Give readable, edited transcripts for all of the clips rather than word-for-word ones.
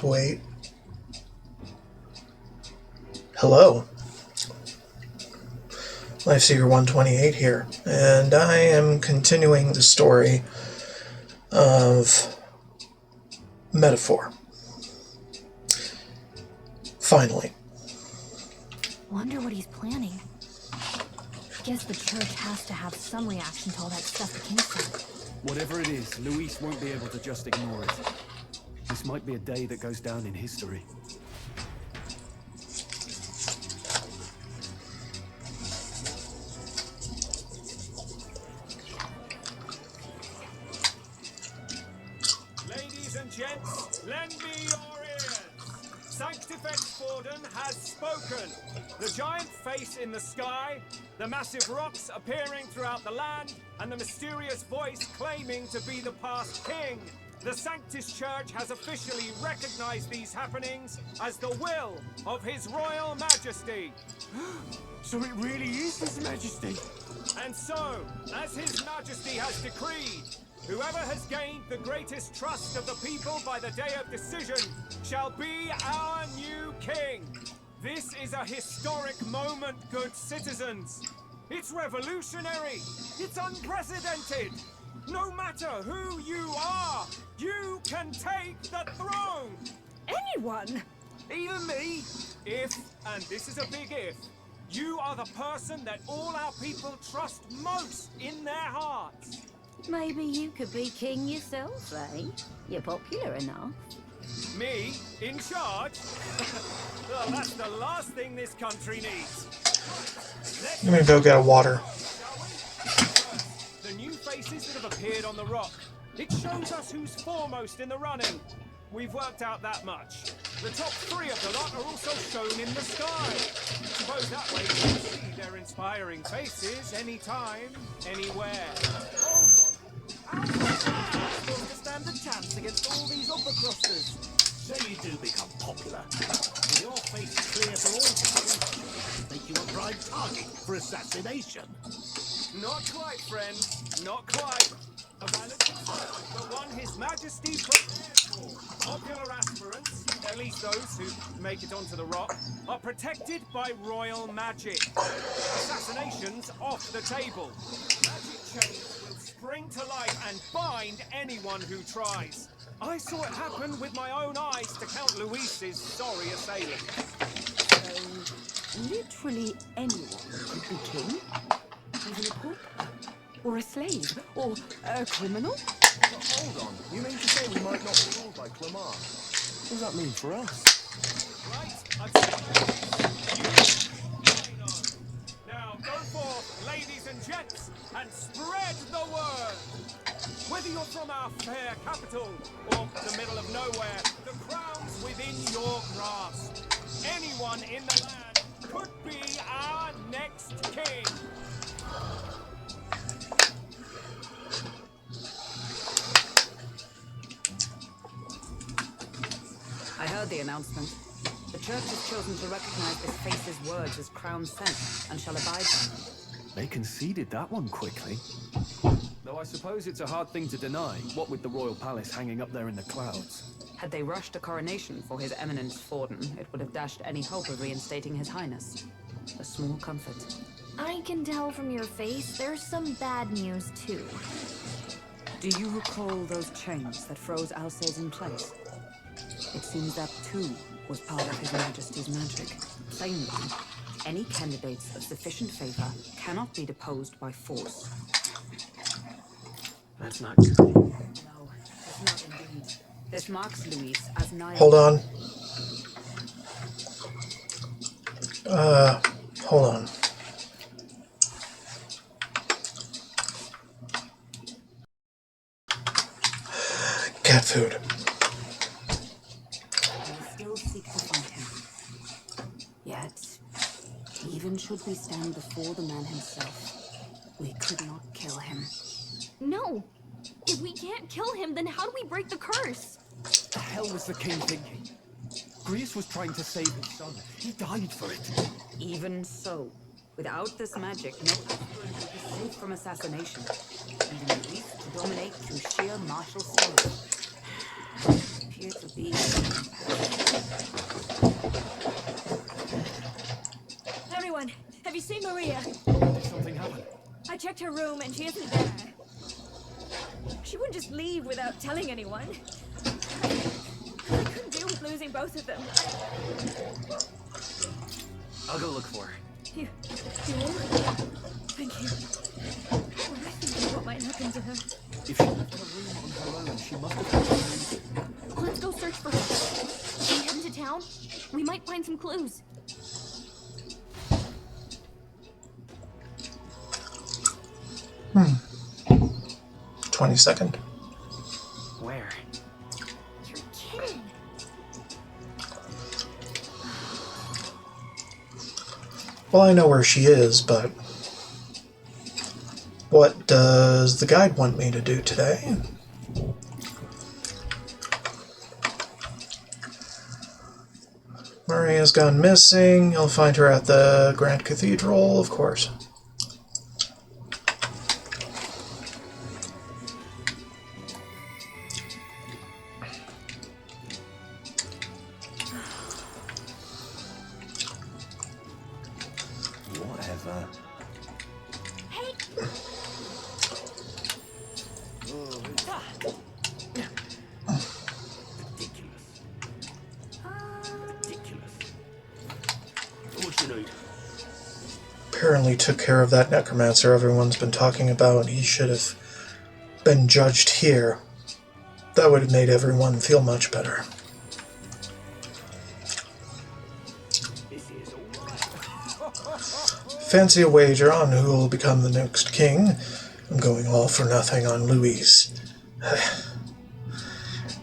Wait. Hello. Lifeseeker 128 here, and I am continuing the story of Metaphor. Finally. Wonder what he's planning. Guess the church has to have some reaction to all that stuff the king said. Whatever it is, Luis won't be able to just ignore it. This might be a day that goes down in history. Ladies and gents, lend me your ears. Sanctifex Forden has spoken. The giant face in the sky, the massive rocks appearing throughout the land, and the mysterious voice claiming to be the past king. The Sanctus Church has officially recognized these happenings as the will of His Royal Majesty. So it really is His Majesty? And so, as His Majesty has decreed, whoever has gained the greatest trust of the people by the day of decision shall be our new king. This is a historic moment, good citizens. It's revolutionary. It's unprecedented. No matter who you are, you can take the throne. Anyone? Even me. If, and this is a big if, you are the person that all our people trust most in their hearts. Maybe you could be king yourself, eh? You're popular enough. Me? In charge? Well, that's the last thing this country needs. Let me go get a water. The new faces that have appeared on the rock. It shows us who's foremost in the running. We've worked out that much. The top three of the lot are also shown in the sky. Suppose that way you can see their inspiring faces anytime, anywhere. Hold on. How's supposed to stand a chance against all these upper crusters? Say you do become popular. With your face clear for all, make you a prime target for assassination. Not quite, friend. Not quite. A valid concern, but one His Majesty prepared for. Popular aspirants, at least those who make it onto the rock, are protected by royal magic. Assassinations off the table. Magic chains will spring to life and bind anyone who tries. I saw it happen with my own eyes to Count Luis's sorry assailant. So, literally anyone could be king? Even a pauper? Or a slave? Or a criminal? But hold on, you mean to say we might not be ruled by Clamar? What does that mean for us? Right, I've said you know. Now go forth, ladies and gents, and spread the word. Whether you're from our fair capital or the middle of nowhere, the crown's within your grasp. Anyone in the land could be our next king. I heard the announcement. The church has chosen to recognize this face's words as crown sent, and shall abide by them. They conceded that one quickly. Though I suppose it's a hard thing to deny, what with the royal palace hanging up there in the clouds. Had they rushed a coronation for His Eminence Forden, it would have dashed any hope of reinstating His Highness. A small comfort. I can tell from your face there's some bad news too. Do you recall those chains that froze Alsace in place? It seems that too was part of His Majesty's magic. Plainly, any candidates of sufficient favor cannot be deposed by force. That's not good. No, it's not indeed. This marks Luis as nigh. Hold on. Hold on. Cat food. We still seek to find him. Yet, even should we stand before the man himself, we could not kill him. No! If we can't kill him, then how do we break the curse? The hell was the king thinking? Grius was trying to save his son. He died for it. Even so, without this magic, no aspirant would be safe from assassination. Even at least to dominate through sheer martial skill. Pure appear to be. Everyone, have you seen Maria? Did something happen? I checked her room and she isn't there. She wouldn't just leave without telling anyone. I couldn't deal with losing both of them. I'll go look for her. You will? Thank you. When I think of what might happen to her. If she left her room on her own, she must have had some reason. Let's go search for her. Are we heading to town? We might find some clues. 22nd. Where? You're kidding. Well, I know where she is, but what does the guide want me to do today? Maria's gone missing. You'll find her at the Grand Cathedral, of course. Whatever. Hey, Ridiculous. What you need? Apparently took care of that necromancer everyone's been talking about. He should have been judged here. That would have made everyone feel much better. This is all right. Fancy a wager on who will become the next king. I'm going all for nothing on Louise.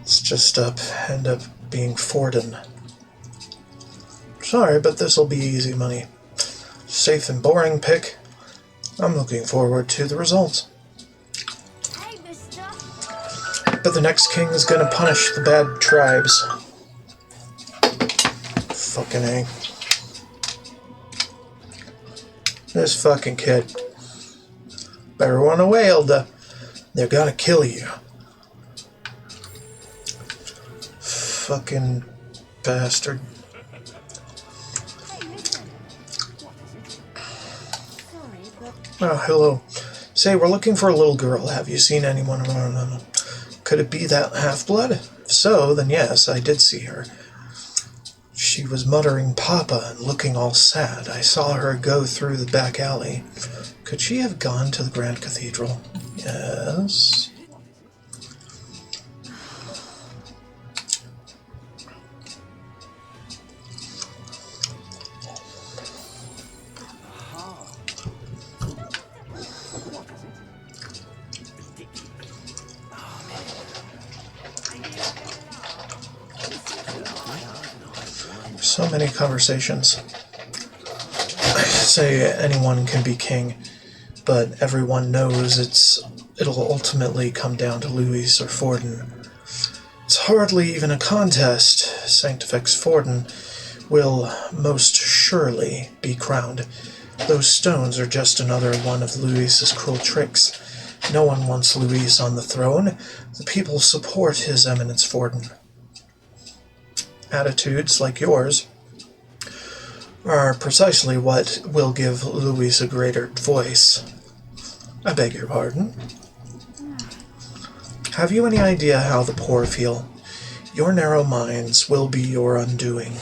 It's just end up being Forden. Sorry, but this'll be easy money. Safe and boring pick. I'm looking forward to the results. hey, mister. But the next king is gonna punish the bad tribes. Fucking A. This fucking kid. Better run away, Hilda. They're gonna kill you. Fucking bastard. Hey, listen. Sorry, but Oh, hello. Say, we're looking for a little girl. Have you seen anyone around them? Could it be that half-blood? If so, then yes, I did see her. She was muttering Papa and looking all sad. I saw her go through the back alley. Could she have gone to the Grand Cathedral? Yes. So many conversations. Say anyone can be king, but everyone knows it'll ultimately come down to Louis or Forden. It's hardly even a contest. Sanctifex Forden will most surely be crowned. Those stones are just another one of Louis's cruel tricks. No one wants Louis on the throne. The people support His Eminence Forden. Attitudes like yours are precisely what will give Louis a greater voice. I beg your pardon. Have you any idea how the poor feel? Your narrow minds will be your undoing.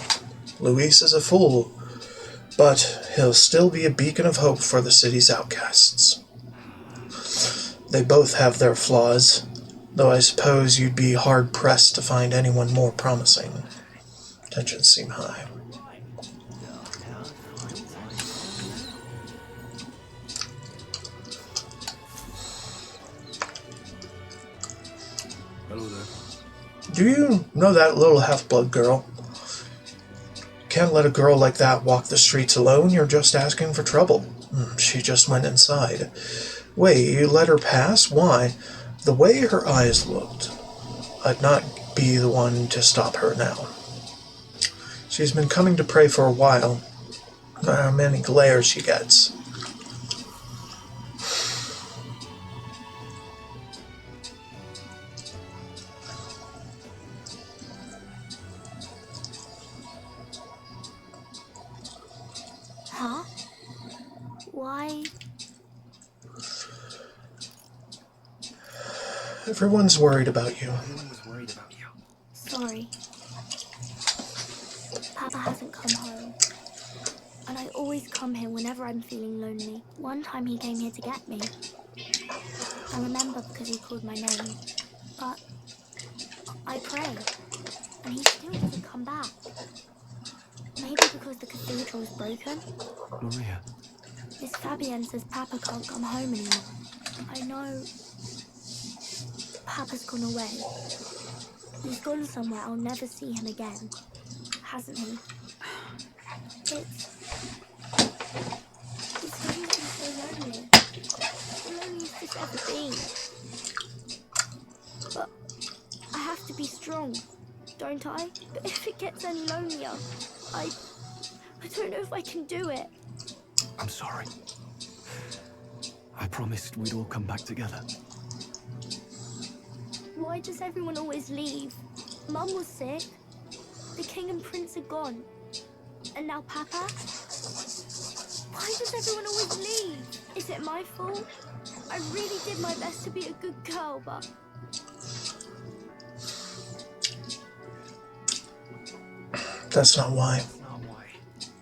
Louis is a fool, but he'll still be a beacon of hope for the city's outcasts. They both have their flaws, though I suppose you'd be hard-pressed to find anyone more promising. Tensions seem high. Hello there. Do you know that little half-blood girl? Can't let a girl like that walk the streets alone. You're just asking for trouble. She just went inside. Wait, you let her pass? Why? The way her eyes looked, I'd not be the one to stop her now. She's been coming to pray for a while. How many glares she gets. Why? Everyone's worried about you. Everyone was worried about you. Sorry. Papa hasn't come home. And I always come here whenever I'm feeling lonely. One time he came here to get me. I remember because he called my name. But I pray, and he still doesn't come back. Maybe because the cathedral is broken? Maria, Miss Fabienne says Papa can't come home anymore. I know Papa's gone away. He's gone somewhere I'll never see him again. Hasn't he? It's always been so lonely. The loneliest it's ever been. But I have to be strong, don't I? But if it gets any lonelier, I don't know if I can do it. I'm sorry. I promised we'd all come back together. Why does everyone always leave? Mum was sick. The king and prince are gone. And now Papa? Why does everyone always leave? Is it my fault? I really did my best to be a good girl, but... That's not why.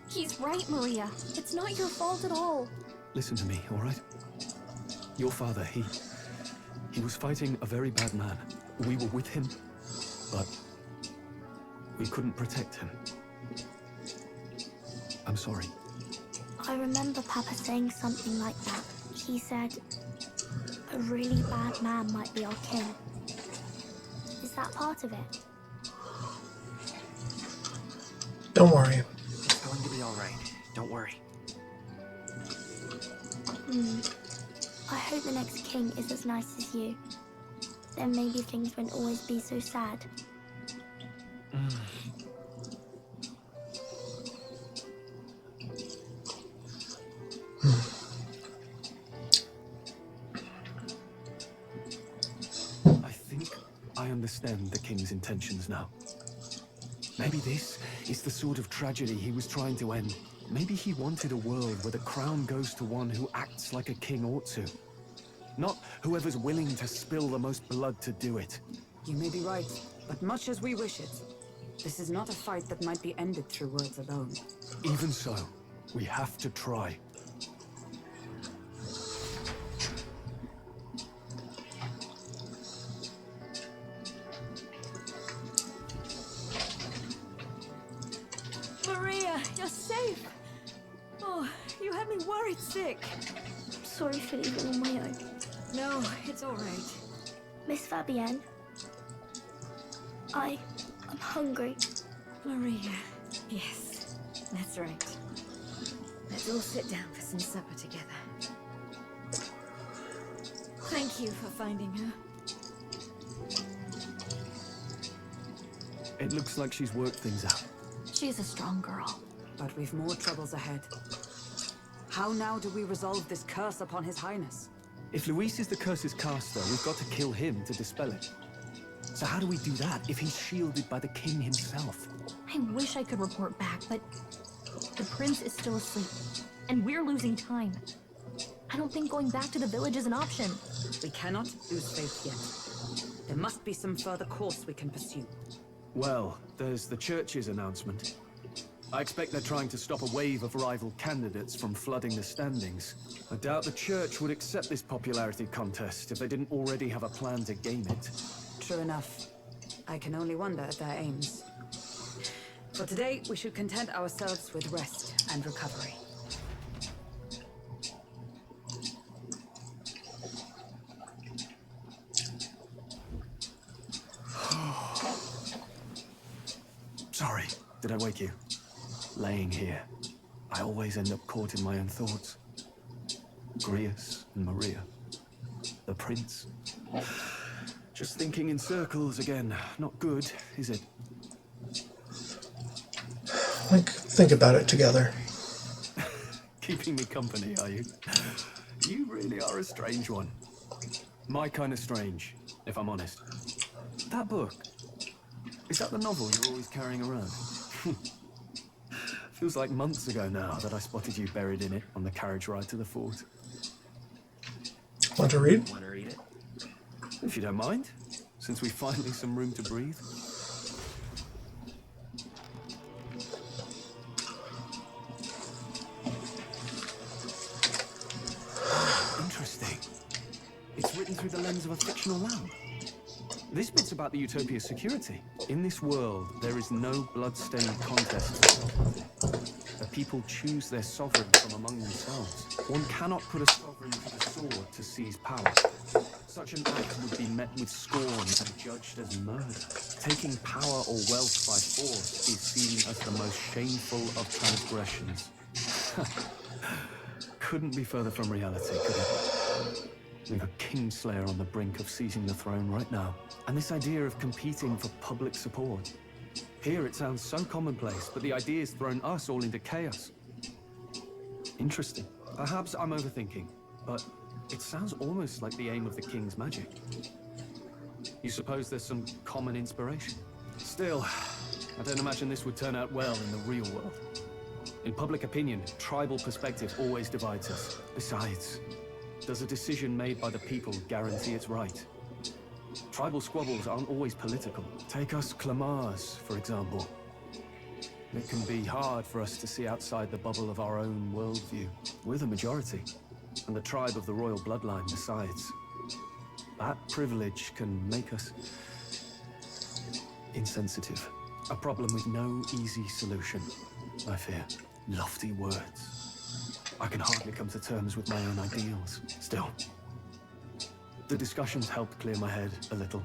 He's right, Maria. It's not your fault at all. Listen to me, all right? Your father, he was fighting a very bad man. We were with him, but we couldn't protect him. I'm sorry. I remember Papa saying something like that. He said, a really bad man might be our king. Is that part of it? Don't worry. It's going to be all right. Don't worry. I hope the next king is as nice as you. Then maybe things won't always be so sad. I think I understand the king's intentions now. Maybe this is the sort of tragedy he was trying to end. Maybe he wanted a world where the crown goes to one who acts like a king ought to. Not whoever's willing to spill the most blood to do it. You may be right, but much as we wish it, this is not a fight that might be ended through words alone. Even so, we have to try. Maria, you're safe. Oh, you had me worried sick. Sorry for leaving on my own. No, it's all right. Miss Fabienne, I'm hungry. Maria. Yes, that's right. Let's all sit down for some supper together. Thank you for finding her. It looks like she's worked things out. She's a strong girl. But we've more troubles ahead. How now do we resolve this curse upon His Highness? If Luis is the curse's caster, we've got to kill him to dispel it. So how do we do that if he's shielded by the king himself? I wish I could report back, but the prince is still asleep, and we're losing time. I don't think going back to the village is an option. We cannot lose faith yet. There must be some further course we can pursue. Well, there's the church's announcement. I expect they're trying to stop a wave of rival candidates from flooding the standings. I doubt the church would accept this popularity contest if they didn't already have a plan to game it. True enough. I can only wonder at their aims. For today, we should content ourselves with rest and recovery. Sorry, did I wake you? Laying here, I always end up caught in my own thoughts. Grius and Maria. The prince. Just thinking in circles again. Not good, is it? Think about it together. Keeping me company, are you? You really are a strange one. My kind of strange, if I'm honest. That book, is that the novel you're always carrying around? Feels like months ago now that I spotted you buried in it on the carriage ride to the fort. Want to read? Want to read it? If you don't mind, since we've finally some room to breathe. Interesting. It's written through the lens of a fictional lamp. This bit's about the Utopia's security. In this world, there is no blood-stained contest for sovereignty. The people choose their sovereign from among themselves. One cannot put a sovereign to the sword to seize power. Such an act would be met with scorn and judged as murder. Taking power or wealth by force is seen as the most shameful of transgressions. Couldn't be further from reality, could it? We've a Kingslayer on the brink of seizing the throne right now. And this idea of competing for public support. Here it sounds so commonplace, but the idea's thrown us all into chaos. Interesting. Perhaps I'm overthinking, but it sounds almost like the aim of the King's magic. You suppose there's some common inspiration? Still, I don't imagine this would turn out well in the real world. In public opinion, tribal perspective always divides us. Besides, does a decision made by the people guarantee it's right? Tribal squabbles aren't always political. Take us Clamars, for example. It can be hard for us to see outside the bubble of our own worldview. We're the majority, and the tribe of the royal bloodline besides. That privilege can make us insensitive. A problem with no easy solution, I fear. Lofty words. I can hardly come to terms with my own ideals. Still, the discussions helped clear my head a little.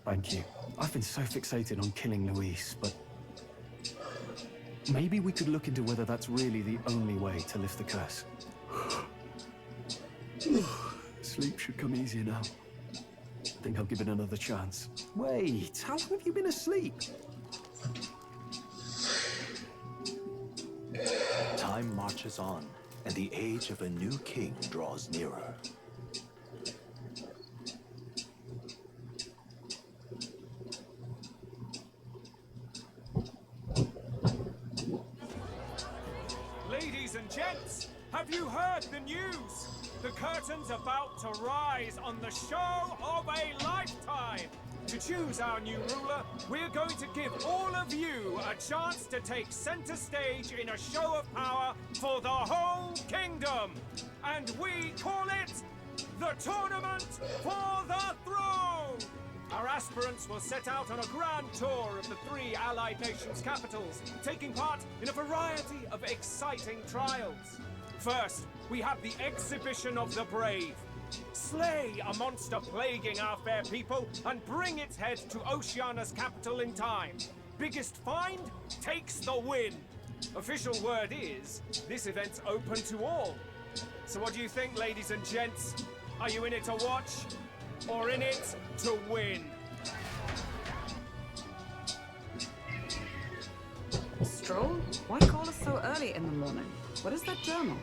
Thank you. I've been so fixated on killing Luis, but maybe we could look into whether that's really the only way to lift the curse. Sleep should come easier now. Think I'll give it another chance. Wait, how long have you been asleep? Time marches on, and the age of a new king draws nearer. Ladies and gents, have you heard the news? The curtain's about to rise on the show of a lifetime. To choose our new ruler, we're going to give all of you a chance to take center stage in a show of power for the whole kingdom. And we call it the Tournament for the Throne. Our aspirants will set out on a grand tour of the 3 allied nations' capitals, taking part in a variety of exciting trials. First, we have the Exhibition of the Brave. Slay a monster plaguing our fair people and bring its head to Oceania's capital in time. Biggest find takes the win. Official word is, this event's open to all. So what do you think, ladies and gents? Are you in it to watch, or in it to win? Stroll? Why call us so early in the morning? What is that journal?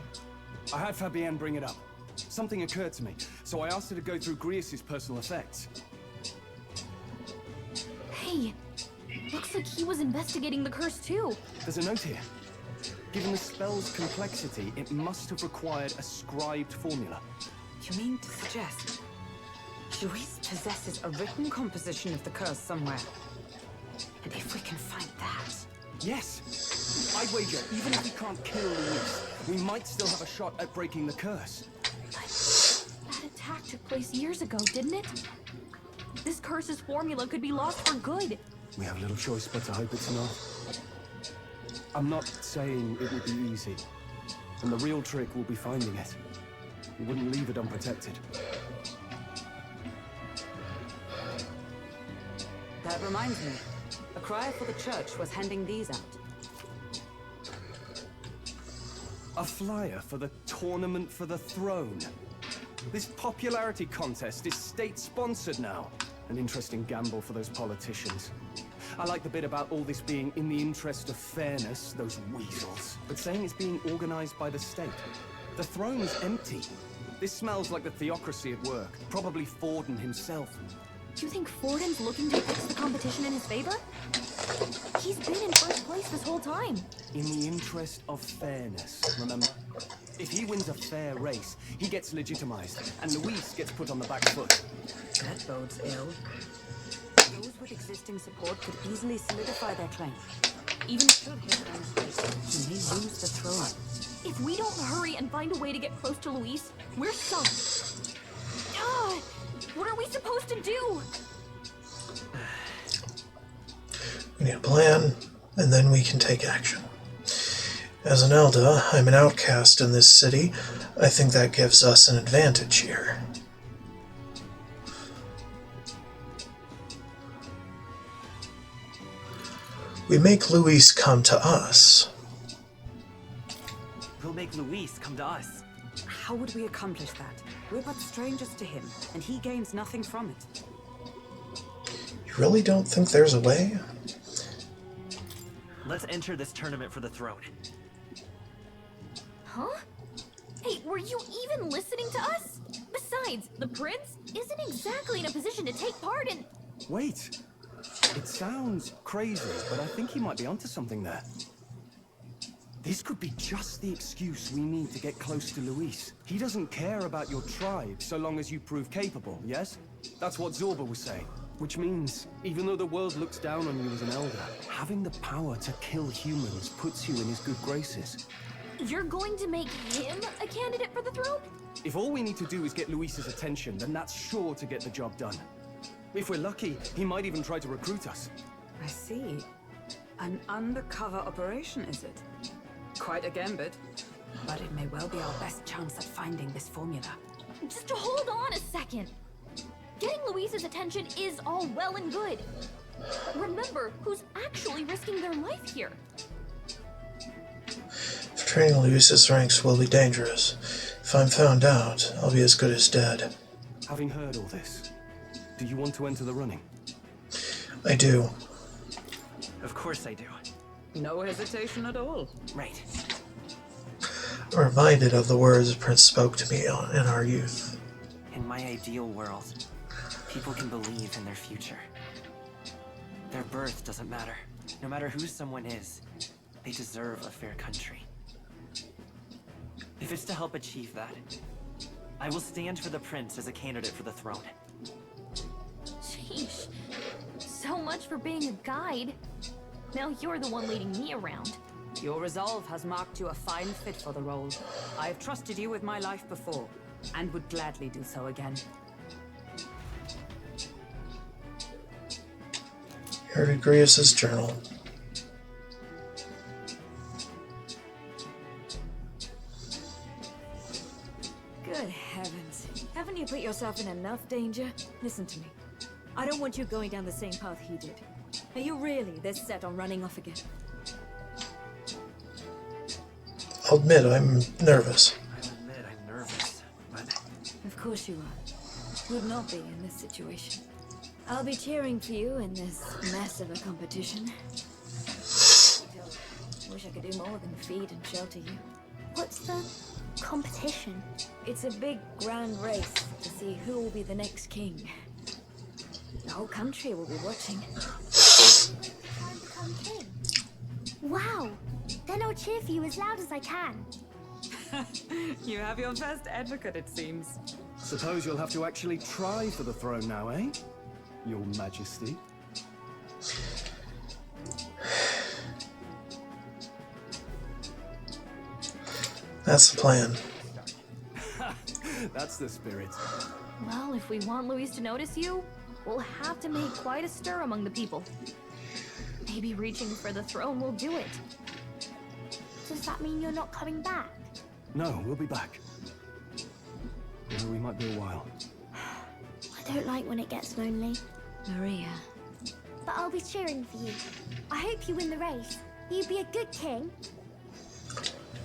I had Fabienne bring it up. Something occurred to me, so I asked her to go through Grius' personal effects. Hey, looks like he was investigating the curse too. There's a note here. Given the spell's complexity, it must have required a scribed formula. You mean to suggest Luis possesses a written composition of the curse somewhere? And if we can find that... Yes! I wager, even if we can't kill Luis, we might still have a shot at breaking the curse. That attack took place years ago, didn't it? This curse's formula could be lost for good. We have little choice but to hope it's not. I'm not saying it will be easy. And the real trick will be finding it. We wouldn't leave it unprotected. That reminds me. A crier for the church was handing these out. A flyer for the Tournament for the Throne. This popularity contest is state-sponsored now. An interesting gamble for those politicians. I like the bit about all this being in the interest of fairness, those weasels. But saying it's being organized by the state. The throne's empty. This smells like the theocracy at work. Probably Forden himself. Do you think Forden's looking to fix the competition in his favor? He's been in first place this whole whole time. In the interest of fairness, remember? If he wins a fair race, he gets legitimized, and Luis gets put on the back foot. That bodes ill. Those with existing support could easily solidify their claim. Even should his own face, he may lose the throne. If we don't hurry and find a way to get close to Luis, we're sunk. Ah, what are we supposed to do? We need a plan, and then we can take action. As an Elda, I'm an outcast in this city. I think that gives us an advantage here. We make Luis come to us. We'll make Luis come to us. How would we accomplish that? We're but strangers to him, and he gains nothing from it. You really don't think there's a way? Let's enter this tournament for the throne. Huh? Hey, were you even listening to us? Besides, the prince isn't exactly in a position to take part in... Wait. It sounds crazy, but I think he might be onto something there. This could be just the excuse we need to get close to Luis. He doesn't care about your tribe so long as you prove capable, yes? That's what Zorba was saying. Which means, even though the world looks down on you as an elder, having the power to kill humans puts you in his good graces. You're going to make him a candidate for the throne? If all we need to do is get Luis's attention, then that's sure to get the job done. If we're lucky, he might even try to recruit us. I see. An undercover operation, is it? Quite a gambit. But it may well be our best chance at finding this formula. Just hold on a second. Getting Luis's attention is all well and good. Remember who's actually risking their life here. Training Luis's ranks will be dangerous. If I'm found out, I'll be as good as dead. Having heard all this, do you want to enter the running? I do. Of course I do. No hesitation at all. Right. I'm reminded of the words the Prince spoke to me in our youth. In my ideal world, people can believe in their future. Their birth doesn't matter. No matter who someone is, they deserve a fair country. If it's to help achieve that, I will stand for the prince as a candidate for the throne. Sheesh. So much for being a guide. Now you're the one leading me around. Your resolve has marked you a fine fit for the role. I have trusted you with my life before, and would gladly do so again. Here to Grievous' journal. Good heavens. Haven't you put yourself in enough danger? Listen to me. I don't want you going down the same path he did. Are you really this set on running off again? I'll admit I'm nervous. I'll admit I'm nervous, but... Of course you are. Would not be in this situation. I'll be cheering for you in this mess of a competition. Wish I could do more than feed and shelter you. What's the competition? It's a big grand race to see who will be the next king. The whole country will be watching. Try and become king. Wow! Then I'll cheer for you as loud as I can. You have your best advocate, it seems. Suppose you'll have to actually try for the throne now, eh? Your Majesty. That's the plan. That's the spirit. Well, if we want Luis to notice you, we'll have to make quite a stir among the people. Maybe reaching for the throne will do it. Does that mean you're not coming back? No, we'll be back. We might be a while. I don't like when it gets lonely. Maria. But I'll be cheering for you. I hope you win the race. You'd be a good king.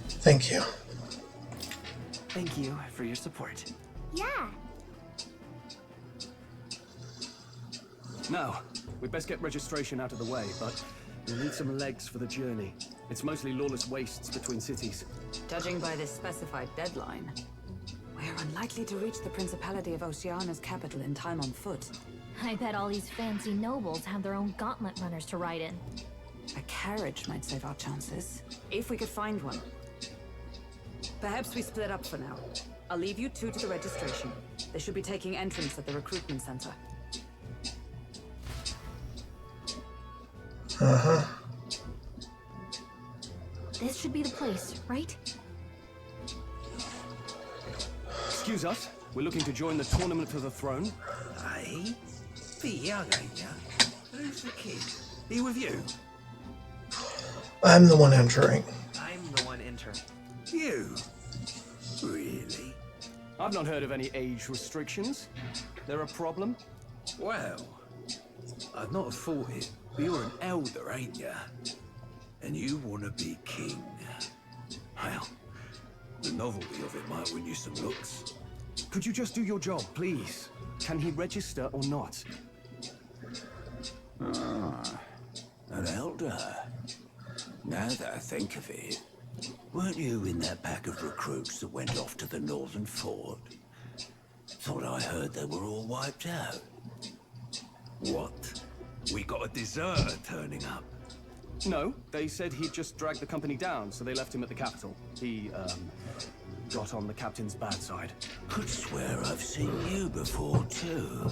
Thank you. Thank you for your support. Yeah. Now, we'd best get registration out of the way, but we'll need some legs for the journey. It's mostly lawless wastes between cities. Judging by this specified deadline, we're unlikely to reach the Principality of Oceana's capital in time on foot. I bet all these fancy nobles have their own gauntlet runners to ride in. A carriage might save our chances, if we could find one. Perhaps we split up for now. I'll leave you two to the registration. They should be taking entrance at the recruitment center. This should be the place, right? Excuse us, we're looking to join the Tournament for the Throne. Hey? Be young, ain't ya? Who's the kid? He with you? I'm the one entering. I'm the one entering. You? Really? I've not heard of any age restrictions. There a problem? Well, I'd not have thought it, but you're an elder, ain't ya? And you want to be king. Well, the novelty of it might win you some looks. Could you just do your job, please? Can he register or not? An elder? Now that I think of it, weren't you in that pack of recruits that went off to the northern fort? Thought I heard they were all wiped out. What? We got a deserter turning up. No, they said he'd just dragged the company down, so they left him at the capital. He, got on the captain's bad side. Could swear I've seen you before, too.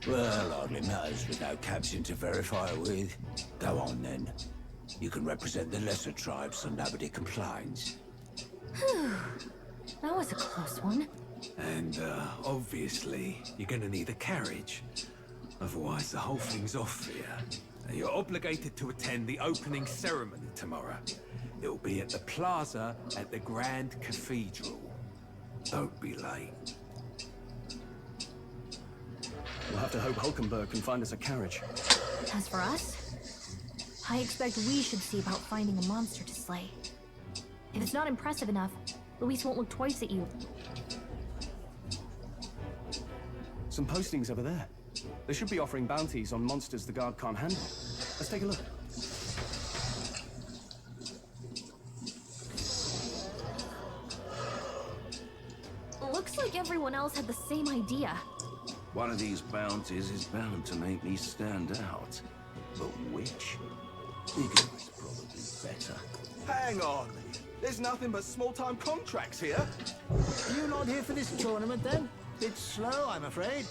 Well, hardly matters with no captain to verify it with. Go on, then. You can represent the lesser tribes so nobody complains. That was a close one. And, obviously, you're gonna need a carriage. Otherwise, the whole thing's off for you. And you're obligated to attend the opening ceremony tomorrow. It'll be at the plaza at the Grand Cathedral. Don't be late. We'll have to hope Hulkenberg can find us a carriage. As for us, I expect we should see about finding a monster to slay. If it's not impressive enough, Luis won't look twice at you. Some postings over there. They should be offering bounties on monsters the guard can't handle. Let's take a look. Looks like everyone else had the same idea. One of these bounties is bound to make me stand out. But which? Bigger is probably better. Hang on. There's nothing but small-time contracts here. You not here for this tournament, then? It's slow, I'm afraid.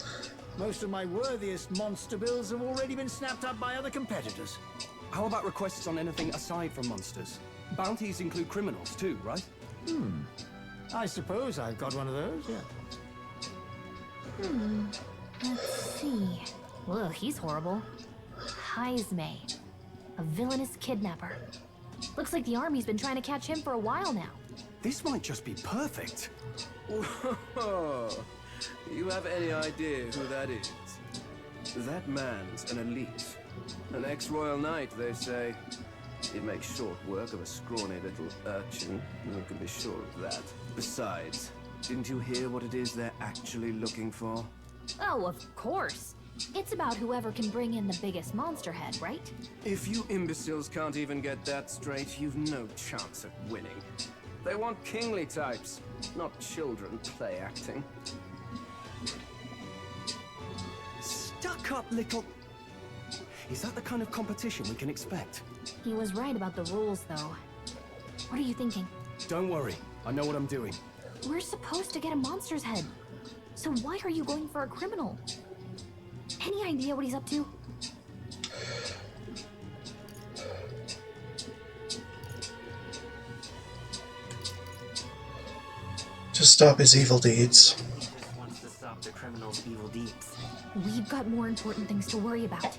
Most of my worthiest monster bills have already been snapped up by other competitors. How about requests on anything aside from monsters? Bounties include criminals too, right? I suppose I've got one of those, yeah. Let's see. Ugh, he's horrible. Heisme, a villainous kidnapper. Looks like the army's been trying to catch him for a while now. This might just be perfect. Whoa. You have any idea who that is? That man's an elite. An ex-royal knight, they say. He'd make short work of a scrawny little urchin. You can be sure of that. Besides, didn't you hear what it is they're actually looking for? Oh, of course. It's about whoever can bring in the biggest monster head, right? If you imbeciles can't even get that straight, you've no chance at winning. They want kingly types, not children play acting. Stuck-up little... Is that the kind of competition we can expect? He was right about the rules, though. What are you thinking? Don't worry, I know what I'm doing. We're supposed to get a monster's head. So why are you going for a criminal? Any idea what he's up to? To stop his evil deeds. He just wants to stop the criminal's evil deeds. We've got more important things to worry about.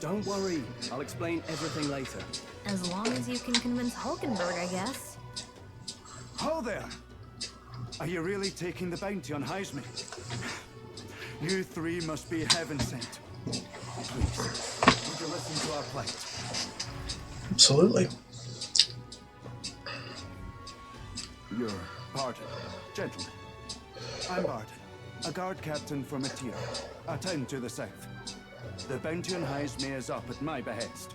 Don't worry, I'll explain everything later. As long as you can convince Hulkenberg, I guess. Ho there! Are you really taking the bounty on Heisme? You three must be heaven sent. Please, would you listen to our plight? Absolutely. Your pardon, gentlemen. I'm Barton, a guard captain from Atira, a town to the south. The bounty on Heisme is up at my behest.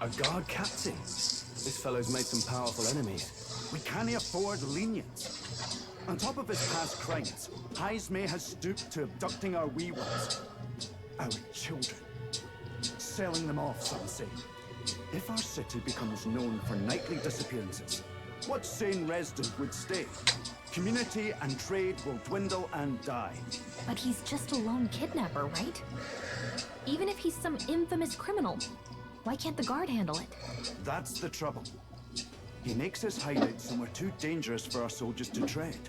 A guard captain? This fellow's made some powerful enemies. We can't afford lenience. On top of his past crimes, Heisme has stooped to abducting our wee ones. Our children. Selling them off, some say. If our city becomes known for nightly disappearances, what sane resident would stay? Community and trade will dwindle and die. But he's just a lone kidnapper, right? Even if he's some infamous criminal, why can't the guard handle it? That's the trouble. He makes his hideout somewhere too dangerous for our soldiers to tread.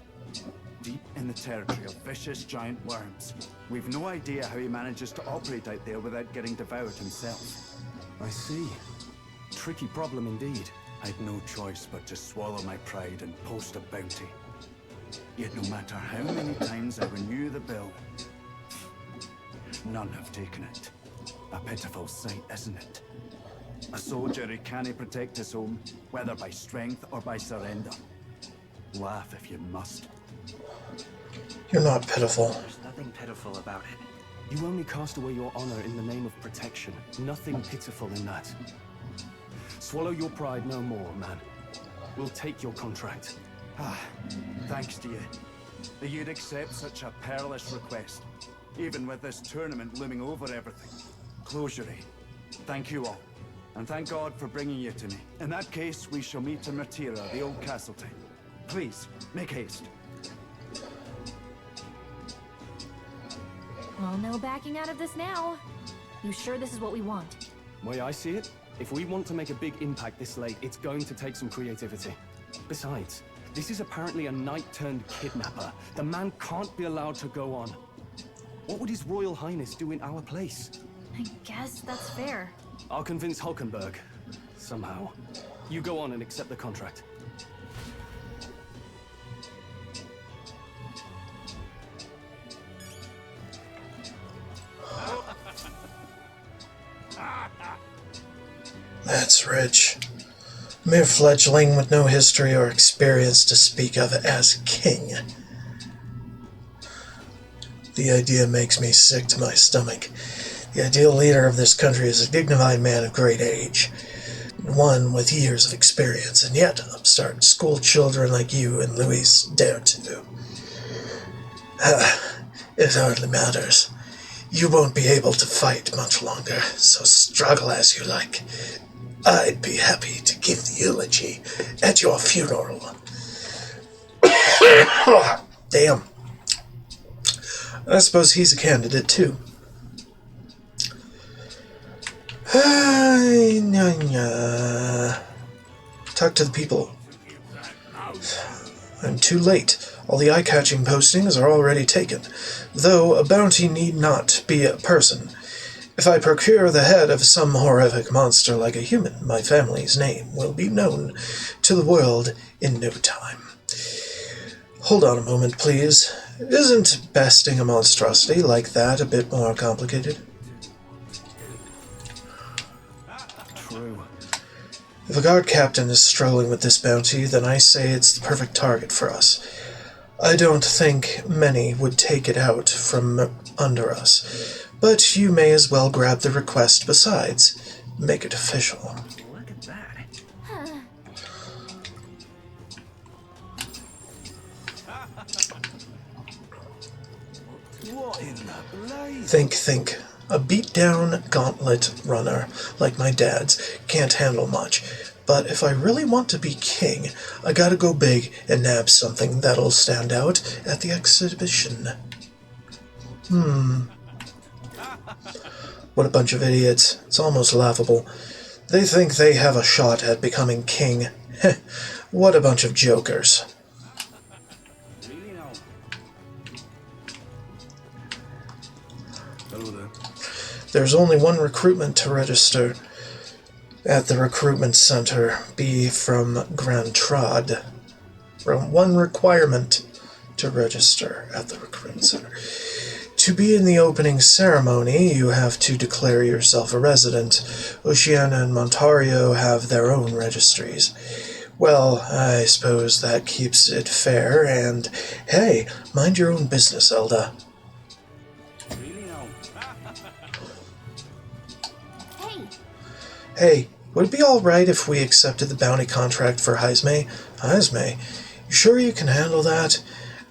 Deep in the territory of vicious giant worms. We've no idea how he manages to operate out there without getting devoured himself. I see. Tricky problem indeed. I'd no choice but to swallow my pride and post a bounty. Yet no matter how many times I renew the bill, none have taken it. A pitiful sight, isn't it? A soldier who can't protect his home, whether by strength or by surrender. Laugh if you must. You're not pitiful. There's nothing pitiful about it. You only cast away your honor in the name of protection. Nothing pitiful in that. Swallow your pride no more, man. We'll take your contract. Thanks to you. That you'd accept such a perilous request, even with this tournament looming over everything. Closure, thank you all. And thank God for bringing you to me. In that case, we shall meet in Martira, the old castle town. Please, make haste. Well, no backing out of this now. You sure this is what we want? Way I see it, if we want to make a big impact this late, it's going to take some creativity. Besides, this is apparently a knight-turned-kidnapper. The man can't be allowed to go on. What would His Royal Highness do in our place? I guess that's fair. I'll convince Hulkenberg. Somehow. You go on and accept the contract. That's rich. A mere fledgling with no history or experience to speak of as king. The idea makes me sick to my stomach. The ideal leader of this country is a dignified man of great age, one with years of experience, and yet upstart school children like you and Louis dare to. It hardly matters. You won't be able to fight much longer, so struggle as you like. I'd be happy to give the eulogy at your funeral. Damn. I suppose he's a candidate, too. Talk to the people. I'm too late. All the eye-catching postings are already taken, though a bounty need not be a person. If I procure the head of some horrific monster like a human, my family's name will be known to the world in no time. Hold on a moment, please. Isn't besting a monstrosity like that a bit more complicated? True. If a guard captain is struggling with this bounty, then I say it's the perfect target for us. I don't think many would take it out from under us, but you may as well grab the request besides. Make it official. Look at that. What in the blaze? Think. A beat-down gauntlet runner, like my dad's, can't handle much. But if I really want to be king, I gotta go big and nab something that'll stand out at the exhibition. What a bunch of idiots. It's almost laughable. They think they have a shot at becoming king. What a bunch of jokers. Really now? Hello there. There's only one recruitment to register at the recruitment center. Be from Grand Trod. One requirement to register at the recruitment center. To be in the opening ceremony, you have to declare yourself a resident. Oceana and Montario have their own registries. Well, I suppose that keeps it fair, and hey, mind your own business, Elda. Really now? Hey, would it be alright if we accepted the bounty contract for Heismay? Heismay? You sure you can handle that?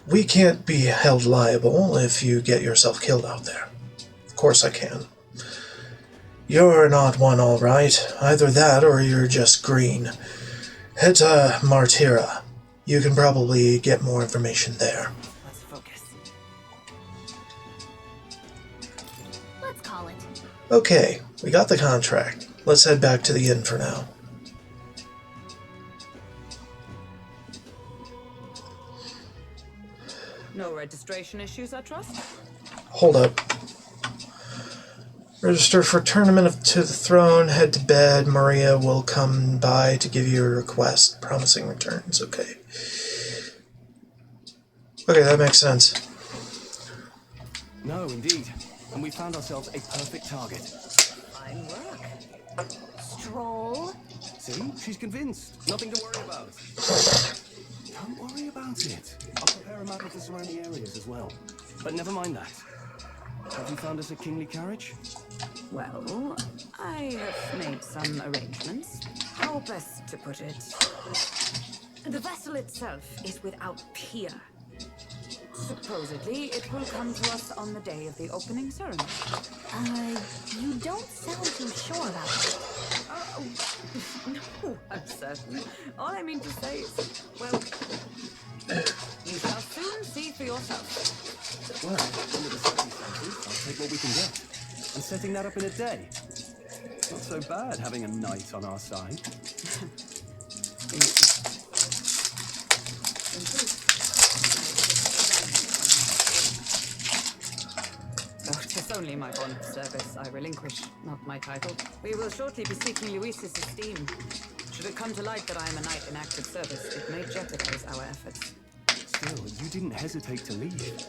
We can't be held liable if you get yourself killed out there. Of course I can. You're not one, all right. Either that or you're just green. Head to Martira. You can probably get more information there. Let's focus. Let's call it. Okay, we got the contract. Let's head back to the inn for now. No registration issues, I trust? Hold up. Register for Tournament to the Throne, head to bed. Maria will come by to give you a request. Promising returns. Okay. Okay, that makes sense. No, indeed. And we found ourselves a perfect target. Fine work. Stroll. See? She's convinced. Nothing to worry about. Don't worry about it. I'll prepare a map of the surrounding areas as well. But never mind that. Have you found us a kingly carriage? Well, I have made some arrangements. How best to put it? The vessel itself is without peer. Supposedly, it will come to us on the day of the opening ceremony. You don't sound too sure about it. No, I'm certain. All I mean to say is, well, you shall soon see for yourself. Well, under the circumstances, I'll take what we can get. And setting that up in a day. Not so bad having a knight on our side. Oh, 'tis only my bond of service I relinquish, not my title. We will shortly be seeking Luis's esteem. Should it come to light that I am a knight in active service, it may jeopardize our efforts. Still, you didn't hesitate to leave.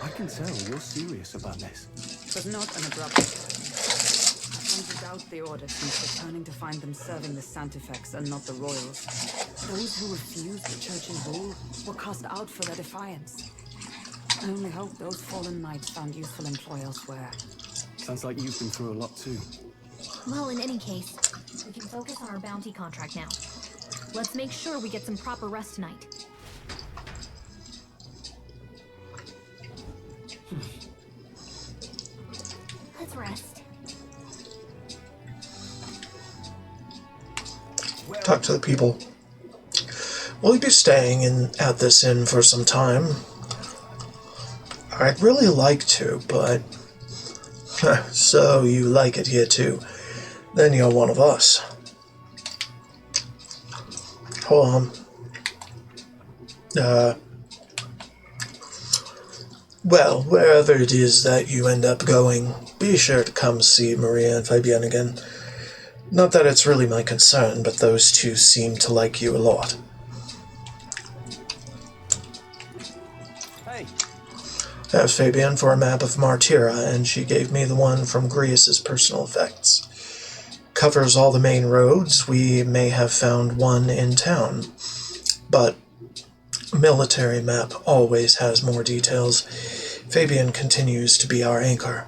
I can tell you're serious about this. It was not an abrupt. I've come to doubt the order since returning to find them serving the Santifex and not the royals. Those who refused the church in whole were cast out for their defiance. I only hope those fallen knights found useful employ elsewhere. Sounds like you've been through a lot too. Well, in any case, we can focus on our bounty contract now. Let's make sure we get some proper rest tonight. Let's rest. Talk to the people. Will you be staying at this inn for some time? I'd really like to, but... So you like it here too. Then you're one of us. Hold on. Well, wherever it is that you end up going, be sure to come see Maria and Fabienne again. Not that it's really my concern, but those two seem to like you a lot. Hey! I asked Fabienne for a map of Martira, and she gave me the one from Grius's personal effects. Covers all the main roads. We may have found one in town, but a military map always has more details. Fabienne continues to be our anchor.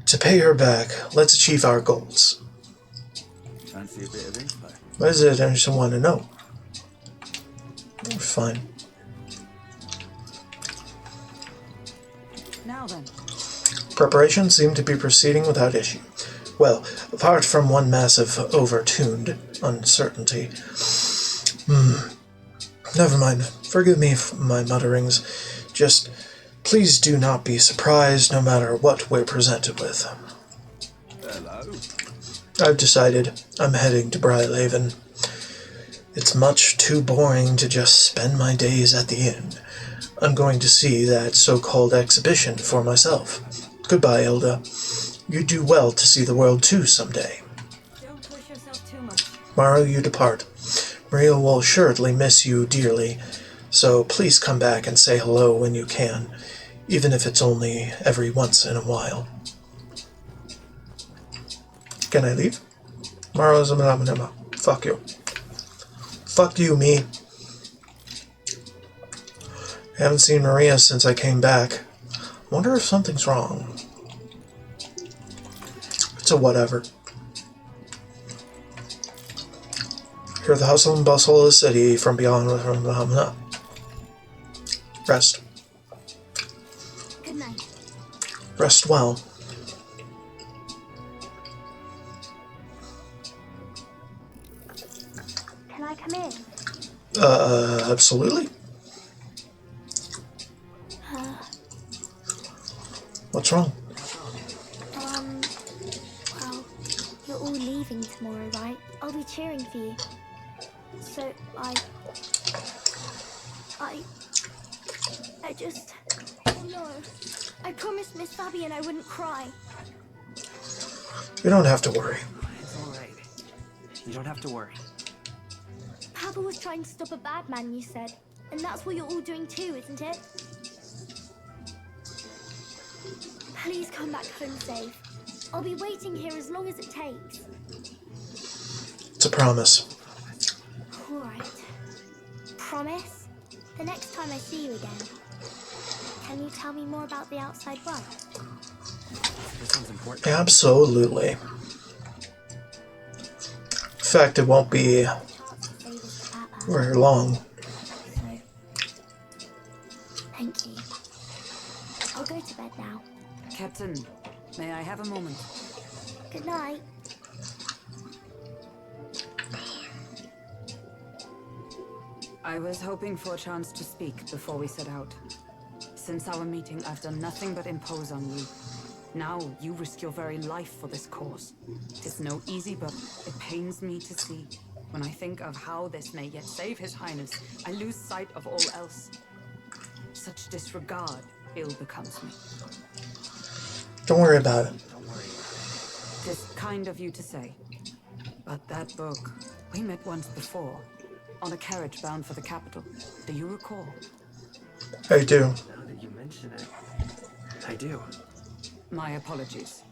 To pay her back, let's achieve our goals. Fancy a bit of info? What is it I just want to know? Fine. Now then. Preparations seem to be proceeding without issue. Well, apart from one massive overtuned uncertainty. Never mind. Forgive me for my mutterings. Just, please do not be surprised no matter what we're presented with. Hello. I've decided I'm heading to Briarhaven. It's much too boring to just spend my days at the inn. I'm going to see that so-called exhibition for myself. Goodbye, Hilda. You do well to see the world too someday. Don't push yourself too much. Tomorrow you depart. Maria will assuredly miss you dearly, so please come back and say hello when you can, even if it's only every once in a while. Can I leave? Tomorrow's a manama. Fuck you. Fuck you, me. I haven't seen Maria since I came back. Wonder if something's wrong. It's a whatever. Hear the hustle and bustle of the city from beyond. Rest. Good night. Rest well. I come in? Absolutely. What's wrong? Well, you're all leaving tomorrow, right? I'll be cheering for you. So, I just... Oh no. I promised Miss Fabian I wouldn't cry. You don't have to worry. It's alright. You don't have to worry. Papa was trying to stop a bad man, you said. And that's what you're all doing too, isn't it? Please come back home safe. I'll be waiting here as long as it takes. It's a promise. Alright. Promise? The next time I see you again. Can you tell me more about the outside world? This one's important. Absolutely. In fact, it won't be very long. So, thank you. I'll go to bed now. Captain, may I have a moment? Good night. I was hoping for a chance to speak before we set out. Since our meeting, I've done nothing but impose on you. Now, you risk your very life for this cause. It's no easy, but it pains me to see. When I think of how this may yet save His Highness, I lose sight of all else. Such disregard ill becomes me. Don't worry about it. Don't worry. It's kind of you to say. But that book, we met once before, on a carriage bound for the capital. Do you recall? I do. Now that you mention it, I do. My apologies.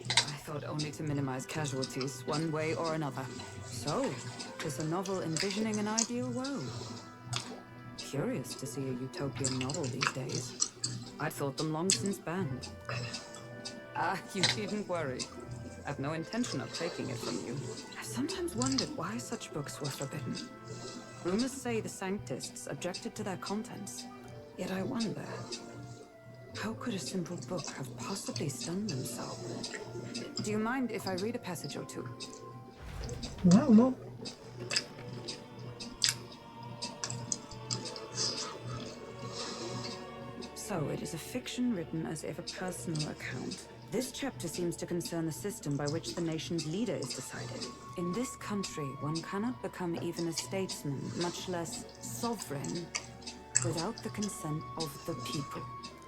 I thought only to minimize casualties, one way or another. So, is a novel envisioning an ideal world? Curious to see a utopian novel these days. I'd thought them long since banned. You needn't worry. I've no intention of taking it from you. I've sometimes wondered why such books were forbidden. Rumors say the Sanctists objected to their contents. Yet I wonder, how could a simple book have possibly stunned them so? Do you mind if I read a passage or two? No. So it is a fiction written as if a personal account. This chapter seems to concern the system by which the nation's leader is decided. In this country, one cannot become even a statesman, much less sovereign, without the consent of the people.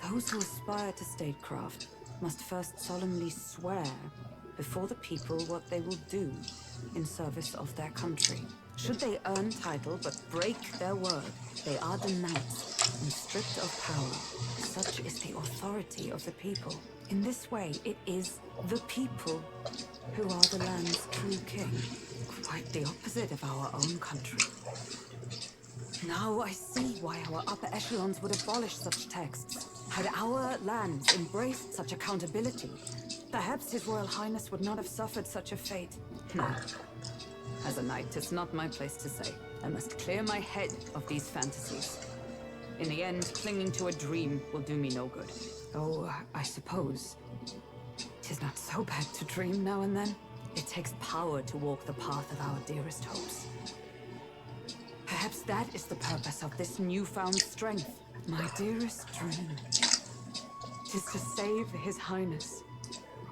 Those who aspire to statecraft must first solemnly swear before the people what they will do in service of their country. Should they earn title but break their word, they are denounced and stripped of power. Such is the authority of the people. In this way, it is the people who are the land's true king. Quite the opposite of our own country. Now I see why our upper echelons would abolish such texts. Had our lands embraced such accountability, perhaps His Royal Highness would not have suffered such a fate. No. As a knight, it's not my place to say. I must clear my head of these fantasies. In the end, clinging to a dream will do me no good. Though, I suppose, 'tis not so bad to dream now and then. It takes power to walk the path of our dearest hopes. Perhaps that is the purpose of this newfound strength. My dearest dream. 'Tis to save His Highness,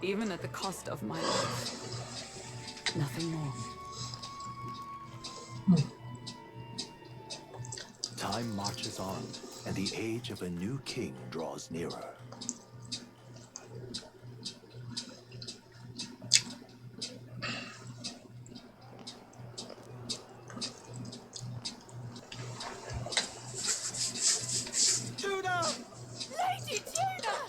even at the cost of my life. Nothing more. Time marches on, and the age of a new king draws nearer. Judah! Lady Judah!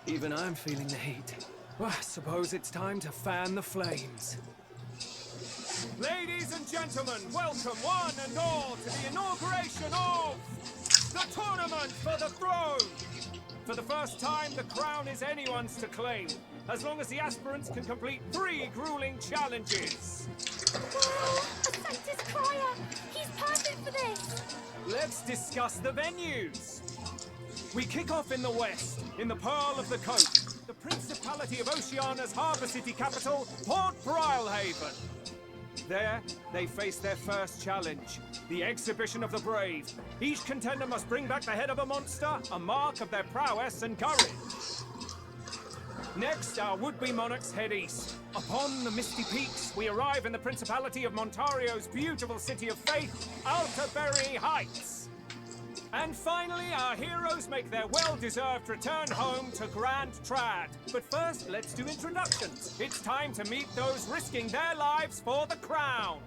Even I'm feeling the heat. Well, I suppose it's time to fan the flames. Ladies and gentlemen, welcome one and all to the inauguration of the Tournament for the Throne! For the first time, the crown is anyone's to claim, as long as the aspirants can complete 3 grueling challenges. Wow, a Sanctus Crier! He's perfect for this! Let's discuss the venues. We kick off in the west, in the Pearl of the Coast, the Principality of Oceania's harbour city capital, Port Brilehaven. There, they face their first challenge, the Exhibition of the Brave. Each contender must bring back the head of a monster, a mark of their prowess and courage. Next, our would-be monarchs head east. Upon the misty peaks, we arrive in the Principality of Montario's beautiful city of faith, Altaberry Heights. And finally, our heroes make their well-deserved return home to Grand Trad. But first, let's do introductions. It's time to meet those risking their lives for the crown.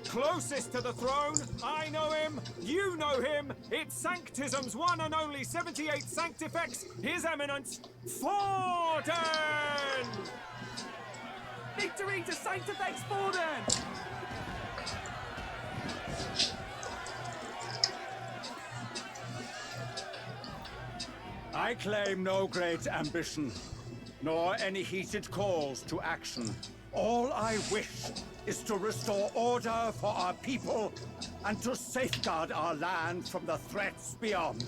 Closest to the throne, I know him, you know him. It's Sanctism's one and only 78th Sanctifex, His Eminence, Forden! Victory to Sanctifex Forden! I claim no great ambition, nor any heated calls to action. All I wish is to restore order for our people and to safeguard our land from the threats beyond.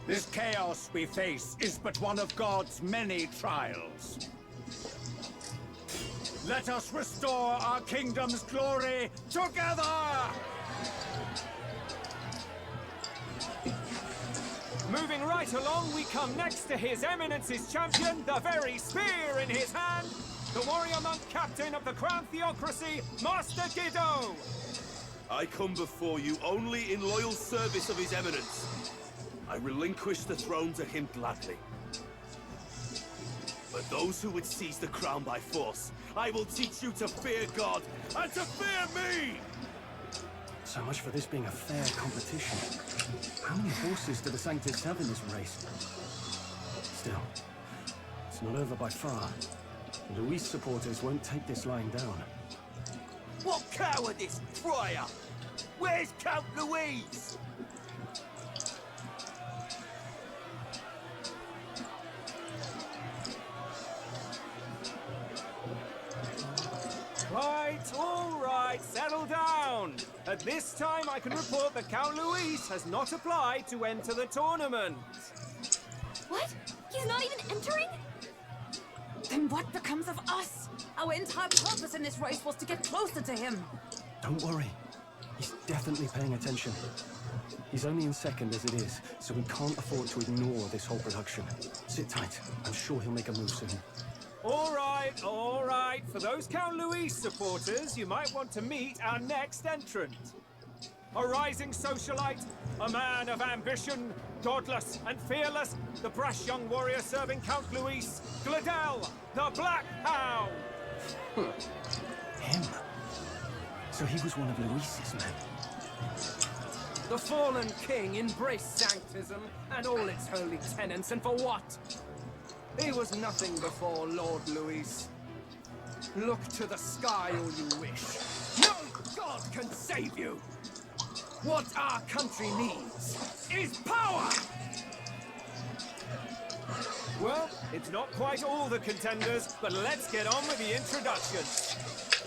This chaos we face is but one of God's many trials. Let us restore our kingdom's glory together! Moving right along, we come next to His Eminence's champion, the very spear in his hand, the warrior monk captain of the Crown Theocracy, Master Guido. I come before you only in loyal service of His Eminence. I relinquish the throne to him gladly. But those who would seize the crown by force, I will teach you to fear God and to fear me! So much for this being a fair competition. How many horses do the Sanctus have in this race? Still, it's not over by far. The Luis supporters won't take this lying down. What cowardice, Friar! Where's Count Louise? All right, settle down. At this time, I can report that Count Luis has not applied to enter the tournament. What? He's not even entering? Then what becomes of us? Our entire purpose in this race was to get closer to him. Don't worry. He's definitely paying attention. He's only in second as it is, so we can't afford to ignore this whole production. Sit tight. I'm sure he'll make a move soon. All right. For those Count Luis supporters, you might want to meet our next entrant. A rising socialite, a man of ambition, godless and fearless, the brash young warrior serving Count Luis, Gladel, the Black Hound. Him? So he was one of Luis's men. The fallen king embraced Sanctism and all its holy tenets, and for what? He was nothing before Lord Luis. Look to the sky all you wish. No god can save you! What our country needs is power! Well, it's not quite all the contenders, but let's get on with the introductions.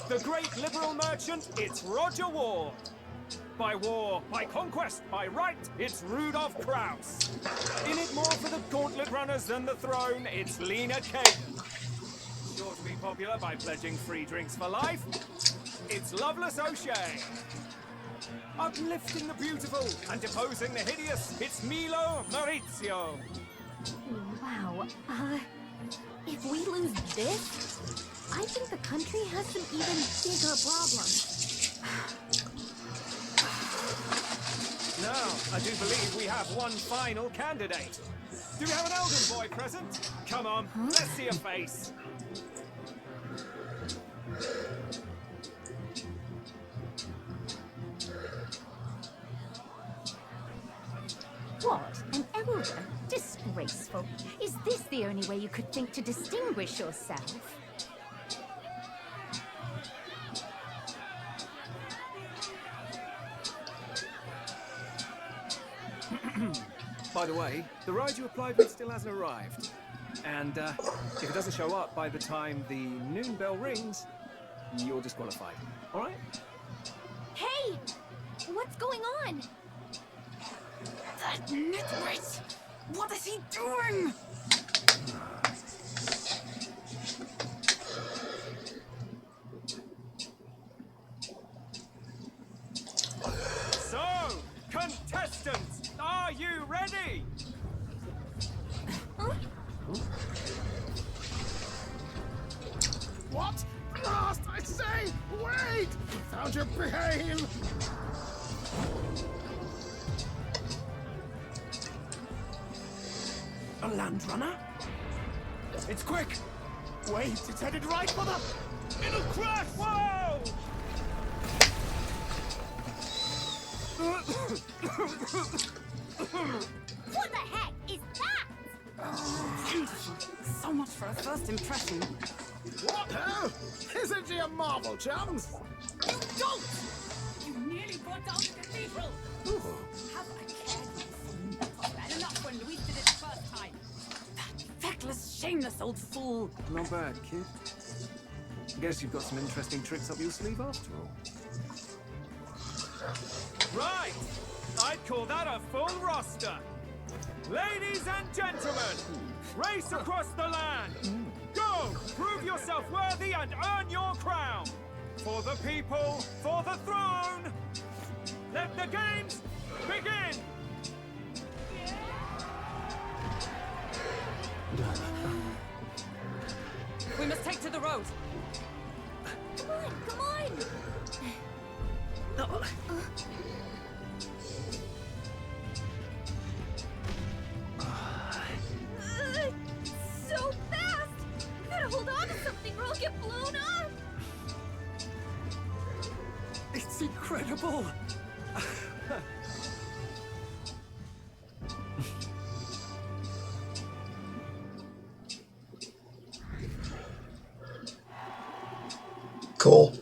The great liberal merchant, it's Roger Ward. By war, by conquest, by right, it's Rudolf Kraus. In it more for the gauntlet runners than the throne, it's Lena Kagan. Sure to be popular by pledging free drinks for life, it's Loveless O'Shea. Uplifting the beautiful and deposing the hideous, it's Milo Maurizio. Wow. If we lose this, I think the country has some even bigger problems. Now, I do believe we have one final candidate. Do we have an Elden boy present? Come on, let's see a face. What? An Rhoda, disgraceful. Is this the only way you could think to distinguish yourself? By the way, the ride you applied with still hasn't arrived. And if it doesn't show up by the time the noon bell rings, you're disqualified. All right? Hey! What's going on? That nitwit! What is he doing? So, contestants, are you ready? What? Last, I say! Wait! Found your behave! A land runner? It's quick! Wait, it's headed right for the... It'll crash! Whoa! What the heck is that? Wonderful. So much for a first impression. What? Oh, isn't she a marvel, chums? Don't! You nearly brought down the cathedral! Have I cared for bad enough when Luis did it the first time? That feckless, shameless old fool! Not bad, kid. Guess you've got some interesting tricks up your sleeve after all. Right! I'd call that a full roster. Ladies and gentlemen, race across the land. Go! Prove yourself worthy and earn your crown. For the people, for the throne. Let the games begin. We must take to the road. Come on, come on! So fast! Gotta hold on to something or I'll get blown up! It's incredible! Cool.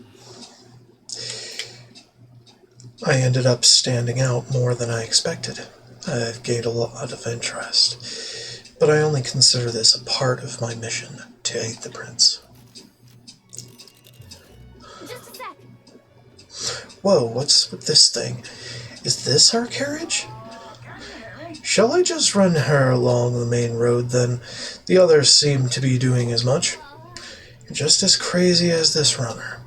I ended up standing out more than I expected. I've gained a lot of interest, but I only consider this a part of my mission to aid the prince. Just a sec. Whoa, what's with this thing? Is this our carriage? Shall I just run her along the main road then? The others seem to be doing as much. You're just as crazy as this runner.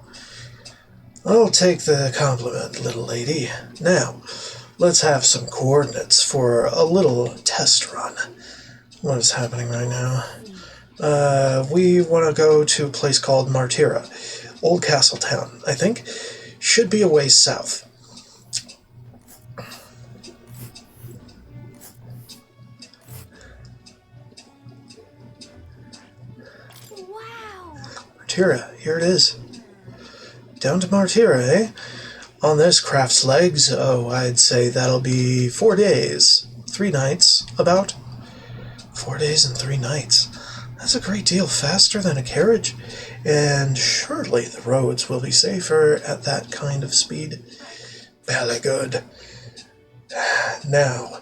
I'll take the compliment, little lady. Now, let's have some coordinates for a little test run. What is happening right now? We want to go to a place called Martira. Old Castle Town, I think. Should be a ways south. Wow! Martira, here it is. Down to Martira, eh? On this craft's legs, oh, I'd say that'll be 4 days. 3 nights, about. 4 days and 3 nights. That's a great deal faster than a carriage, and surely the roads will be safer at that kind of speed. Very good. Now,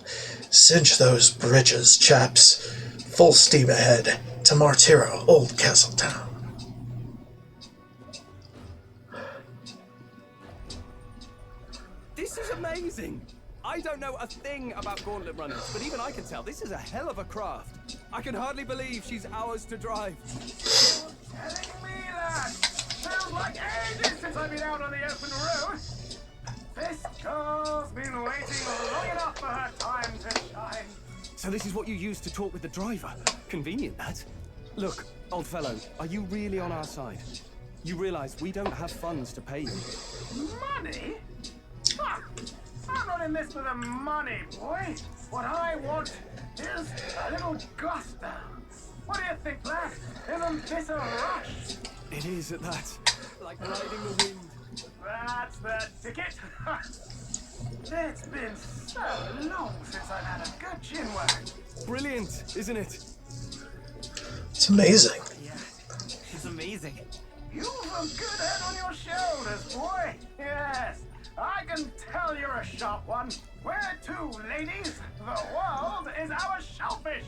cinch those bridges, chaps. Full steam ahead to Martira, Old Castle Town. This is amazing! I don't know a thing about gauntlet runners, but even I can tell this is a hell of a craft. I can hardly believe she's ours to drive. Telling me that! Feels like ages since I've been out on the open road. This girl's been waiting long enough for her time to shine. So this is what you used to talk with the driver? Convenient, that. Look, old fellow, are you really on our side? You realize we don't have funds to pay you. Money? Ha! I'm not in this for the money, boy. What I want is a little gusto. What do you think, lad? Isn't this a rush? It is at that. Like riding the wind. That's the ticket. It's been so long since I've had a good chin wag. Brilliant, isn't it? It's amazing. Yeah, it's amazing. You've a good head on your shoulders, boy. Yes, I can tell you're a sharp one. Where to, ladies? The world is our shellfish.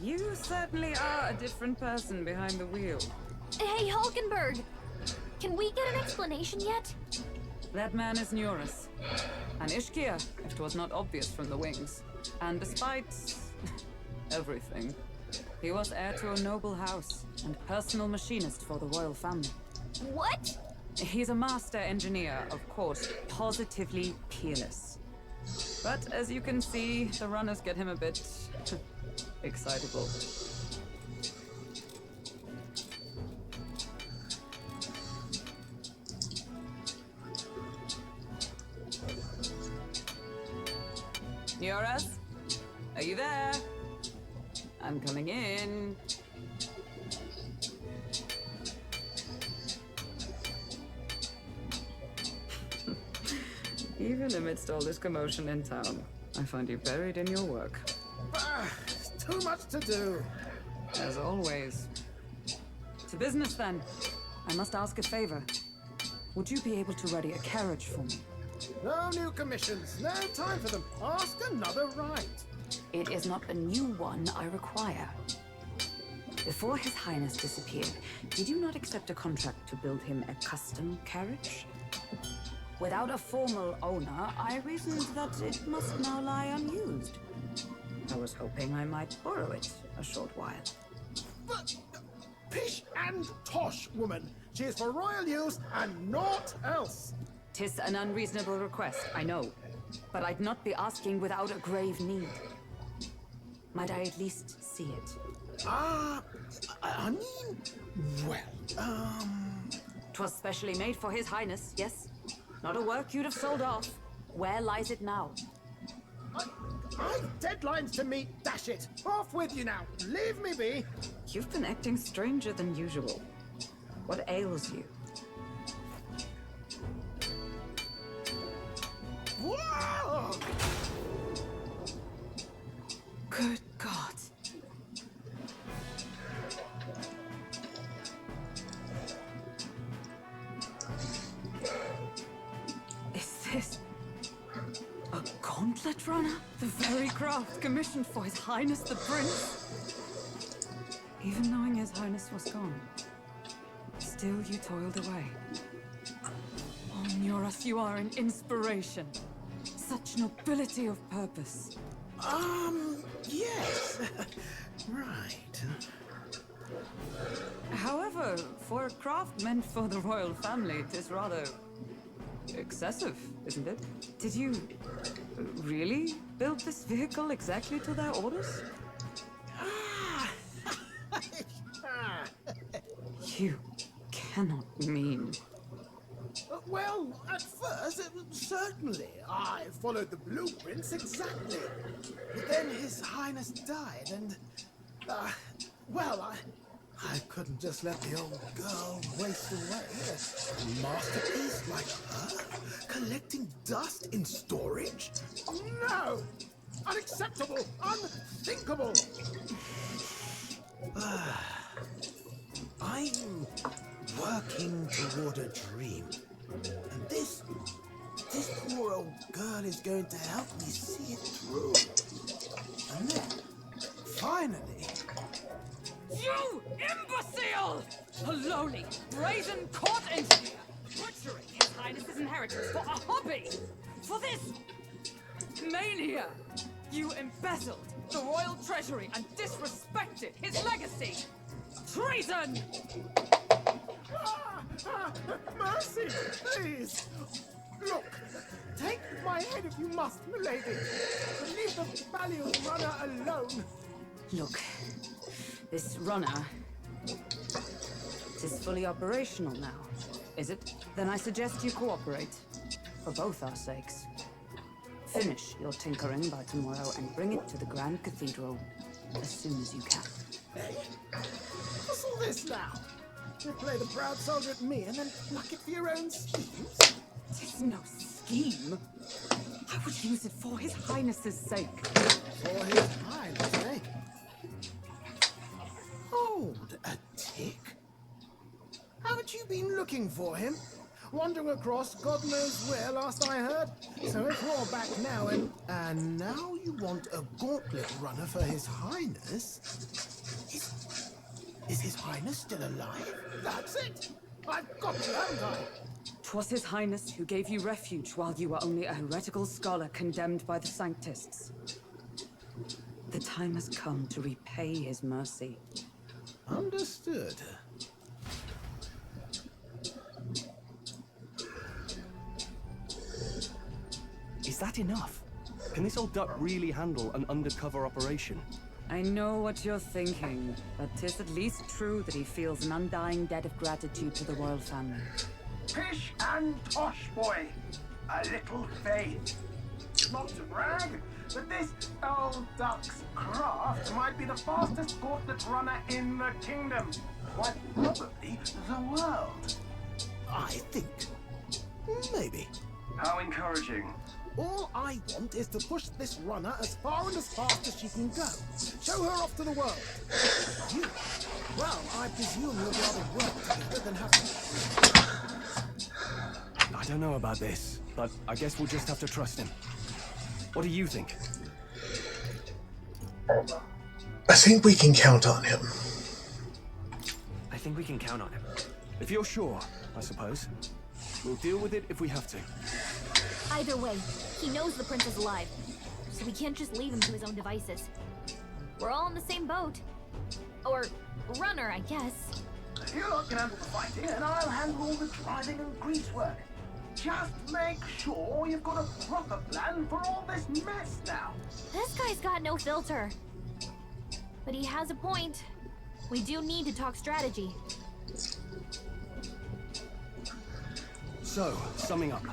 You certainly are a different person behind the wheel. Hey, Hulkenberg! Can we get an explanation yet? That man is Neurus. An Ishkia, if it was not obvious from the wings. And despite everything, he was heir to a noble house and personal machinist for the royal family. What? He's a master engineer, of course, positively peerless. But as you can see, the runners get him a bit excitable. Neurus? Are you there? I'm coming in. Even amidst all this commotion in town, I find you buried in your work. Too much to do. As always. To business then. I must ask a favor. Would you be able to ready a carriage for me? No new commissions. No time for them. Ask another right. It is not a new one I require. Before His Highness disappeared, did you not accept a contract to build him a custom carriage? Without a formal owner, I reasoned that it must now lie unused. I was hoping I might borrow it a short while. But pish and tosh, woman. She is for royal use and naught else. 'Tis an unreasonable request, I know. But I'd not be asking without a grave need. Might I at least see it? I mean, well, 'Twas specially made for His Highness, yes? Not a work you'd have sold off. Where lies it now? I've deadlines to meet, dash it. Off with you now. Leave me be. You've been acting stranger than usual. What ails you? Whoa! Good God. Is this a gauntlet runner? The very craft commissioned for His Highness the Prince? Even knowing His Highness was gone, still you toiled away. Oh, Neurus, you are an inspiration. Such nobility of purpose. Yes. Right. However, for a craft meant for the royal family, it is rather excessive, isn't it? Did you really build this vehicle exactly to their orders? You cannot mean... Well, at first, certainly. I followed the blueprints exactly. But then His Highness died, and... well, I couldn't just let the old girl waste away. A masterpiece like her? Collecting dust in storage? No! Unacceptable! Unthinkable! I'm working toward a dream. And this poor old girl is going to help me see it through. And then, finally... You imbecile! A lowly, brazen court engineer! Butchering His Highness's inheritance for a hobby! For this mania! You embezzled the royal treasury and disrespected his legacy! Treason! Mercy, please! Look, take my head if you must, milady. But leave the valued runner alone. Look, this runner is fully operational now, is it? Then I suggest you cooperate, for both our sakes. Finish your tinkering by tomorrow and bring it to the Grand Cathedral as soon as you can. Hey, what's all this now? You play the proud soldier at me and then pluck it for your own schemes? Tis no scheme? I would use it for His Highness's sake. For His Highness, eh? Hold a tick. Haven't you been looking for him? Wandering across God knows where last I heard. So if you're back now and now you want a gauntlet runner for His Highness? Is His Highness still alive? That's it! I've got you, haven't I? 'Twas His Highness who gave you refuge while you were only a heretical scholar condemned by the Sanctists. The time has come to repay his mercy. Understood. Is that enough? Can this old duck really handle an undercover operation? I know what you're thinking, but 'tis at least true that he feels an undying debt of gratitude to the royal family. Pish and tosh, boy. A little faith. Not to brag, but this old duck's craft might be the fastest gauntlet runner in the kingdom. Quite probably the world. I think. Maybe. How encouraging. All I want is to push this runner as far and as fast as she can go. Show her off to the world. You? Well, I presume you'll rather work together than have to... I don't know about this, but I guess we'll just have to trust him. What do you think? I think we can count on him. I think we can count on him. If you're sure, I suppose. We'll deal with it if we have to. Either way, he knows the prince is alive, so we can't just leave him to his own devices. We're all in the same boat. Or runner, I guess. You lot can handle the fighting, and I'll handle all the driving and grease work. Just make sure you've got a proper plan for all this mess now. This guy's got no filter. But he has a point. We do need to talk strategy. So, summing up.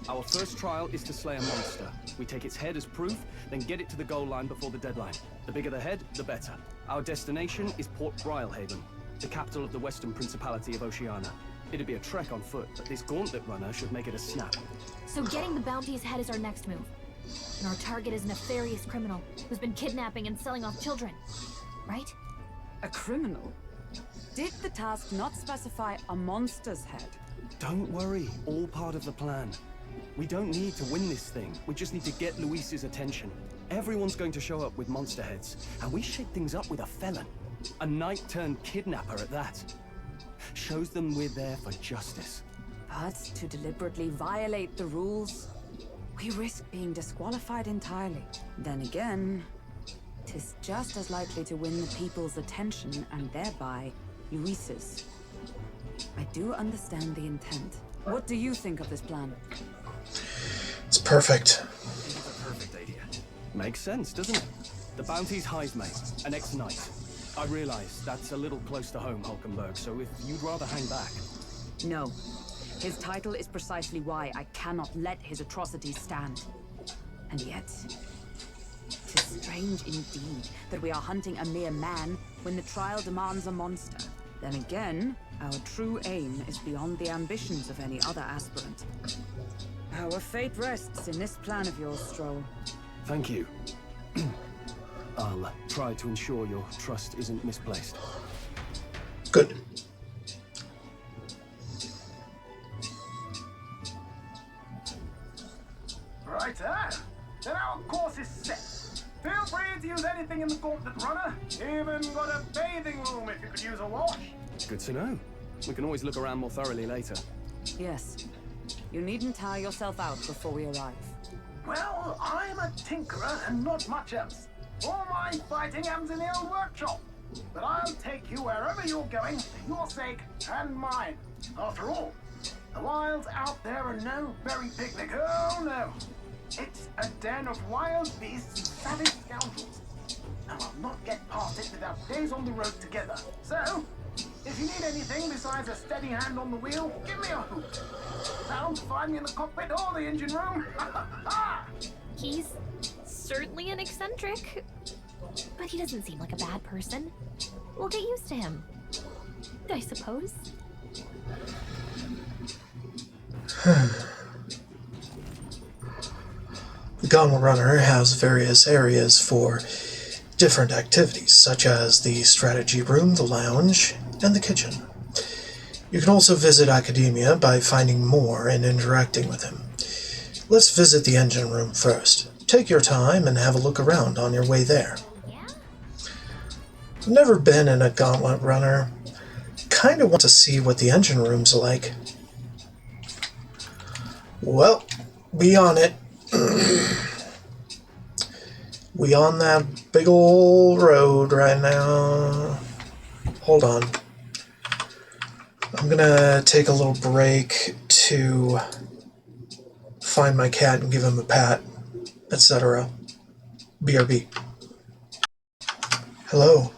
Our first trial is to slay a monster. We take its head as proof, then get it to the goal line before the deadline. The bigger the head, the better. Our destination is Port Brylehaven, the capital of the Western Principality of Oceania. It'd be a trek on foot, but this gauntlet runner should make it a snap. So getting the bounty's head is our next move. And our target is a nefarious criminal who's been kidnapping and selling off children. Right? A criminal? Did the task not specify a monster's head? Don't worry, all part of the plan. We don't need to win this thing. We just need to get Luis's attention. Everyone's going to show up with monster heads, and we shake things up with a felon. A knight-turned-kidnapper at that. Shows them we're there for justice. But to deliberately violate the rules, we risk being disqualified entirely. Then again, 'tis just as likely to win the people's attention and thereby Luis's. I do understand the intent. What do you think of this plan? It's perfect. It's a perfect idea. Makes sense, doesn't it? The bounty's Heisme, an ex-knight. I realize that's a little close to home, Hulkenberg, so if you'd rather hang back... No. His title is precisely why I cannot let his atrocities stand. And yet, 'tis strange indeed that we are hunting a mere man when the trial demands a monster. Then again, our true aim is beyond the ambitions of any other aspirant. Our fate rests in this plan of yours, Stroll. Thank you. I'll try to ensure your trust isn't misplaced. Good. Right, then our course is set. Feel free to use anything in the gauntlet runner. Even got a bathing room if you could use a wash. Good to know. We can always look around more thoroughly later. Yes. You needn't tire yourself out before we arrive. Well, I'm a tinkerer and not much else. All my fighting happens in the old workshop. But I'll take you wherever you're going for your sake and mine. After all, the wilds out there are no berry picnic. Oh no. It's a den of wild beasts and savage scoundrels. And I'll not get past it without days on the road together. So, if you need anything besides a steady hand on the wheel, give me a hoot. Bound to find me in the cockpit or the engine room. He's certainly an eccentric, but he doesn't seem like a bad person. We'll get used to him, I suppose. Gauntlet Runner has various areas for different activities, such as the strategy room, the lounge, and the kitchen. You can also visit Academia by finding more and interacting with him. Let's visit the engine room first. Take your time and have a look around on your way there. I've never been in a Gauntlet Runner. Kinda want to see what the engine room's like. Well, we on it. We on that big old road right now. Hold on. I'm gonna take a little break to find my cat and give him a pat, etc. BRB. Hello.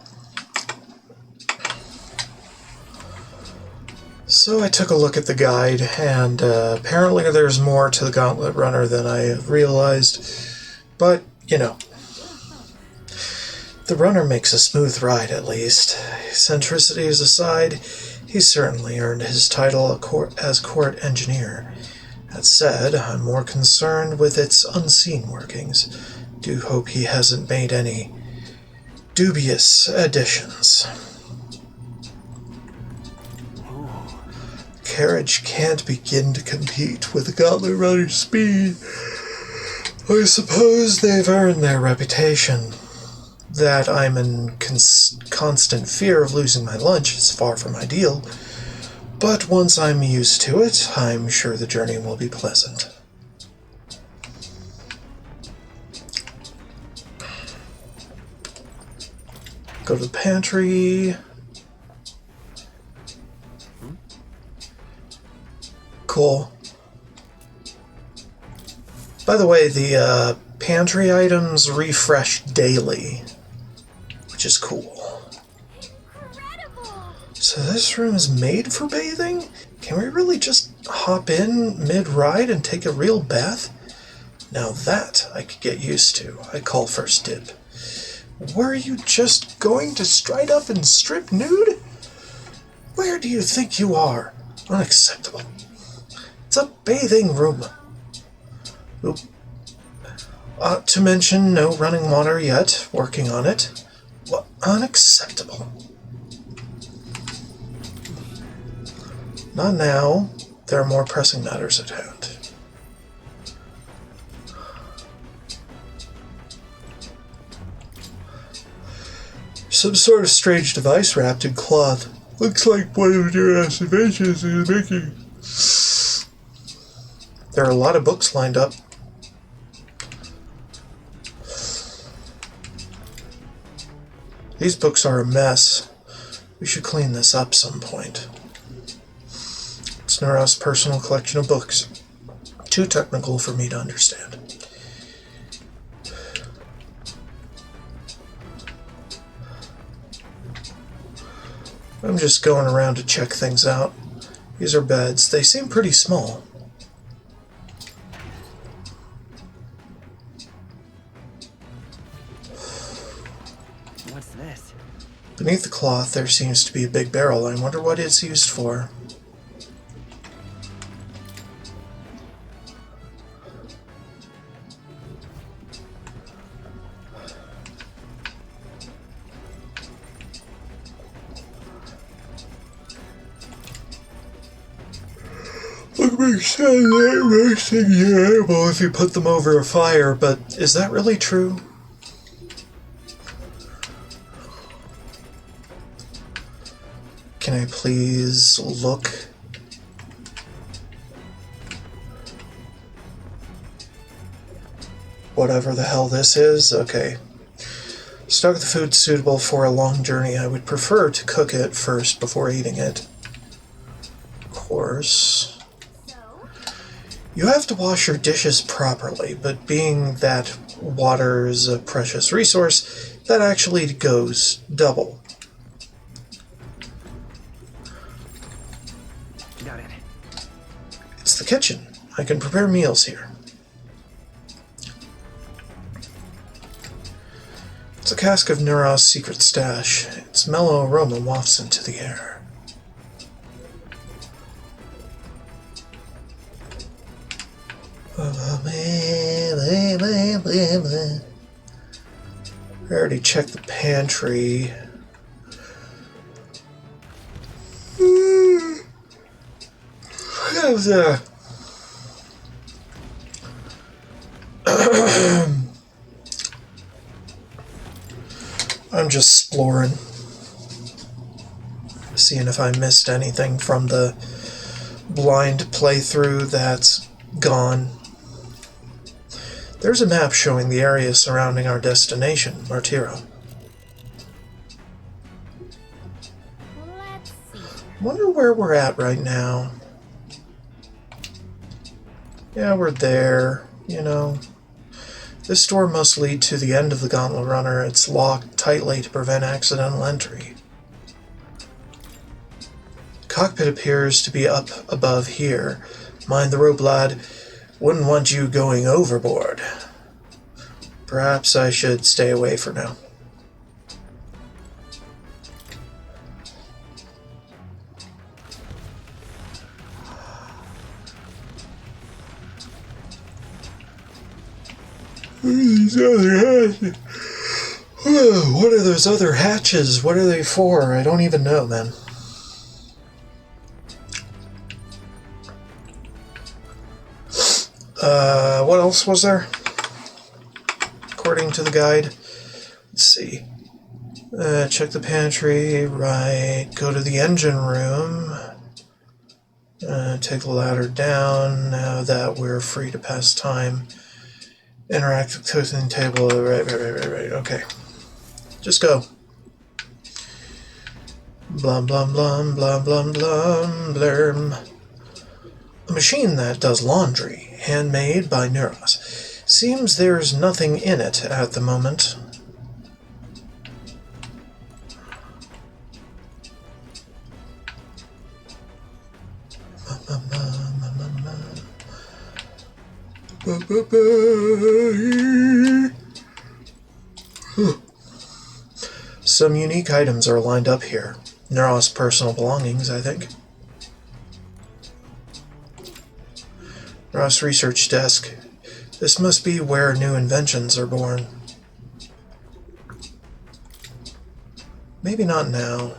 So I took a look at the guide, and apparently there's more to the Gauntlet Runner than I realized, but, you know. The runner makes a smooth ride, at least. Eccentricities aside, he certainly earned his title as court engineer. That said, I'm more concerned with its unseen workings. Do hope he hasn't made any dubious additions. Carriage can't begin to compete with the Gauntlet Runner's speed. I suppose they've earned their reputation. That I'm in constant fear of losing my lunch is far from ideal, but once I'm used to it, I'm sure the journey will be pleasant. Go to the pantry. Cool. By the way, the pantry items refresh daily, which is cool. So this room is made for bathing? Can we really just hop in mid-ride and take a real bath? Now that I could get used to. I call first dib. Were you just going to stride up and strip nude? Where do you think you are? Unacceptable. It's a bathing room. Oop. To mention, no running water yet. Working on it. What? Unacceptable. Not now. There are more pressing matters at hand. Some sort of strange device wrapped in cloth. Looks like one of your inventions in the making. There are a lot of books lined up. These books are a mess. We should clean this up some point. It's Neuros' personal collection of books. Too technical for me to understand. I'm just going around to check things out. These are beds. They seem pretty small. What's this? Beneath the cloth, there seems to be a big barrel. I wonder what it's used for. It makes sense that roasting your animal if you put them over a fire, but is that really true? Can I please look? Whatever the hell this is, okay. Stock the food suitable for a long journey. I would prefer to cook it first before eating it. Of course. You have to wash your dishes properly, but being that water is a precious resource, that actually goes double. Got it. It's the kitchen. I can prepare meals here. It's a cask of Neuros' secret stash. Its mellow aroma wafts into the air. I already checked the pantry. How's that? I'm just exploring, seeing if I missed anything from the blind playthrough that's gone. There's a map showing the area surrounding our destination, Martiro. Let's see. Wonder where we're at right now. Yeah, we're there, you know. This door must lead to the end of the Gauntlet Runner. It's locked tightly to prevent accidental entry. Cockpit appears to be up above here. Mind the rope, lad. Wouldn't want you going overboard. Perhaps I should stay away for now. These other hatches. What are those other hatches? What are they for? I don't even know, man. What else was there? According to the guide. Let's see. Check the pantry, right. Go to the engine room. Take the ladder down. Now that we're free to pass time. Interact with toasting table. Right. Okay. Just go. Blum, blum, blum, blum, blum, blum, blurm. A machine that does laundry. Handmade by Neuros. Seems there's nothing in it at the moment. Some unique items are lined up here. Neuros' personal belongings, I think. Neuros Research Desk. This must be where new inventions are born. Maybe not now.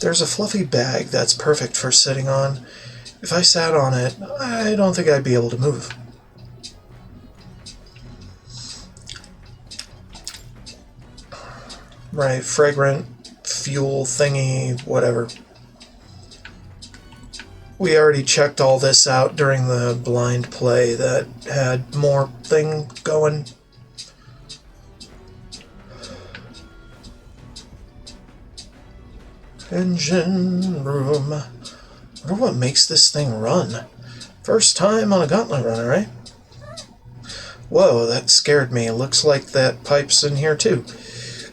There's a fluffy bag that's perfect for sitting on. If I sat on it, I don't think I'd be able to move. Right, fragrant fuel thingy, whatever. We already checked all this out during the blind play that had more thing going. Engine room. I wonder what makes this thing run. First time on a Gauntlet Runner, right? Whoa, that scared me. Looks like that pipe's in here too.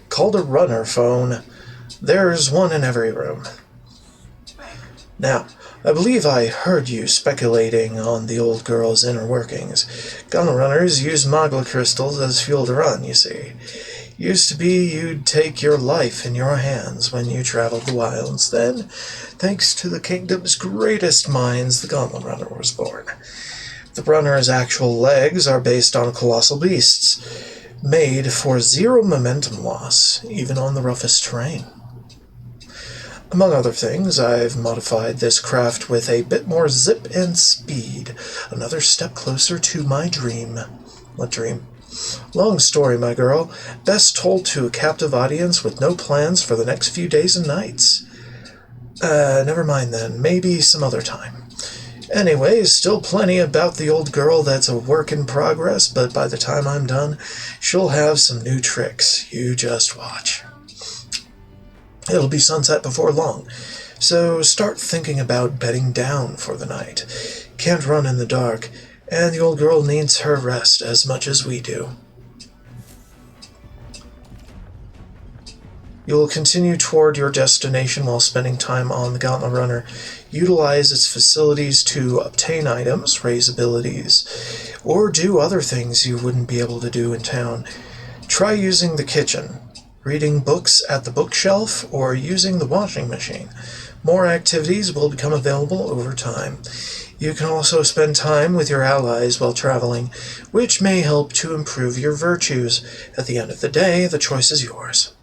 Called a runner phone. There's one in every room. Now, I believe I heard you speculating on the old girl's inner workings. Gauntlet Runners use Magla crystals as fuel to run, you see. Used to be you'd take your life in your hands when you traveled the wilds. Then, thanks to the kingdom's greatest minds, the Gauntlet Runner was born. The runner's actual legs are based on colossal beasts, made for zero momentum loss, even on the roughest terrain. Among other things, I've modified this craft with a bit more zip and speed, another step closer to my dream. What dream? Long story, my girl. Best told to a captive audience with no plans for the next few days and nights. Never mind then. Maybe some other time. Anyways, still plenty about the old girl that's a work in progress, but by the time I'm done, she'll have some new tricks. You just watch. It'll be sunset before long, so start thinking about bedding down for the night. Can't run in the dark, and the old girl needs her rest as much as we do. You'll continue toward your destination while spending time on the Gauntlet Runner. Utilize its facilities to obtain items, raise abilities, or do other things you wouldn't be able to do in town. Try using the kitchen, reading books at the bookshelf, or using the washing machine. More activities will become available over time. You can also spend time with your allies while traveling, which may help to improve your virtues. At the end of the day, the choice is yours.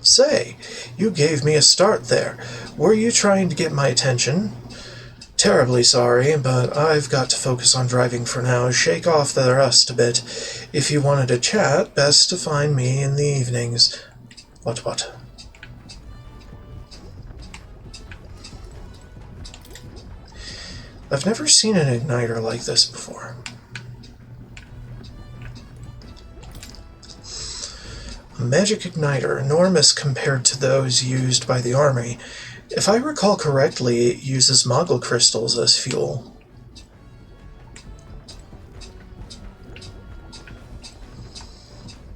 Say, you gave me a start there. Were you trying to get my attention? Terribly sorry, but I've got to focus on driving for now. Shake off the rust a bit. If you wanted to chat, best to find me in the evenings. What? I've never seen an igniter like this before. A magic igniter, enormous compared to those used by the army. If I recall correctly, it uses Moggle crystals as fuel.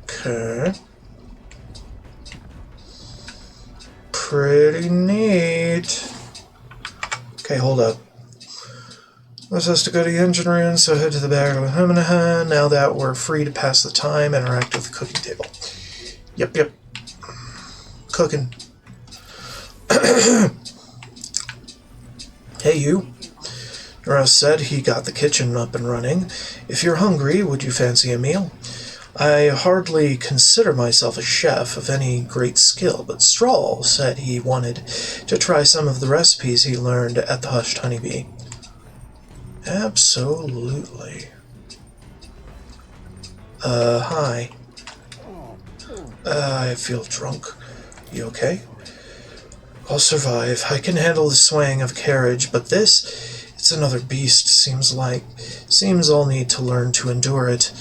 Okay. Pretty neat. Okay, hold up. This has to go to the engine room, so head to the back of the now that we're free to pass the time, interact with the cooking table. Yep. Cooking. Hey, you. Neros said he got the kitchen up and running. If you're hungry, would you fancy a meal? I hardly consider myself a chef of any great skill, but Strahl said he wanted to try some of the recipes he learned at the Hushed Honeybee. Absolutely. Hi. I feel drunk. You okay? I'll survive. I can handle the swaying of a carriage, but this, it's another beast, seems I'll need to learn to endure it.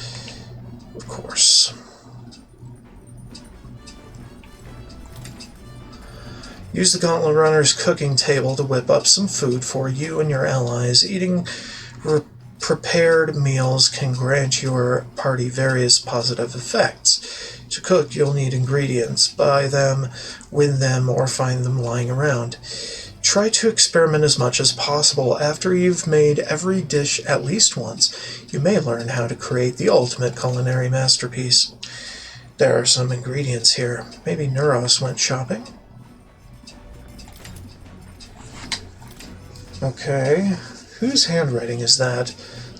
Of course. Use the Gauntlet Runner's cooking table to whip up some food for you and your allies. Eating prepared meals can grant your party various positive effects. To cook, you'll need ingredients. Buy them, win them, or find them lying around. Try to experiment as much as possible. After you've made every dish at least once, you may learn how to create the ultimate culinary masterpiece. There are some ingredients here. Maybe Neros went shopping? Okay, whose handwriting is that?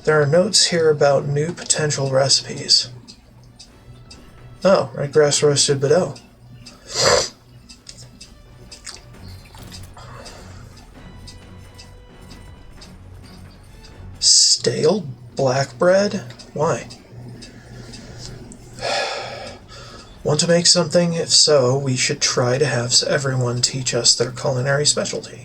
There are notes here about new potential recipes. Oh, red grass roasted Bordeaux. Stale black bread? Why? Want to make something? If so, we should try to have everyone teach us their culinary specialty.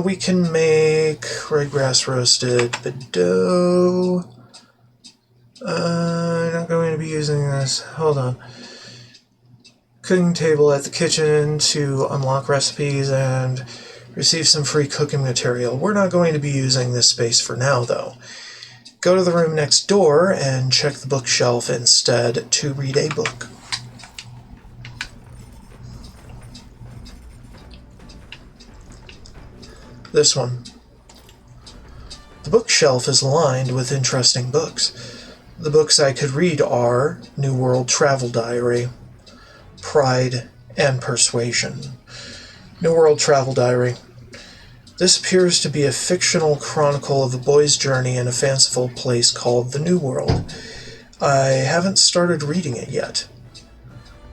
We can make red grass roasted Bordeaux. I'm not going to be using this. Hold on. Cooking table at the kitchen to unlock recipes and receive some free cooking material. We're not going to be using this space for now, though. Go to the room next door and check the bookshelf instead to read a book. This one. The bookshelf is lined with interesting books. The books I could read are New World Travel Diary, Pride and Persuasion. New World Travel Diary. This appears to be a fictional chronicle of a boy's journey in a fanciful place called the New World. I haven't started reading it yet.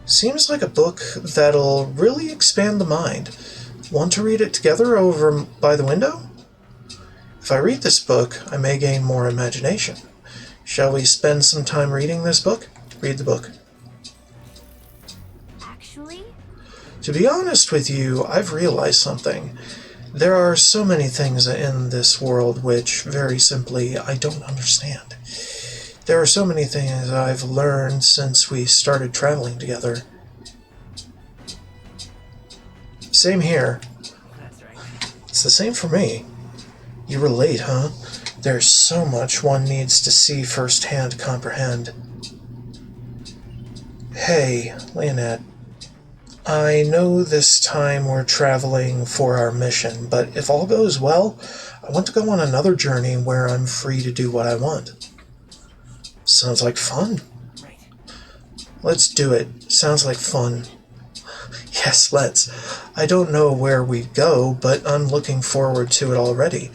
Seems like a book that'll really expand the mind. Want to read it together over by the window? If I read this book, I may gain more imagination. Shall we spend some time reading this book? Read the book. Actually? To be honest with you, I've realized something. There are so many things in this world which, very simply, I don't understand. There are so many things I've learned since we started traveling together. Same here. It's the same for me. You relate, huh? There's so much one needs to see firsthand to comprehend. Hey, Leonette. I know this time we're traveling for our mission, but if all goes well, I want to go on another journey where I'm free to do what I want. Sounds like fun. Let's do it. Sounds like fun. Yes, let's. I don't know where we'd go, but I'm looking forward to it already.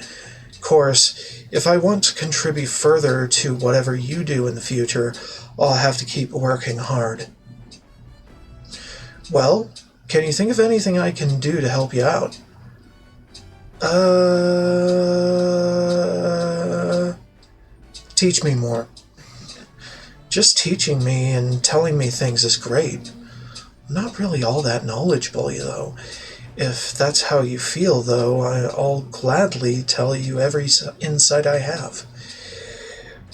Of course, if I want to contribute further to whatever you do in the future, I'll have to keep working hard. Well, can you think of anything I can do to help you out? Teach me more. Just teaching me and telling me things is great. I'm not really all that knowledgeable, though. If that's how you feel, though, I'll gladly tell you every insight I have.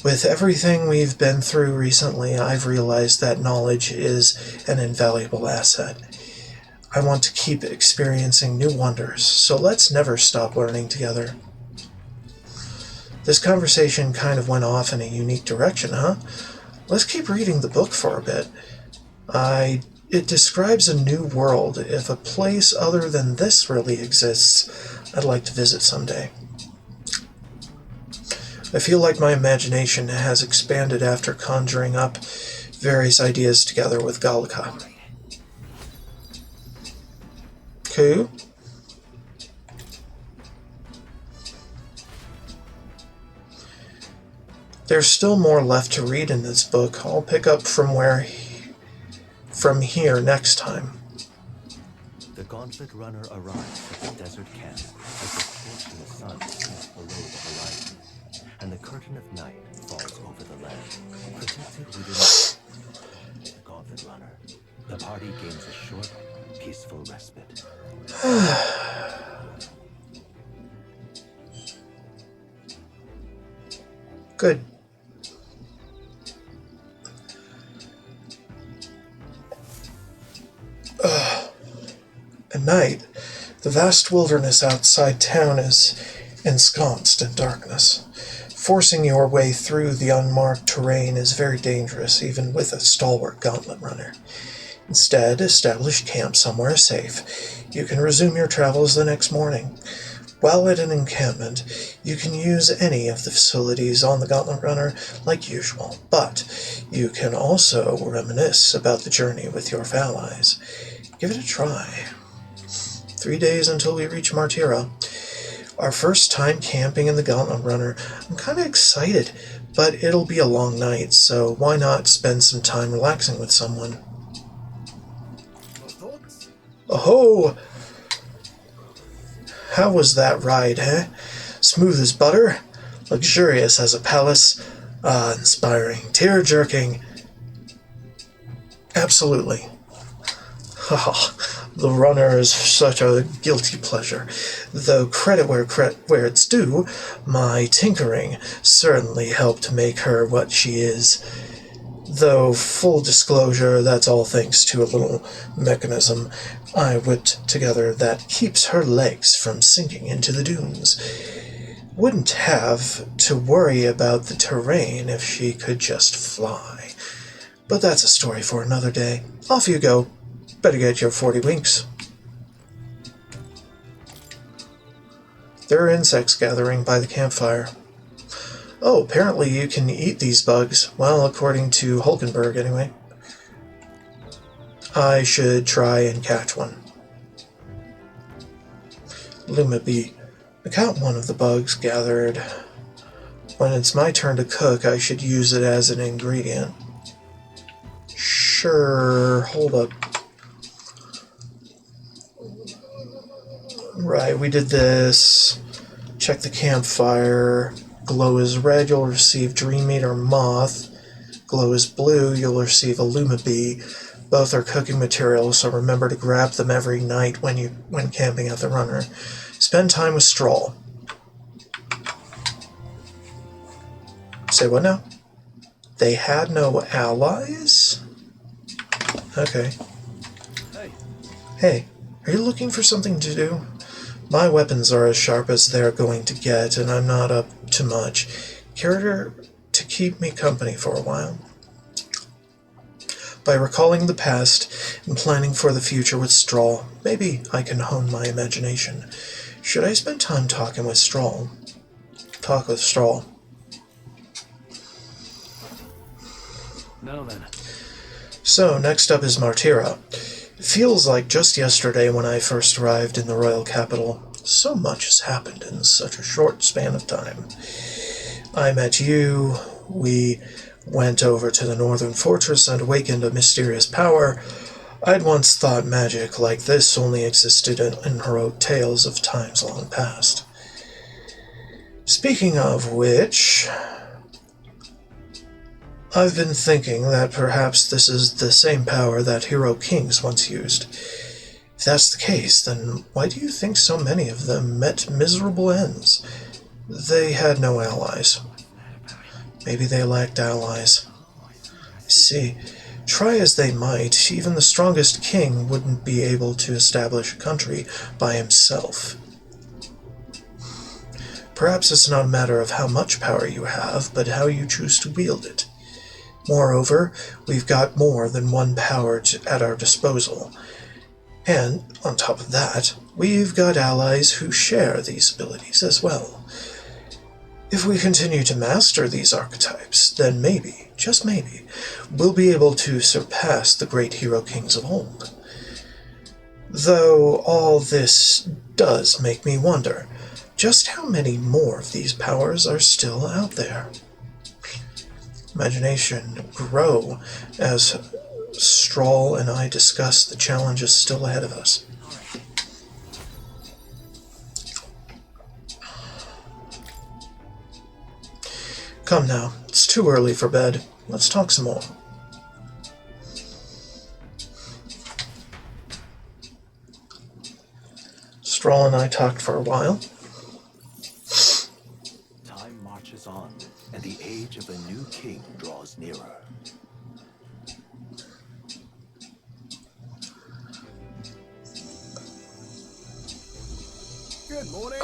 With everything we've been through recently, I've realized that knowledge is an invaluable asset. I want to keep experiencing new wonders, so let's never stop learning together. This conversation kind of went off in a unique direction, huh? Let's keep reading the book for a bit. It describes a new world. If a place other than this really exists, I'd like to visit someday. I feel like my imagination has expanded after conjuring up various ideas together with Gallica. Cool. There's still more left to read in this book. I'll pick up from here next time. The Gauntlet Runner arrives at the desert camp as the scorching sun sinks below the horizon, and the curtain of night falls over the land, protected within the Gauntlet Runner. The party gains a short, peaceful respite. Good. At night, the vast wilderness outside town is ensconced in darkness. Forcing your way through the unmarked terrain is very dangerous, even with a stalwart gauntlet runner. Instead, establish camp somewhere safe. You can resume your travels the next morning. While at an encampment, you can use any of the facilities on the Gauntlet Runner like usual, but you can also reminisce about the journey with your allies. Give it a try. 3 days until we reach Martira. Our first time camping in the Gauntlet Runner. I'm kind of excited, but it'll be a long night, so why not spend some time relaxing with someone? Oh! How was that ride, eh? Smooth as butter, luxurious as a palace, inspiring, tear-jerking. Absolutely. The runner is such a guilty pleasure. Though credit where it's due, my tinkering certainly helped make her what she is. Though, full disclosure, that's all thanks to a little mechanism I whipped together that keeps her legs from sinking into the dunes. Wouldn't have to worry about the terrain if she could just fly. But that's a story for another day. Off you go. Better get your 40 winks. There are insects gathering by the campfire. Oh, apparently you can eat these bugs. Well, according to Hulkenberg, anyway. I should try and catch one. Luma bee. I caught one of the bugs gathered. When it's my turn to cook, I should use it as an ingredient. Sure, hold up. Right, we did this. Check the campfire. Glow is red, you'll receive Dream Eater Moth. Glow is blue, you'll receive a Luma bee. Both are cooking materials, so remember to grab them every night when camping at the Runner. Spend time with Strahl. Say what now? They had no allies? Okay. Hey, are you looking for something to do? My weapons are as sharp as they're going to get, and I'm not up to much. Care to keep me company for a while? By recalling the past and planning for the future with Strahl, maybe I can hone my imagination. Should I spend time talking with Strahl? Talk with Strahl. Now then. So, next up is Martira. It feels like just yesterday when I first arrived in the royal capital. So much has happened in such a short span of time. I met you, we went over to the northern fortress and awakened a mysterious power. I'd once thought magic like this only existed in heroic tales of times long past. Speaking of which, I've been thinking that perhaps this is the same power that hero kings once used. If that's the case, then why do you think so many of them met miserable ends? They had no allies. Maybe they lacked allies. See, try as they might, even the strongest king wouldn't be able to establish a country by himself. Perhaps it's not a matter of how much power you have, but how you choose to wield it. Moreover, we've got more than one power at our disposal. And, on top of that, we've got allies who share these abilities as well. If we continue to master these archetypes, then maybe, just maybe, we'll be able to surpass the great hero kings of old. Though all this does make me wonder, just how many more of these powers are still out there? Imagination grow as Strahl and I discuss the challenges still ahead of us. Come now, it's too early for bed. Let's talk some more. Strahl and I talked for a while. Time marches on, and the age of a new king draws nearer. Good morning.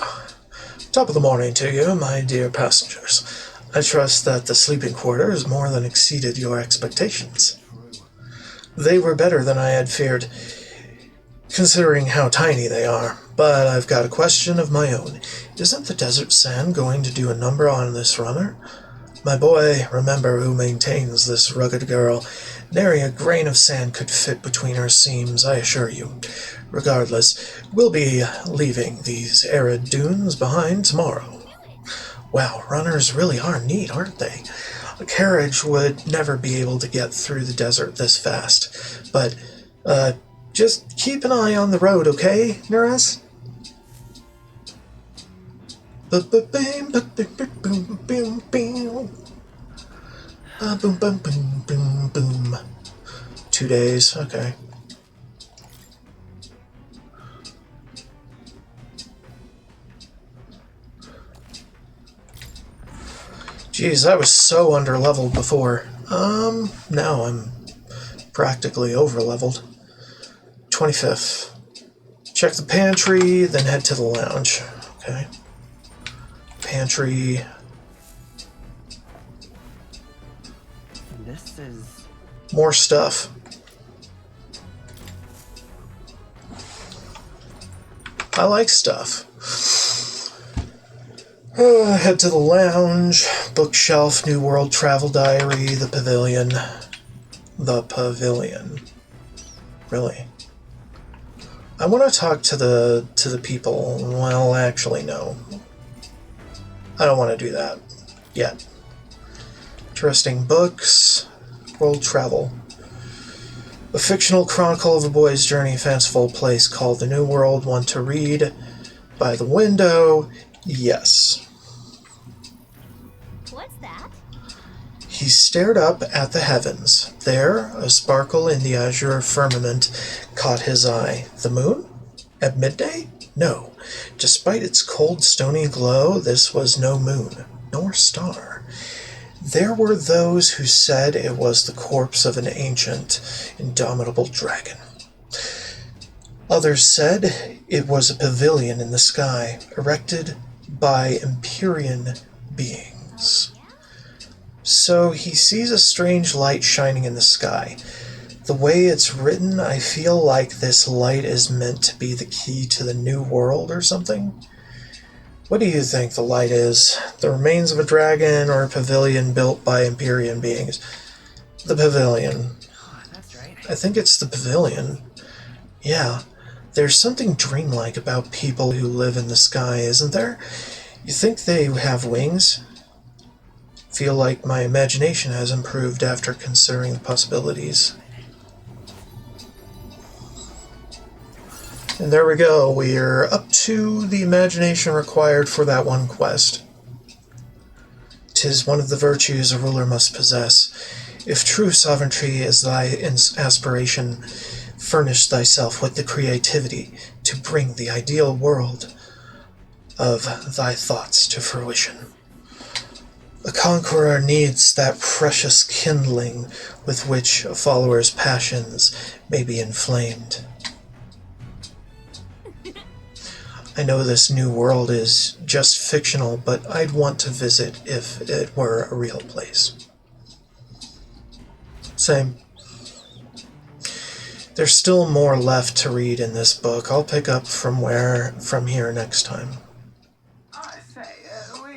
Top of the morning to you, my dear passengers. I trust that the sleeping quarters more than exceeded your expectations. They were better than I had feared, considering how tiny they are. But I've got a question of my own. Isn't the desert sand going to do a number on this runner? My boy, remember who maintains this rugged girl. Nary a grain of sand could fit between her seams, I assure you. Regardless, we'll be leaving these arid dunes behind tomorrow. Wow, runners really are neat, aren't they? A carriage would never be able to get through the desert this fast. But, just keep an eye on the road, okay, Neres? Boom, boom, boom, boom, boom. 2 days, okay. Jeez, I was so underleveled before. Now I'm practically overleveled. 25th. Check the pantry, then head to the lounge. Okay. Pantry. This is... More stuff. I like stuff. Head to the lounge, bookshelf, New World Travel Diary, the pavilion. The pavilion. Really? I want to talk to the people. Well, actually, no. I don't want to do that yet. Interesting books. World travel. A fictional chronicle of a boy's journey, fanciful place called the New World. Want to read? By the window. Yes. What's that? He stared up at the heavens. There, a sparkle in the azure firmament caught his eye. The moon? At midday? No. Despite its cold, stony glow, this was no moon, nor star. There were those who said it was the corpse of an ancient, indomitable dragon. Others said it was a pavilion in the sky, erected by Empyrean beings. So he sees a strange light shining in the sky. The way it's written, I feel like this light is meant to be the key to the new world or something. What do you think the light is? The remains of a dragon or a pavilion built by Empyrean beings? The pavilion. I think it's the pavilion. Yeah, there's something dreamlike about people who live in the sky, isn't there? You think they have wings? Feel like my imagination has improved after considering the possibilities. And there we go, we're up to the imagination required for that one quest. 'Tis one of the virtues a ruler must possess. If true sovereignty is thy aspiration, furnish thyself with the creativity to bring the ideal world of thy thoughts to fruition. A conqueror needs that precious kindling with which a follower's passions may be inflamed. I know this new world is just fictional, but I'd want to visit if it were a real place. Same. There's still more left to read in this book. I'll pick up from here next time.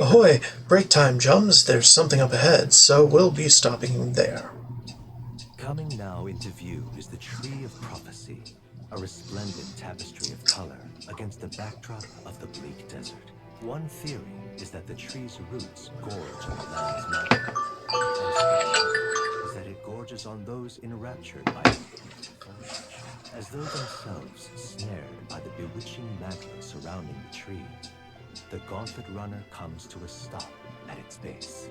Ahoy! Break time, chums. There's something up ahead, so we'll be stopping there. Coming now into view is the Tree of Prophecy, a resplendent tapestry of color against the backdrop of the bleak desert. One theory is that the tree's roots gorge on the land's mountain. Is that it gorges on those enraptured by it, as though themselves snared by the bewitching mantle surrounding the tree. The Gauntlet Runner comes to a stop at its base.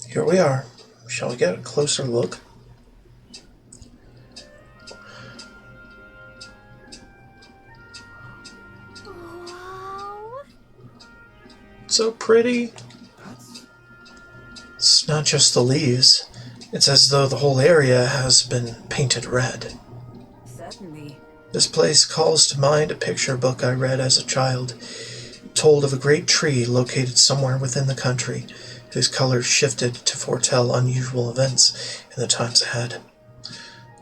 Here we are. Shall we get a closer look? So pretty. It's not just the leaves. It's as though the whole area has been painted red. Certainly. This place calls to mind a picture book I read as a child. It told of a great tree located somewhere within the country, whose colors shifted to foretell unusual events in the times ahead.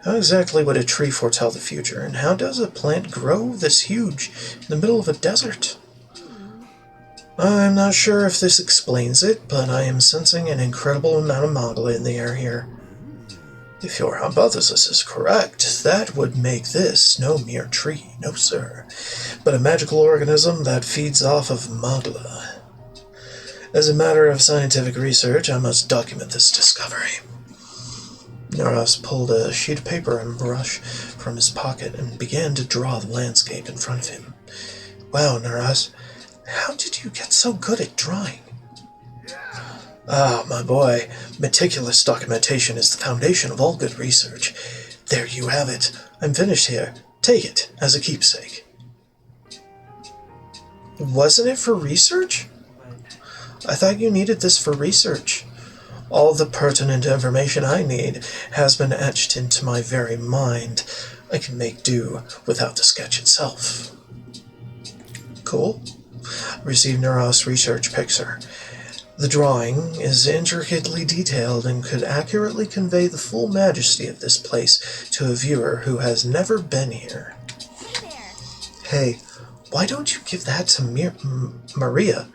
How exactly would a tree foretell the future, and how does a plant grow this huge in the middle of a desert? I'm not sure if this explains it, but I am sensing an incredible amount of magla in the air here. If your hypothesis is correct, that would make this no mere tree, no sir, but a magical organism that feeds off of magla. As a matter of scientific research, I must document this discovery. Naras pulled a sheet of paper and brush from his pocket and began to draw the landscape in front of him. Wow, Naras, how did you get so good at drawing? Ah, my boy, meticulous documentation is the foundation of all good research. There you have it. I'm finished here. Take it as a keepsake. Wasn't it for research? I thought you needed this for research. All the pertinent information I need has been etched into my very mind. I can make do without the sketch itself. Cool. Received Naras' research picture. The drawing is intricately detailed and could accurately convey the full majesty of this place to a viewer who has never been here. Hey, why don't you give that to Maria?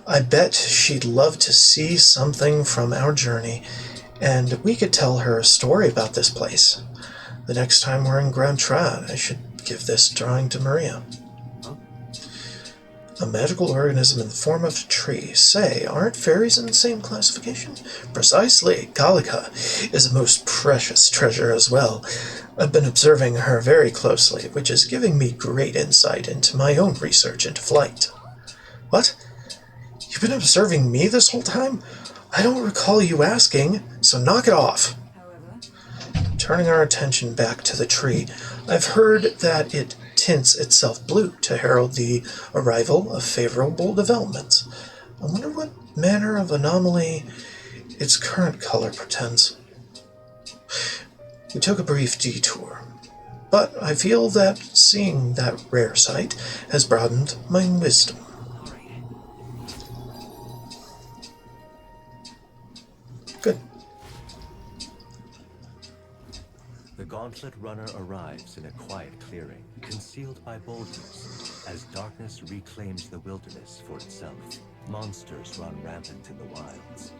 I bet she'd love to see something from our journey, and we could tell her a story about this place. The next time we're in Grand Trad, I should give this drawing to Maria. A magical organism in the form of a tree. Say, aren't fairies in the same classification? Precisely. Kalika is a most precious treasure as well. I've been observing her very closely, which is giving me great insight into my own research into flight. What? You've been observing me this whole time? I don't recall you asking, so knock it off. Turning our attention back to the tree, I've heard that it tints itself blue to herald the arrival of favorable developments. I wonder what manner of anomaly its current color portends. We took a brief detour, but I feel that seeing that rare sight has broadened my wisdom. Good. The Gauntlet Runner arrives in a quiet clearing, concealed by boulders, as darkness reclaims the wilderness for itself. Monsters run rampant in the wilds.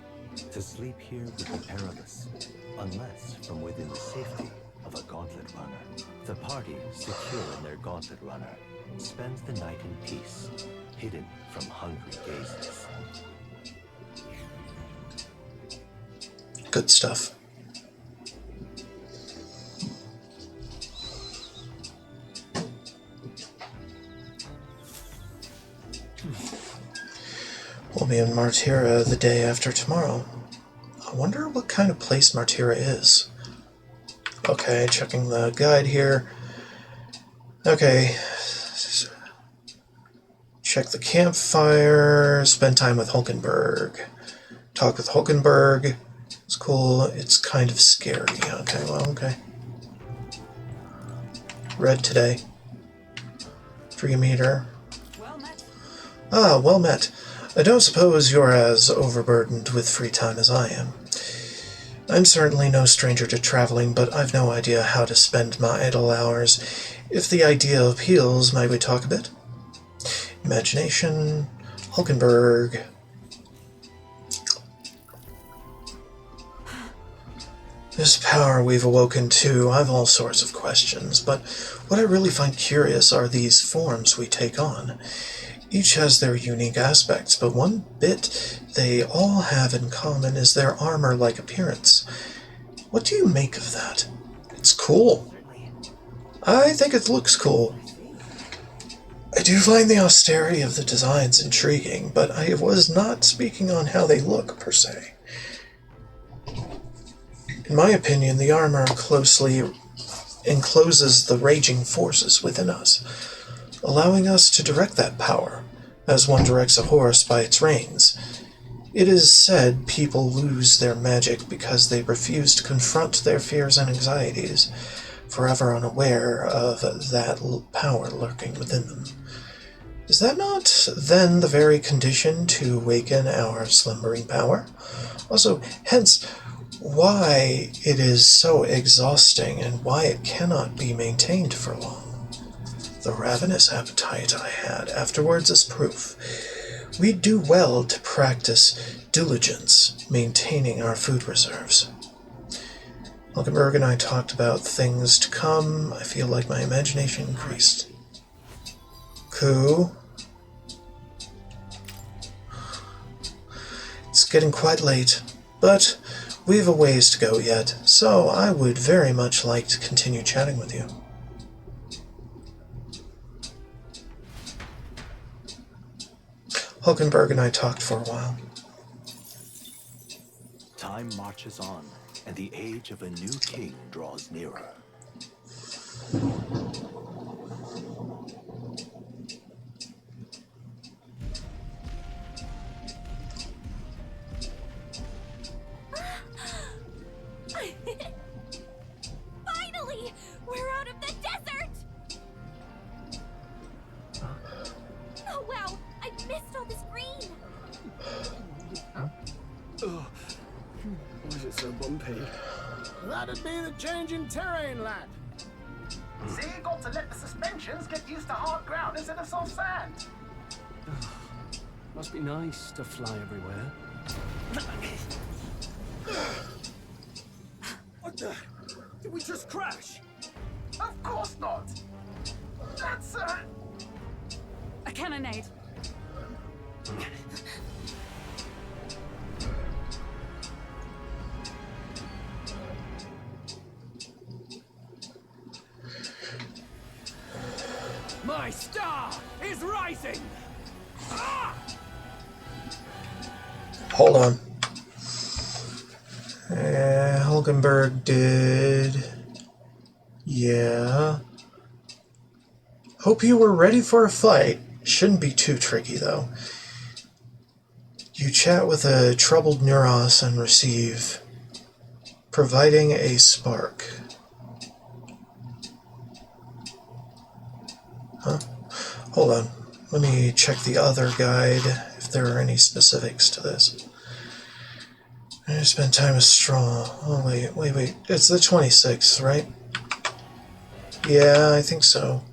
To sleep here would be perilous, unless from within the safety of a gauntlet runner. The party, secure in their gauntlet runner, spends the night in peace, hidden from hungry gazes. Good stuff. We'll be in Martira the day after tomorrow. I wonder what kind of place Martira is. Okay, checking the guide here. Okay. Check the campfire, spend time with Hulkenberg. Talk with Hulkenberg. It's cool. It's kind of scary. Okay, well, okay. Read today. Free meter. Ah, well met. I don't suppose you're as overburdened with free time as I am. I'm certainly no stranger to traveling, but I've no idea how to spend my idle hours. If the idea appeals, might we talk a bit? Imagination, Hulkenberg. This power we've awoken to, I've all sorts of questions, but what I really find curious are these forms we take on. Each has their unique aspects, but one bit they all have in common is their armor-like appearance. What do you make of that? It's cool. I think it looks cool. I do find the austerity of the designs intriguing, but I was not speaking on how they look, per se. In my opinion, the armor closely encloses the raging forces within us, allowing us to direct that power, as one directs a horse by its reins. It is said people lose their magic because they refuse to confront their fears and anxieties, forever unaware of that power lurking within them. Is that not, then, the very condition to awaken our slumbering power? Also, hence, why it is so exhausting and why it cannot be maintained for long. The ravenous appetite I had afterwards is proof. We'd do well to practice diligence, maintaining our food reserves. Hulkenberg and I talked about things to come. I feel like my imagination increased. Cool. It's getting quite late, but we've a ways to go yet, so I would very much like to continue chatting with you. Hulkenberg and I talked for a while. Time marches on, and the age of a new king draws nearer. Finally! We're out of the desert! Oh wow! I missed all this green! Why is it so bumpy? That'd be the change in terrain, lad. See, you got to let the suspensions get used to hard ground instead of soft sand. Must be nice to fly everywhere. What the? Did we just crash? Of course not. That's a cannonade. My star is rising! Ah! Hold on. Hulkenberg did... Yeah. Hope you were ready for a fight. Shouldn't be too tricky, though. You chat with a troubled Neuros and receive... providing a spark. Huh? Hold on. Let me check the other guide, if there are any specifics to this. I spend time with Straw. Oh, wait. It's the 26th, right? Yeah, I think so.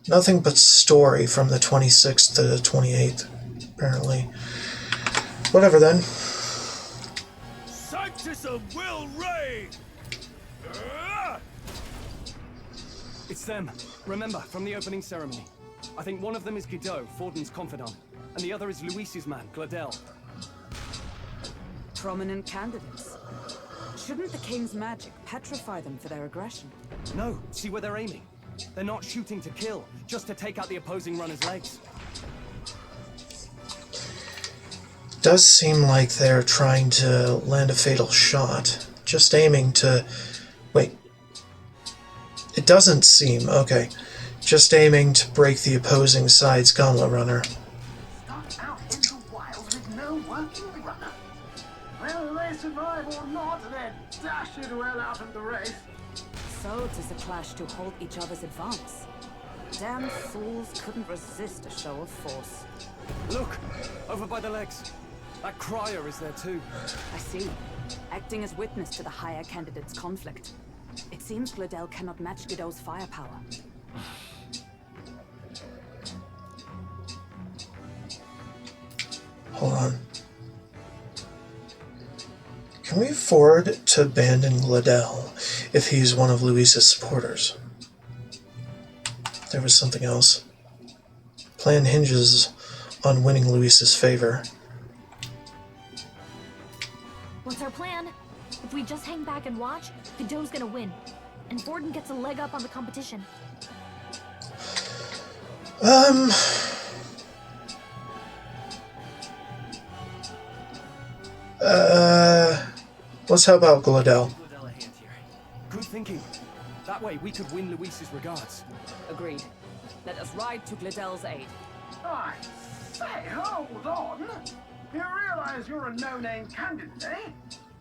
Nothing but story from the 26th to the 28th, apparently. Whatever then. awesome will reign! It's them. Remember, from the opening ceremony. I think one of them is Guido, Forden's confidant, and the other is Luis's man, Gladel. Prominent candidates. Shouldn't the king's magic petrify them for their aggression? No, see where they're aiming. They're not shooting to kill, just to take out the opposing runner's legs. Does seem like they're trying to land a fatal shot. Just aiming to... Wait. It doesn't seem... Okay. Just aiming to break the opposing side's gauntlet runner. Start out in the wild with no working runner. Whether they survive or not, they're dashed well out of the race. So 'tis a clash to halt each other's advance. Damn fools couldn't resist a show of force. Look! Over by the legs. That crier is there too. I see. Acting as witness to the higher candidate's conflict. It seems Gladel cannot match Guido's firepower. Hold on. Can we afford to abandon Gladel if he's one of Luis's supporters? There was something else. Plan hinges on winning Luis's favor. What's our plan? If we just hang back and watch, Guido's gonna win. And Forden gets a leg up on the competition. Let's help out Gladel. Good thinking. That way we could win Luis's regards. Agreed. Let us ride to Gladel's aid. I say, hold on. You realize you're a no-name candidate, eh?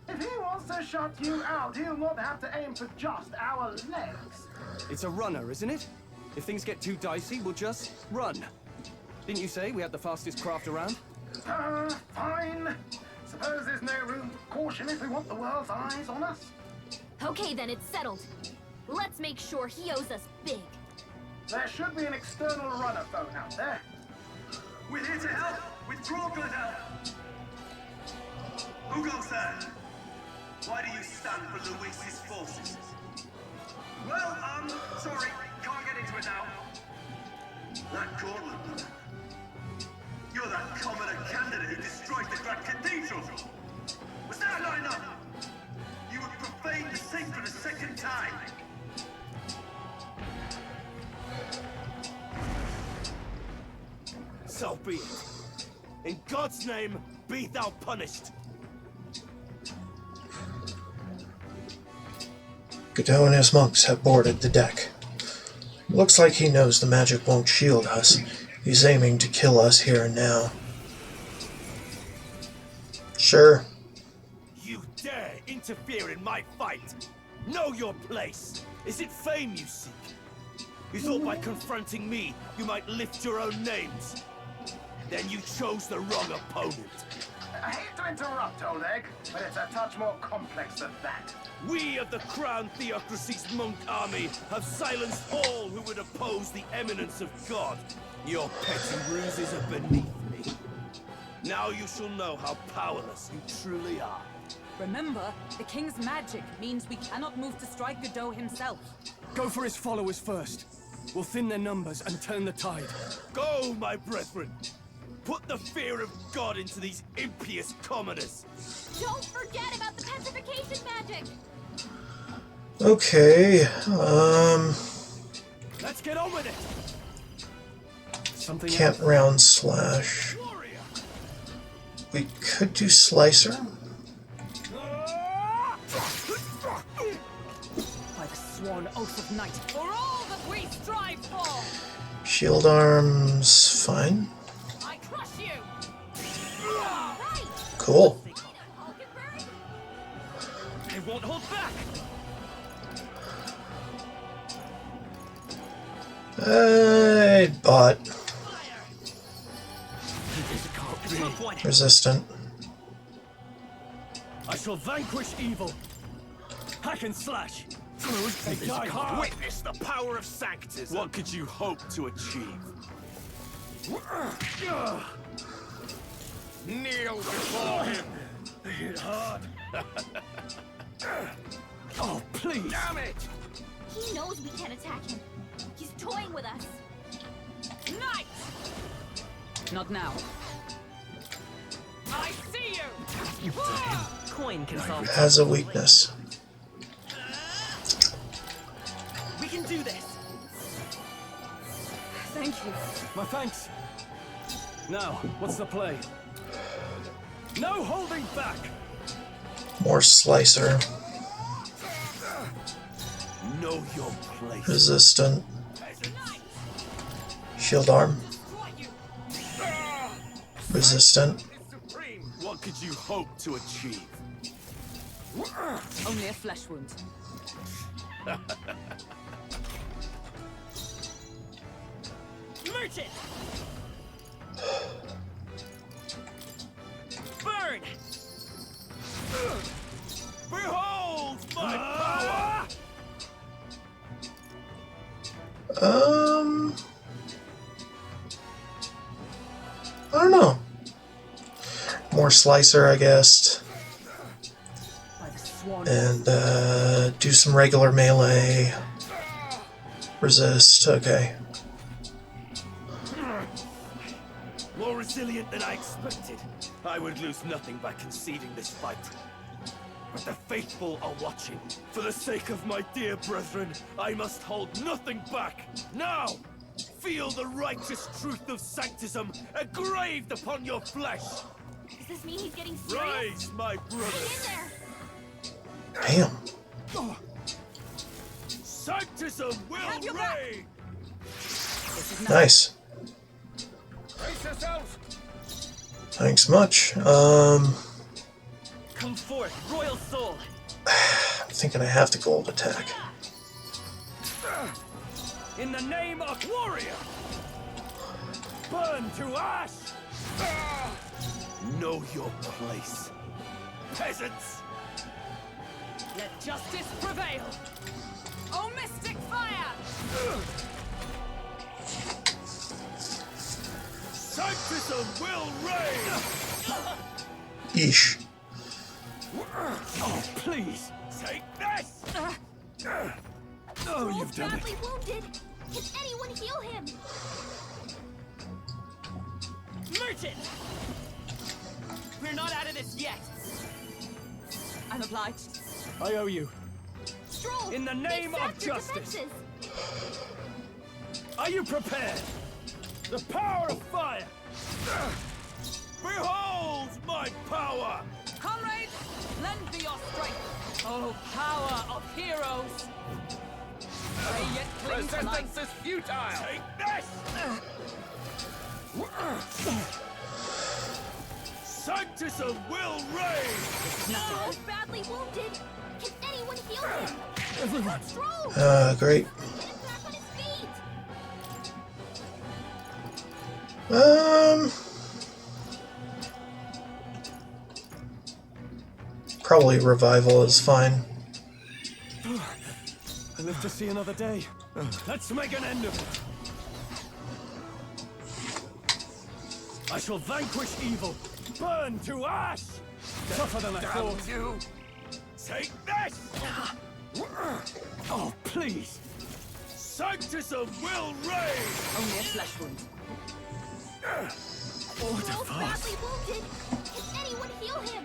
If he wants to shut you out, he'll not have to aim for just our legs. It's a runner, isn't it? If things get too dicey, we'll just run. Didn't you say we had the fastest craft around? Fine. Suppose there's no room for caution if we want the world's eyes on us. Okay then, it's settled. Let's make sure he owes us big. There should be an external runner phone out there. We're here to help. Withdraw, Gladel. Who goes there? Why do you stand for Luis's forces? Well, sorry. Can't get into it now. That Cortland. You're that commoner candidate who destroyed the Grand Cathedral. Was that not enough? You would profane the sacred a second time. So be it. In God's name, be thou punished. Guido and his monks have boarded the deck. Looks like he knows the magic won't shield us. He's aiming to kill us here and now. Sure. You dare interfere in my fight? Know your place. Is it fame you seek? You thought by confronting me, you might lift your own names. Then you chose the wrong opponent. I hate to interrupt, Old Egg, but it's a touch more complex than that. We of the Crown Theocracy's monk army have silenced all who would oppose the eminence of God. Your petty ruses are beneath me. Now you shall know how powerless you truly are. Remember, the king's magic means we cannot move to strike Guido himself. Go for his followers first. We'll thin their numbers and turn the tide. Go, my brethren. Put the fear of God into these impious commoners. Don't forget about the petrification magic! Okay, Let's get on with it! Something can't round slash. We could do slicer. By the sworn oath of night, for all that we strive for! Shield arms, fine. I crush you! Cool. They won't hold back! Bot. Resistant. I shall vanquish evil. Hack and slash. Witness the power of Sanctus. What could you hope to achieve? Kneel before him. They hit hard. Oh, please! Damn it! He knows we can't attack him. He's toying with us. Knight! Not now. I see you! Coin can solve. Has a weakness. We can do this. Thank you. My thanks. Now, what's the play? No holding back! More slicer. Know your place. Resistant. Shield arm. Resistant. What could you hope to achieve? Only a flesh wound. Merchant! Burn! Behold my power! I don't know. More slicer, I guess. And do some regular melee. Resist, okay. More resilient than I expected. I would lose nothing by conceding this fight. But the faithful are watching. For the sake of my dear brethren, I must hold nothing back. Now, feel the righteous truth of Sanctism engraved upon your flesh. Does this mean he's getting serious? Rise, my brothers. Hang in Damn. Sanctism will reign. Nice. Brace yourselves. Thanks much. Come forth, royal soul. I'm thinking I have to gold attack. In the name of warrior, burn to ash. Know your place, peasants. Let justice prevail. Oh, mystic fire! Sanctism will reign. Yeesh. Oh, please take this. Oh, you've done it. badly wounded. Can anyone heal him? Merchant! We're not out of this yet. I'm obliged. I owe you. Stroll, In the name they of sapped your justice. defenses. Are you prepared? The power of fire! Behold my power. Comrades, lend me your strength. Oh, power of heroes. Pray yet cling to life. Resistance is futile. Take this. Sanctism will reign. Stroll's badly wounded. Can anyone heal him? Everyone. Stroll, Great. get him back on his feet. Probably revival is fine. I live to see another day. Let's make an end of it. I shall vanquish evil. Burn to ash. Tougher than I thought. You take this. Oh, please. Sanctism will reign. Only a flesh wound. Stroll's badly wounded. Can anyone heal him?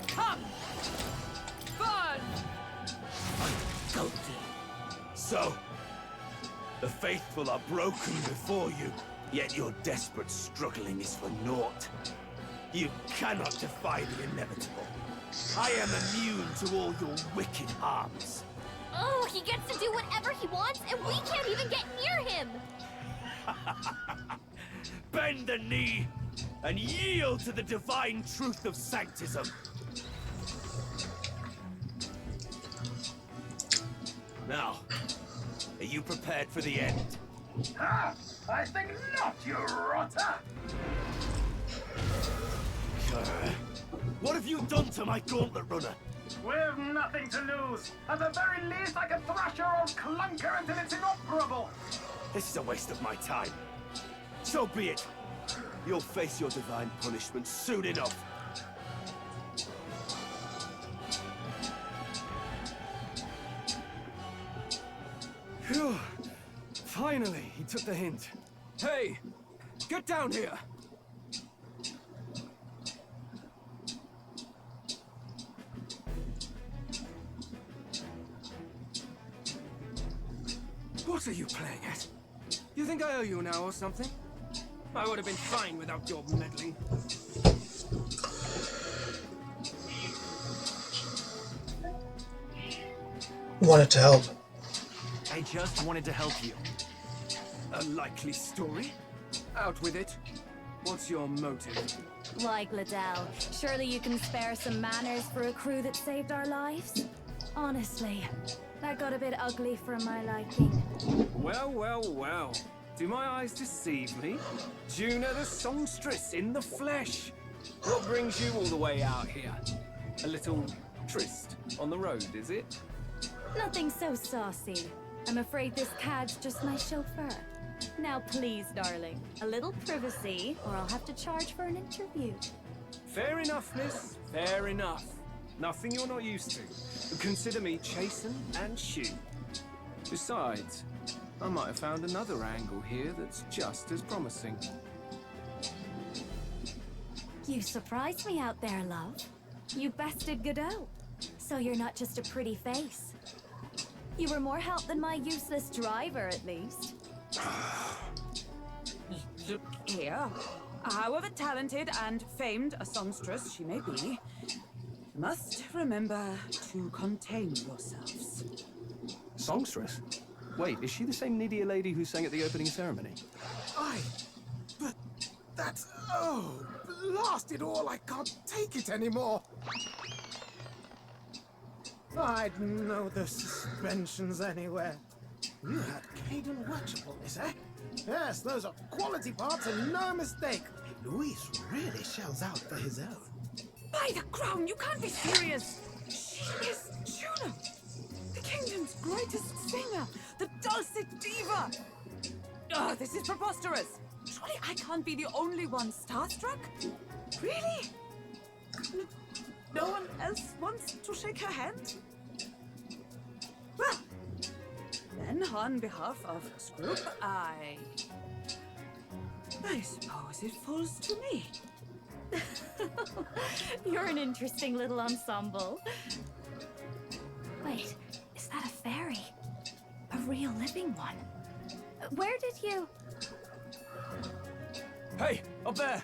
Come! Burn! So, the faithful are broken before you, yet your desperate struggling is for naught. You cannot defy the inevitable. I am immune to all your wicked harms. Oh, he gets to do whatever he wants, and we can't even get near him. Bend the knee and yield to the divine truth of Sanctism. Now, are you prepared for the end? Ah, I think not, you rotter! What have you done to my gauntlet runner? We've nothing to lose. At the very least, I can thrash your old clunker until it's inoperable. This is a waste of my time. So be it. You'll face your divine punishment soon enough. Finally, he took the hint. Hey, get down here! What are you playing at? You think I owe you now or something? I would have been fine without your meddling. Wanted to help. I just wanted to help you. A likely story? Out with it. What's your motive? Why, Gladell? Surely you can spare some manners for a crew that saved our lives? Honestly, that got a bit ugly for my liking. Well, well, well. Do my eyes deceive me? Juna the songstress in the flesh. What brings you all the way out here? A little tryst on the road, is it? Nothing so saucy. I'm afraid this cad's just my chauffeur. Now please, darling, a little privacy, or I'll have to charge for an interview. Fair enough, miss. Fair enough. Nothing you're not used to. But consider me chasten and shoe. Besides, I might have found another angle here that's just as promising. You surprised me out there, love. You bested Godot. So you're not just a pretty face. You were more help than my useless driver, at least. Look here. However talented and famed a songstress she may be, you must remember to contain yourselves. Songstress? Wait, is she the same Nydia lady who sang at the opening ceremony? But that's... Oh, blast it all, I can't take it anymore. I'd know the suspensions anywhere. You had Caden Watchableness, eh? Yes, those are quality parts and no mistake. Luis really shells out for his own. By the crown, you can't be serious! She is Juna, the kingdom's greatest singer, the dulcet diva! Oh, this is preposterous! Surely I can't be the only one starstruck? Really? No one else wants to shake her hand? Well, then on behalf of this group, I suppose it falls to me. You're an interesting little ensemble. Wait, is that a fairy? A real living one? Where did you... Hey, up there!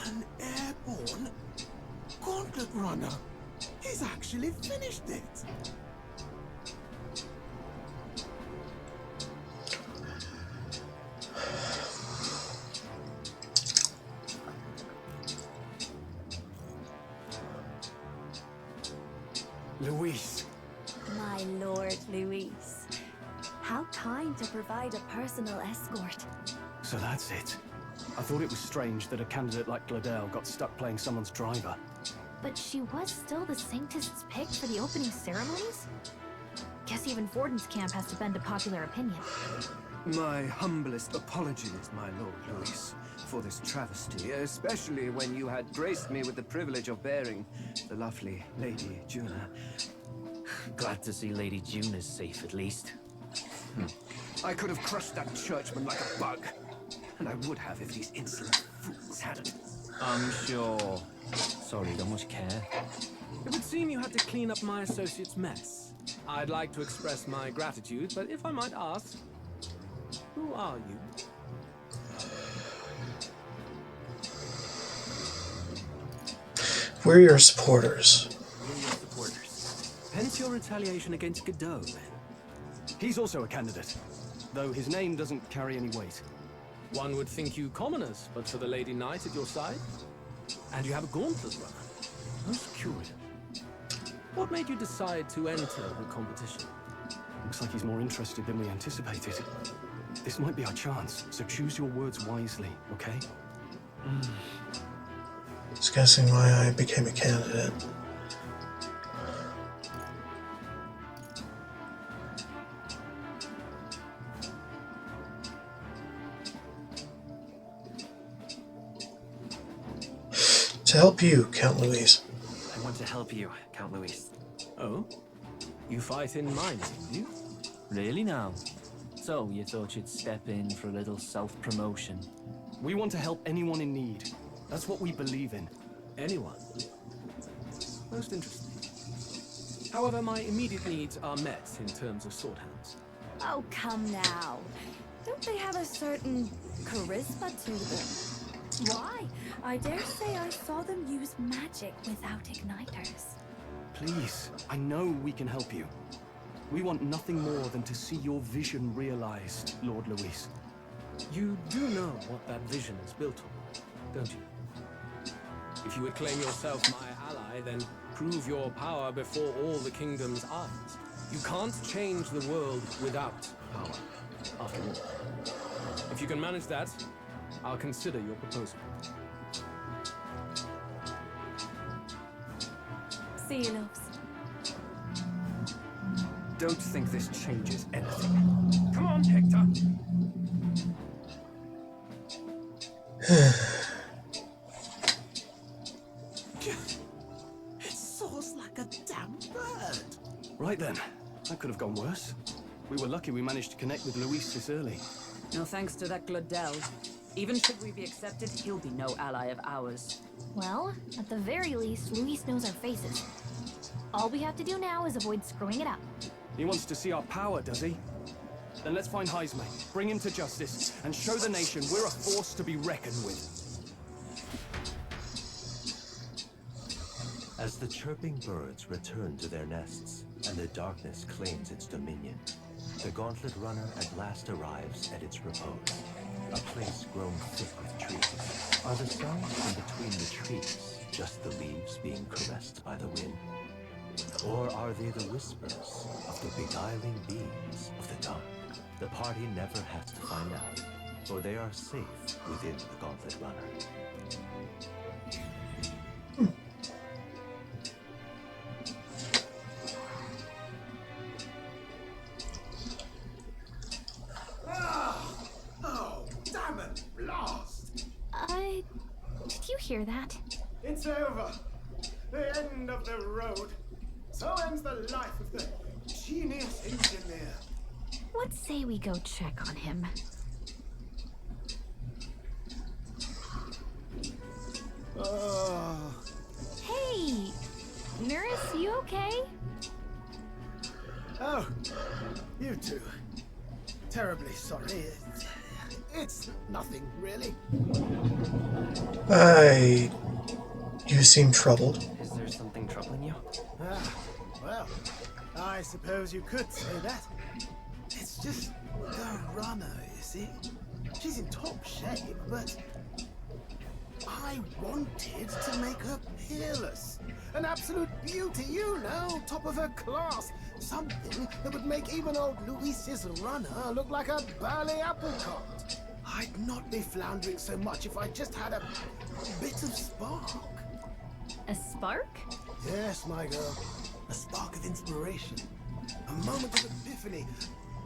An airborne gauntlet runner. He's actually finished it. Luis. My lord, Luis. How kind to provide a personal escort. So that's it. I thought it was strange that a candidate like Gladell got stuck playing someone's driver. But she was still the Sanctist's pick for the opening ceremonies? Guess even Forden's camp has to bend to popular opinion. My humblest apologies, my Lord Luis, for this travesty, especially when you had graced me with the privilege of bearing the lovely Lady Juna. Glad to see Lady June is safe, at least. I could have crushed that churchman like a bug. And I would have if these insolent fools hadn't. I'm sure. Sorry, don't much care. It would seem you had to clean up my associate's mess. I'd like to express my gratitude, but if I might ask, who are you? We're your supporters. We're your supporters. Hence your retaliation against Godot, then. He's also a candidate, though his name doesn't carry any weight. One would think you commoners, but for the Lady Knight at your side. And you have a gauntlet runner. Most curious. What made you decide to enter the competition? Looks like he's more interested than we anticipated. This might be our chance, so choose your words wisely, okay? Just guessing why I became a candidate. To help you, Count Louise. I want to help you, Count Luis. Oh? You fight in mine, do you? Really now? So, you thought you'd step in for a little self-promotion? We want to help anyone in need. That's what we believe in. Anyone? Most interesting. However, my immediate needs are met in terms of sword hands. Oh, come now. Don't they have a certain charisma to them? Why? I dare say I saw them use magic without igniters. Please, I know we can help you. We want nothing more than to see your vision realized, Lord Luis. You do know what that vision is built on, don't you? If you would claim yourself my ally, then prove your power before all the kingdom's eyes. You can't change the world without power, after all. If you can manage that, I'll consider your proposal. See you, loves. Don't think this changes anything. Come on, Hector. It soars like a damn bird. Right then. That could have gone worse. We were lucky we managed to connect with Luis this early. No thanks to that Glodell. Even should we be accepted, he'll be no ally of ours. Well, at the very least, Luis knows our faces. All we have to do now is avoid screwing it up. He wants to see our power, does he? Then let's find Heisme, bring him to justice, and show the nation we're a force to be reckoned with. As the chirping birds return to their nests, and the darkness claims its dominion, the Gauntlet Runner at last arrives at its repose. A place grown thick with trees. Are the sounds in between the trees just the leaves being caressed by the wind? Or are they the whispers of the beguiling beings of the dark? The party never has to find out, for they are safe within the Gauntlet Runner. Oh, damn it! Blast! Did you hear that? It's over. The end of the road. So ends the life of the genius engineer. Let's say we go check on him. Hey! Nurse, you okay? Oh, you two. Terribly sorry. It's nothing, really. You seem troubled. Is there something troubling you? Ah, well, I suppose you could say that. It's just the runner, you see. She's in top shape, but I wanted to make her peerless. An absolute beauty, you know, top of her class. Something that would make even old Luis's runner look like a burly apple cart. I'd not be floundering so much if I just had a bit of spark. A spark? Yes, my girl. A spark of inspiration. A moment of epiphany.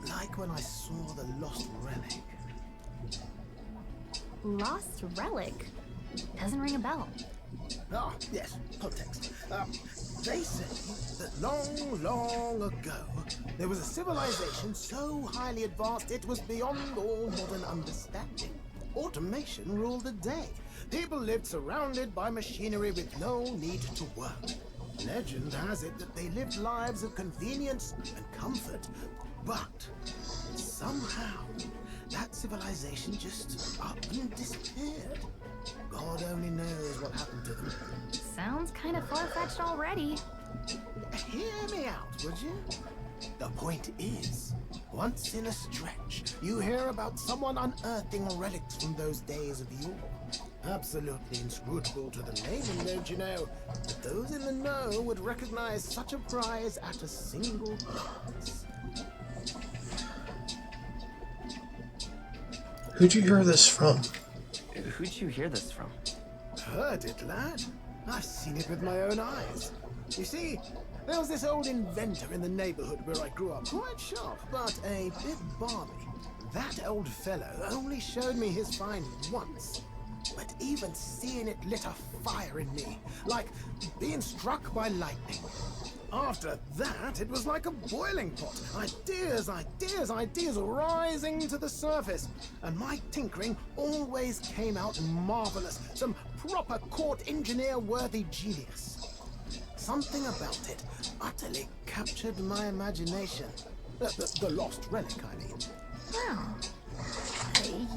Like when I saw the lost relic. Lost relic? Doesn't ring a bell. Ah, yes, context. They say that long ago, there was a civilization so highly advanced it was beyond all modern understanding. Automation ruled the day. People lived surrounded by machinery with no need to work. Legend has it that they lived lives of convenience and comfort, but somehow that civilization just up and disappeared. God only knows what happened to them. Sounds kind of far-fetched already. Hear me out, would you? The point is, once in a stretch, you hear about someone unearthing relics from those days of yore. Absolutely inscrutable to the layman, don't you know? But those in the know would recognize such a prize at a single glance. Who'd you hear this from? Who'd you hear this from? Heard it, lad. I've seen it with my own eyes. You see, there was this old inventor in the neighborhood where I grew up, quite sharp, but a bit balmy. That old fellow only showed me his find once. but even seeing it lit a fire in me, like being struck by lightning. After that, it was like a boiling pot. Ideas rising to the surface. And my tinkering always came out marvelous. Some proper court engineer-worthy genius. Something about it utterly captured my imagination. The lost relic, I mean. Well,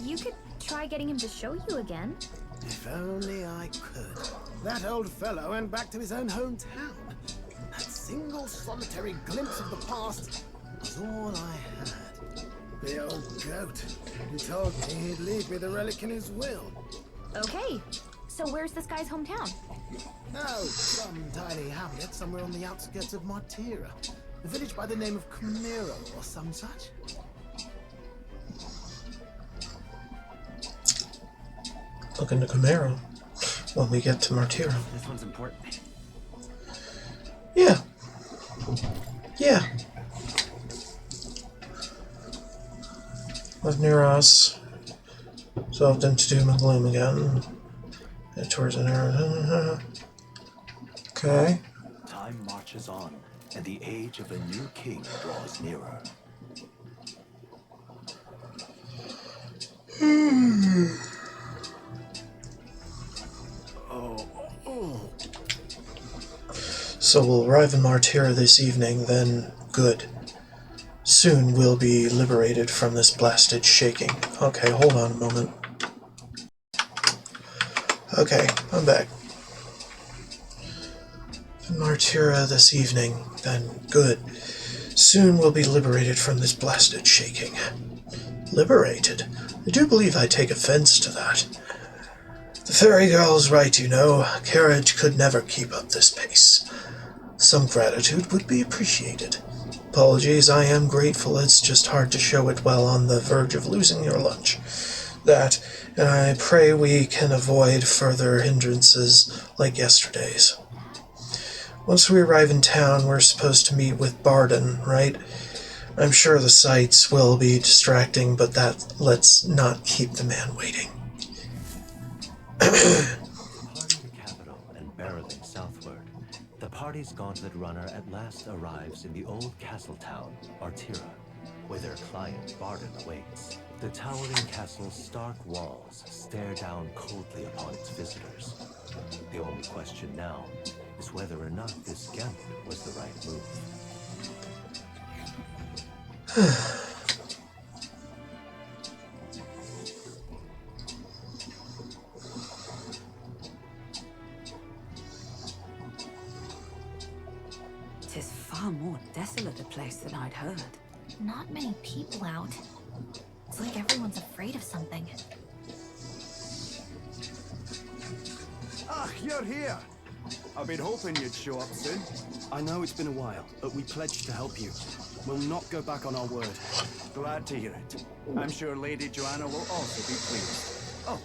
you could try getting him to show you again. If only I could. That old fellow went back to his own hometown. That single solitary glimpse of the past was all I had. The old goat. He told me he'd leave me the relic in his will. Okay, so where's this guy's hometown? Oh, some tiny hamlet somewhere on the outskirts of Martira. A village by the name of Camero or some such. Looking to Camaro when we get to Martira. This one's important. Yeah. Yeah. With Neuros, solved into doom and gloom again. Head towards an arrow. Okay. Time marches on, and the age of a new king draws nearer. So we'll arrive in Martira this evening, then good. Soon we'll be liberated from this blasted shaking. Okay, hold on a moment. Okay, I'm back. In Martira this evening, then good. Soon we'll be liberated from this blasted shaking. Liberated? I do believe I take offense to that. The fairy girl's right, you know. Carriage could never keep up this pace. Some gratitude would be appreciated. Apologies, I am grateful. It's just hard to show it while on the verge of losing your lunch. That, and I pray we can avoid further hindrances like yesterday's. Once we arrive in town, we're supposed to meet with Barden, right? I'm sure the sights will be distracting, but that let's not keep the man waiting. Departing the capital and barreling southward, the party's gauntlet runner at last arrives in the old castle town, Martira, where their client Barden awaits. The towering castle's stark walls stare down coldly upon its visitors. The only question now is whether or not this gamble was the right move. Tis far more desolate a place than I'd heard. Not many people out. It's like everyone's afraid of something. Ah, you're here. I've been hoping you'd show up soon. I know it's been a while, but we pledged to help you. We'll not go back on our word. Glad to hear it. I'm sure Lady Joanna will also be pleased. Oh,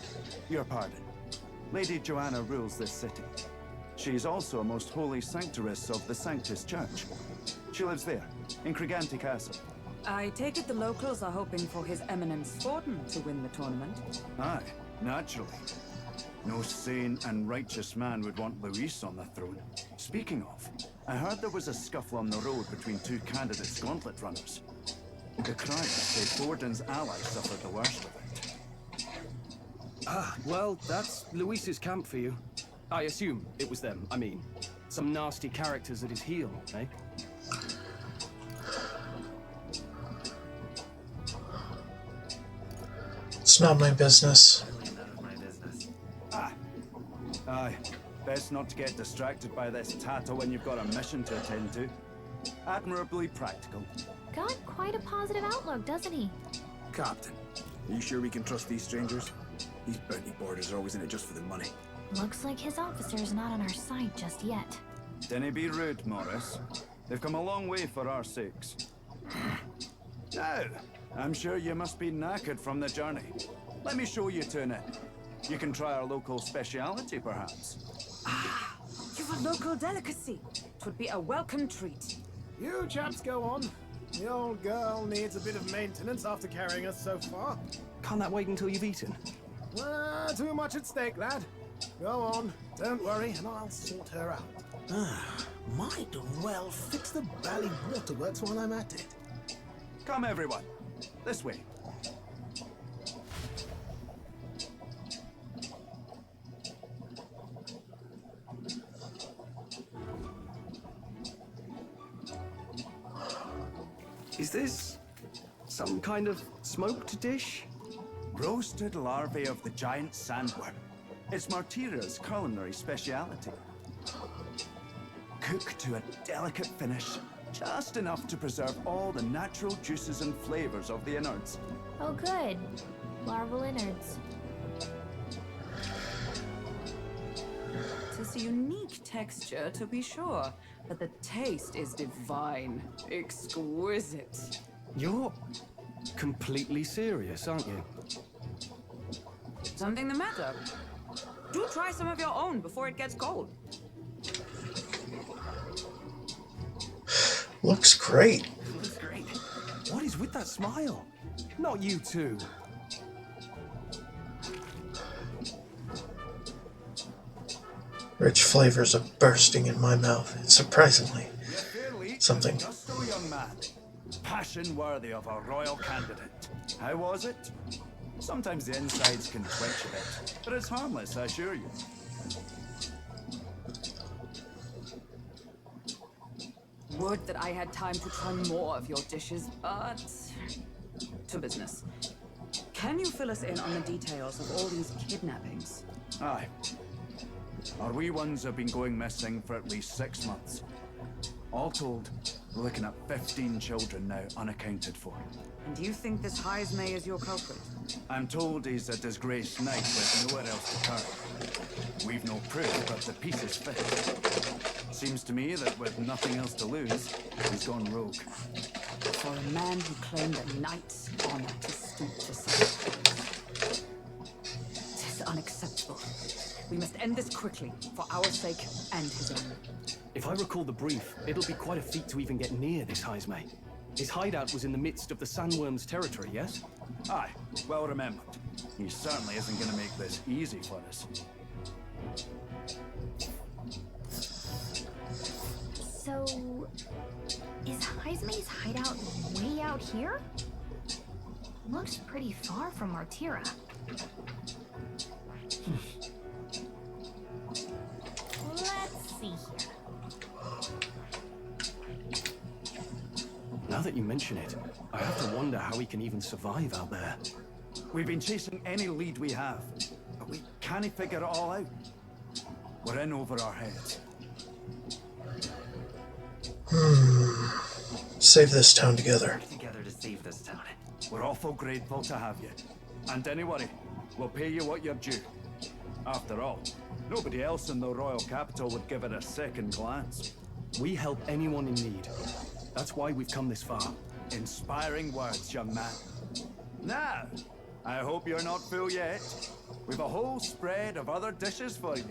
your pardon. Lady Joanna rules this city. She's also a most holy sanctoress of the Sanctus Church. She lives there, in Criganti Castle. I take it the locals are hoping for His Eminence Forden to win the tournament. Aye, naturally. No sane and righteous man would want Luis on the throne. Speaking of, I heard there was a scuffle on the road between two candidates gauntlet runners. The criers say Forden's allies suffered the worst of it. Ah, well, that's Luis's camp for you. I assume it was them, I mean. Some nasty characters at his heel, eh? It's not my business. Aye, best not to get distracted by this tatter when you've got a mission to attend to. Admirably practical. Got quite a positive outlook, doesn't he? Captain, are you sure we can trust these strangers? These bounty boarders are always in it just for the money. Looks like his officer's not on our side just yet. Dinna be rude, Morris. They've come a long way for our sakes. Now, I'm sure you must be knackered from the journey. Let me show you to an inn. You can try our local speciality, perhaps. You've a local delicacy. 'Twould be a welcome treat. You chaps go on. The old girl needs a bit of maintenance after carrying us so far. Can't that wait until you've eaten? Too much at stake, lad. Go on, don't worry, and I'll sort her out. Might well fix the Bally Waterworks while I'm at it. Come, everyone. This way. Is this some kind of smoked dish? Roasted larvae of the giant sandworm. It's Martira's culinary speciality. Cooked to a delicate finish, just enough to preserve all the natural juices and flavors of the innards. Oh, good. Larval innards. It's a unique texture, to be sure, but the taste is divine. Exquisite. You're completely serious, aren't you? Something the matter? Do try some of your own before it gets cold. Looks great. Looks great. What is with that smile? Not you two. Rich flavors are bursting in my mouth. It's surprisingly something. Gusto, young man. Passion worthy of a royal candidate. How was it? Sometimes the insides can twitch a bit, but it's harmless, I assure you. Would that I had time to try more of your dishes, but to business. Can you fill us in on the details of all these kidnappings? Aye. Our wee ones have been going missing for at least 6 months. All told, we're looking at 15 children now unaccounted for. And do you think this Heismay is your culprit? I'm told he's a disgraced knight with nowhere else to turn. We've no proof, but the pieces fit. Seems to me that with nothing else to lose, he's gone rogue. For a man who claimed a knight's honor to stoop to such. It is unacceptable. We must end this quickly, for our sake and his own. If I recall the brief, it'll be quite a feat to even get near this Heismay. His hideout was in the midst of the Sandworm's territory, yes? Aye, well remembered. He certainly isn't going to make this easy for us. So, is Heismay's hideout way out here? Looks pretty far from Martira. Let's see here. Now that you mention it, I have to wonder how he can even survive out there. We've been chasing any lead we have, but we can't figure it all out. We're in over our heads. Save this town together. Together to save this town. We're awful grateful to have you. And don't worry, we'll pay you what you're due. After all, nobody else in the royal capital would give it a second glance. We help anyone in need. That's why we've come this far. Inspiring words, young man. Now, I hope you're not full yet. We've a whole spread of other dishes for you.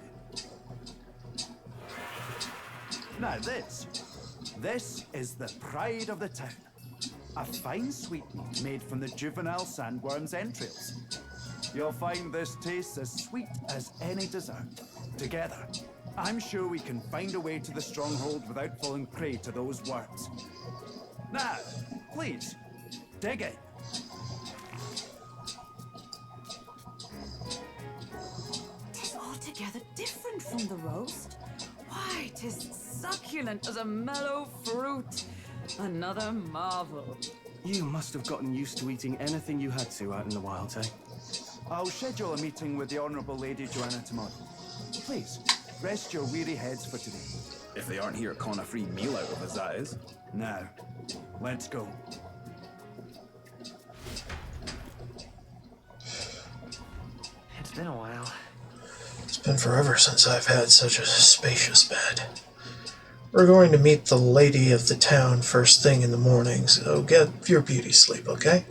Now this is the pride of the town. A fine sweetmeat made from the juvenile sandworm's entrails. You'll find this tastes as sweet as any dessert. Together, I'm sure we can find a way to the stronghold without falling prey to those worms. Now, please, dig in. Tis altogether different from the roast. Why, tis succulent as a mellow fruit. Another marvel. You must have gotten used to eating anything you had to out in the wilds, eh? I'll schedule a meeting with the Honourable Lady Joanna tomorrow. Please, rest your weary heads for today. If they aren't here, con a free meal out of us, that is. Now, let's go. It's been a while. It's been forever since I've had such a spacious bed. We're going to meet the lady of the town first thing in the morning, so get your beauty sleep, okay?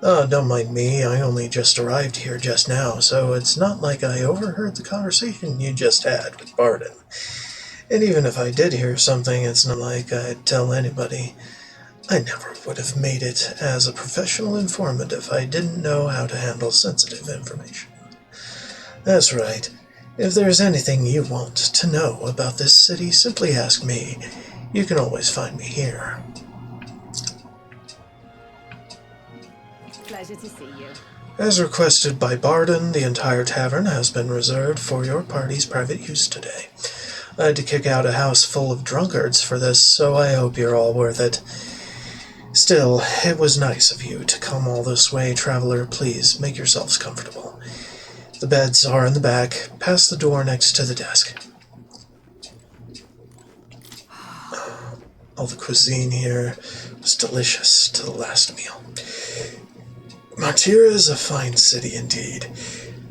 Oh, don't mind me, I only just arrived here just now, so it's not like I overheard the conversation you just had with Barden. And even if I did hear something, it's not like I'd tell anybody. I never would have made it as a professional informant if I didn't know how to handle sensitive information. That's right. If there's anything you want to know about this city, simply ask me. You can always find me here. Pleasure to see you. As requested by Barden, the entire tavern has been reserved for your party's private use today. I had to kick out a house full of drunkards for this, so I hope you're all worth it. Still, it was nice of you to come all this way, traveler. Please, make yourselves comfortable. The beds are in the back, past the door next to the desk. All the cuisine here was delicious to the last meal. Martira is a fine city indeed,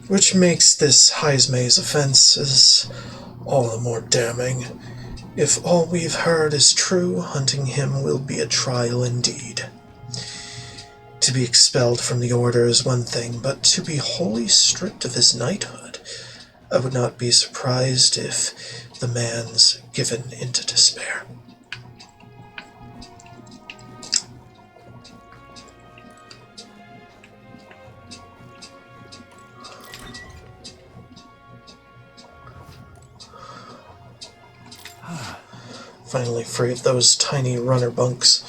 which makes this Heismay's offenses all the more damning. If all we've heard is true, hunting him will be a trial indeed. To be expelled from the Order is one thing, but to be wholly stripped of his knighthood, I would not be surprised if the man's given into despair. Finally free of those tiny runner bunks.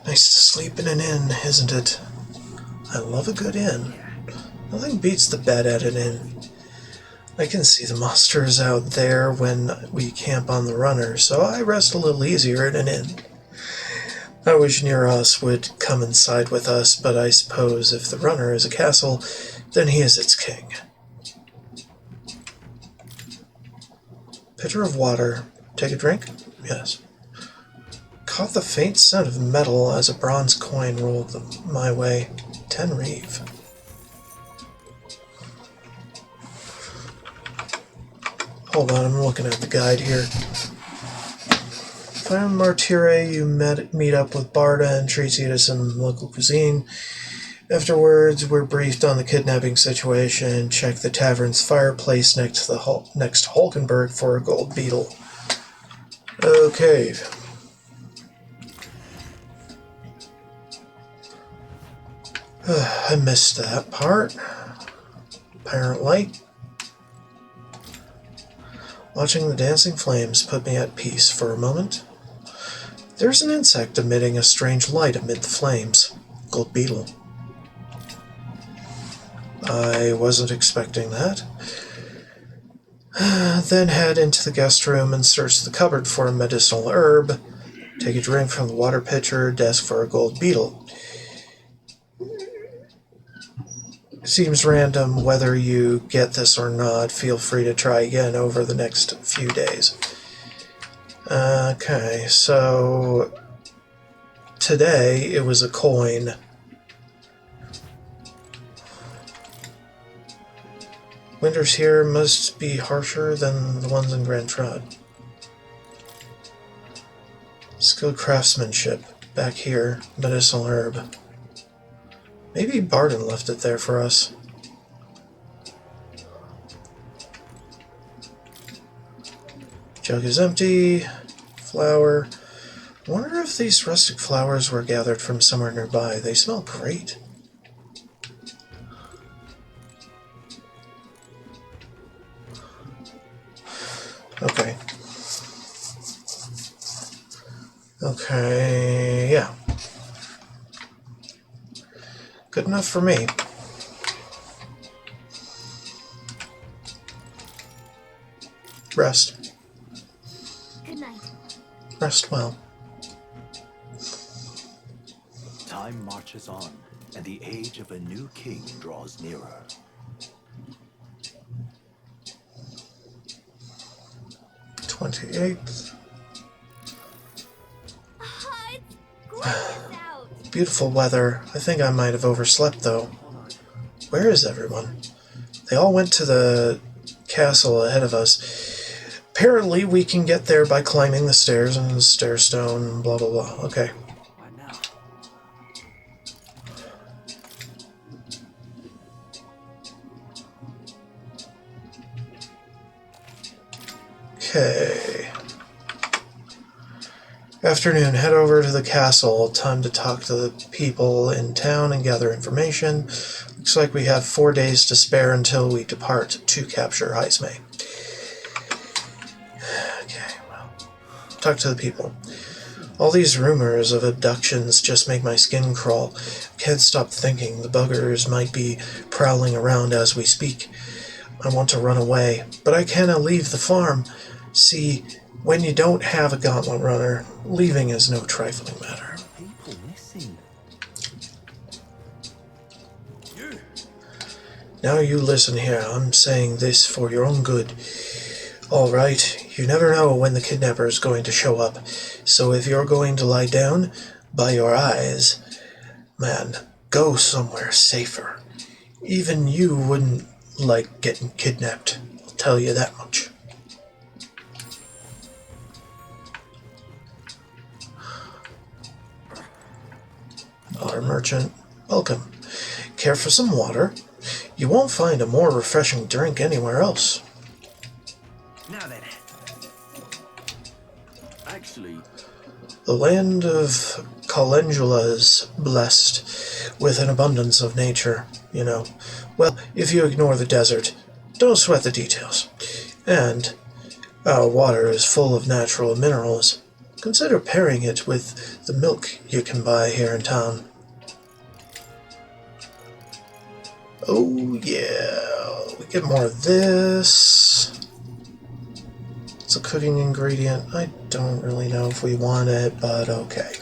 Nice to sleep in an inn, isn't it? I love a good inn. Nothing beats the bed at an inn. I can see the monsters out there when we camp on the runner, so I rest a little easier at an inn. I wish Near Us would come inside with us, but I suppose if the runner is a castle, then he is its king. Pitcher of water. Take a drink? Yes. Caught the faint scent of metal as a bronze coin rolled my way. 10 reeve. Hold on, I'm looking at the guide here. Found Martire, you meet up with Barda and treats you to some local cuisine. Afterwards, we're briefed on the kidnapping situation. Check the tavern's fireplace next to Hulkenberg for a gold beetle. Okay. I missed that part. Apparent light. Watching the dancing flames put me at peace for a moment. There's an insect emitting a strange light amid the flames. Gold beetle. I wasn't expecting that. Then head into the guest room and search the cupboard for a medicinal herb. Take a drink from the water pitcher, desk for a gold beetle. Seems random whether you get this or not. Feel free to try again over the next few days. Okay, so today it was a coin. Winters here must be harsher than the ones in Grand Trod. Skilled craftsmanship. Back here. Medicinal herb. Maybe Barden left it there for us. Jug is empty. Flower. I wonder if these rustic flowers were gathered from somewhere nearby. They smell great. Okay. Okay, yeah. Good enough for me. Rest. Good night. Rest well. Time marches on, and the age of a new king draws nearer. Beautiful weather. I think I might have overslept, though. Where is everyone? They all went to the castle ahead of us. Apparently, we can get there by climbing the stairs and the stairstone, blah, blah, blah. Okay. Okay. Afternoon, head over to the castle. Time to talk to the people in town and gather information. Looks like we have 4 days to spare until we depart to capture Heismay. Okay, well, talk to the people. All these rumors of abductions just make my skin crawl. Can't stop thinking the buggers might be prowling around as we speak. I want to run away, but I cannot leave the farm. See, when you don't have a gauntlet runner, leaving is no trifling matter. Now you listen here, I'm saying this for your own good. Alright, you never know when the kidnapper is going to show up, so if you're going to lie down by your eyes, man, go somewhere safer. Even you wouldn't like getting kidnapped, I'll tell you that much. Water merchant, welcome. Care for some water? You won't find a more refreshing drink anywhere else. Now then. Actually, The land of Calendula is blessed with an abundance of nature, you know. Well, if you ignore the desert, don't sweat the details. And our water is full of natural minerals. Consider pairing it with the milk you can buy here in town. Oh yeah, we get more of this. It's a cooking ingredient. I don't really know if we want it, but okay.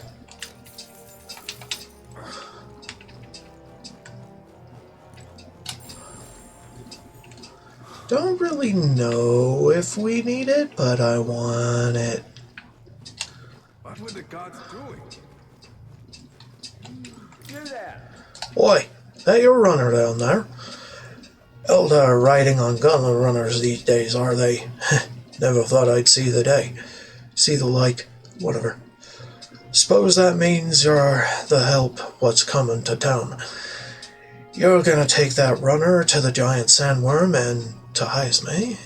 Don't really know if we need it, but I want it. What were the gods doing? You there. Oi, that your runner down there? Eldar riding on gauntlet runners these days, are they? Never thought I'd see the day. See the like, whatever. Suppose that means you're the help what's coming to town. You're gonna take that runner to the giant sandworm and to Heismay.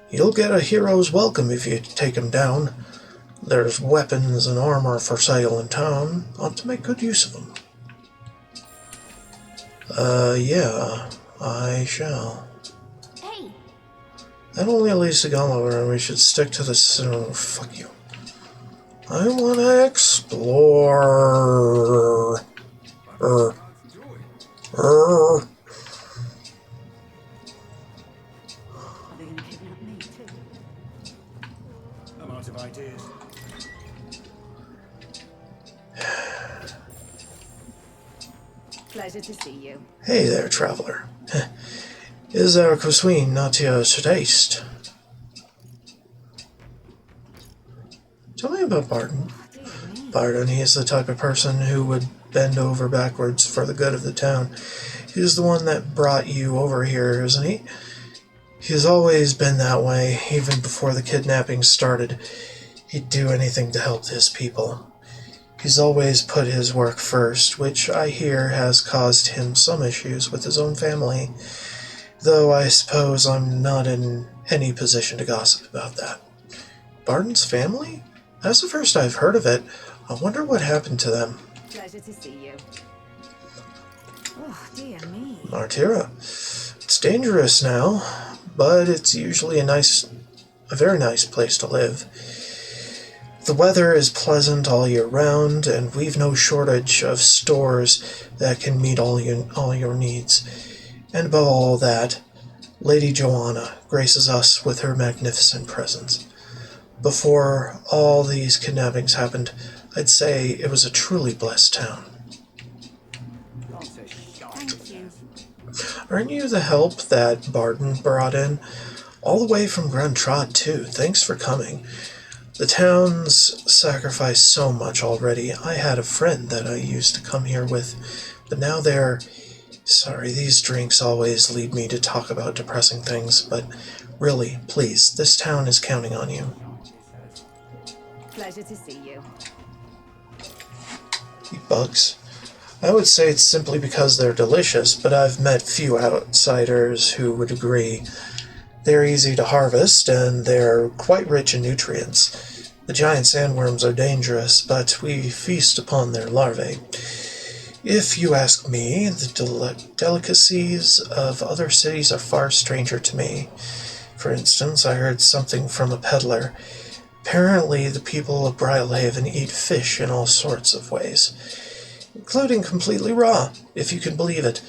You'll get a hero's welcome if you take him down. There's weapons and armor for sale in town. Ought to make good use of them. Yeah, I shall. Hey! That only leads to Gulliver, and we should stick to this. Oh, fuck you. I want to explore. I'm out of ideas. Pleasure to see you. Hey there, traveler. Is our cuisine not to your taste? Tell me about Barton. Barton, he is the type of person who would bend over backwards for the good of the town. He's the one that brought you over here, isn't he? He's always been that way, even before the kidnapping started. He'd do anything to help his people. He's always put his work first, which I hear has caused him some issues with his own family, though I suppose I'm not in any position to gossip about that. Barton's family? That's the first I've heard of it. I wonder what happened to them. Pleasure to see you. Oh, dear me. Martira. It's dangerous now, but it's usually a very nice place to live. The weather is pleasant all year round, and we've no shortage of stores that can meet all your needs. And above all that, Lady Joanna graces us with her magnificent presence. Before all these kidnappings happened, I'd say it was a truly blessed town. Thank you. Aren't you the help that Barton brought in? All the way from Grand Trot, too. Thanks for coming. The town's sacrificed so much already. I had a friend that I used to come here with, but now they're... Sorry, these drinks always lead me to talk about depressing things, but really, please, this town is counting on you. Pleasure to see you. You bugs. I would say it's simply because they're delicious, but I've met few outsiders who would agree. They're easy to harvest, and they're quite rich in nutrients. The giant sandworms are dangerous, but we feast upon their larvae. If you ask me, the delicacies of other cities are far stranger to me. For instance, I heard something from a peddler. Apparently, the people of Brylehaven eat fish in all sorts of ways, including completely raw, if you can believe it.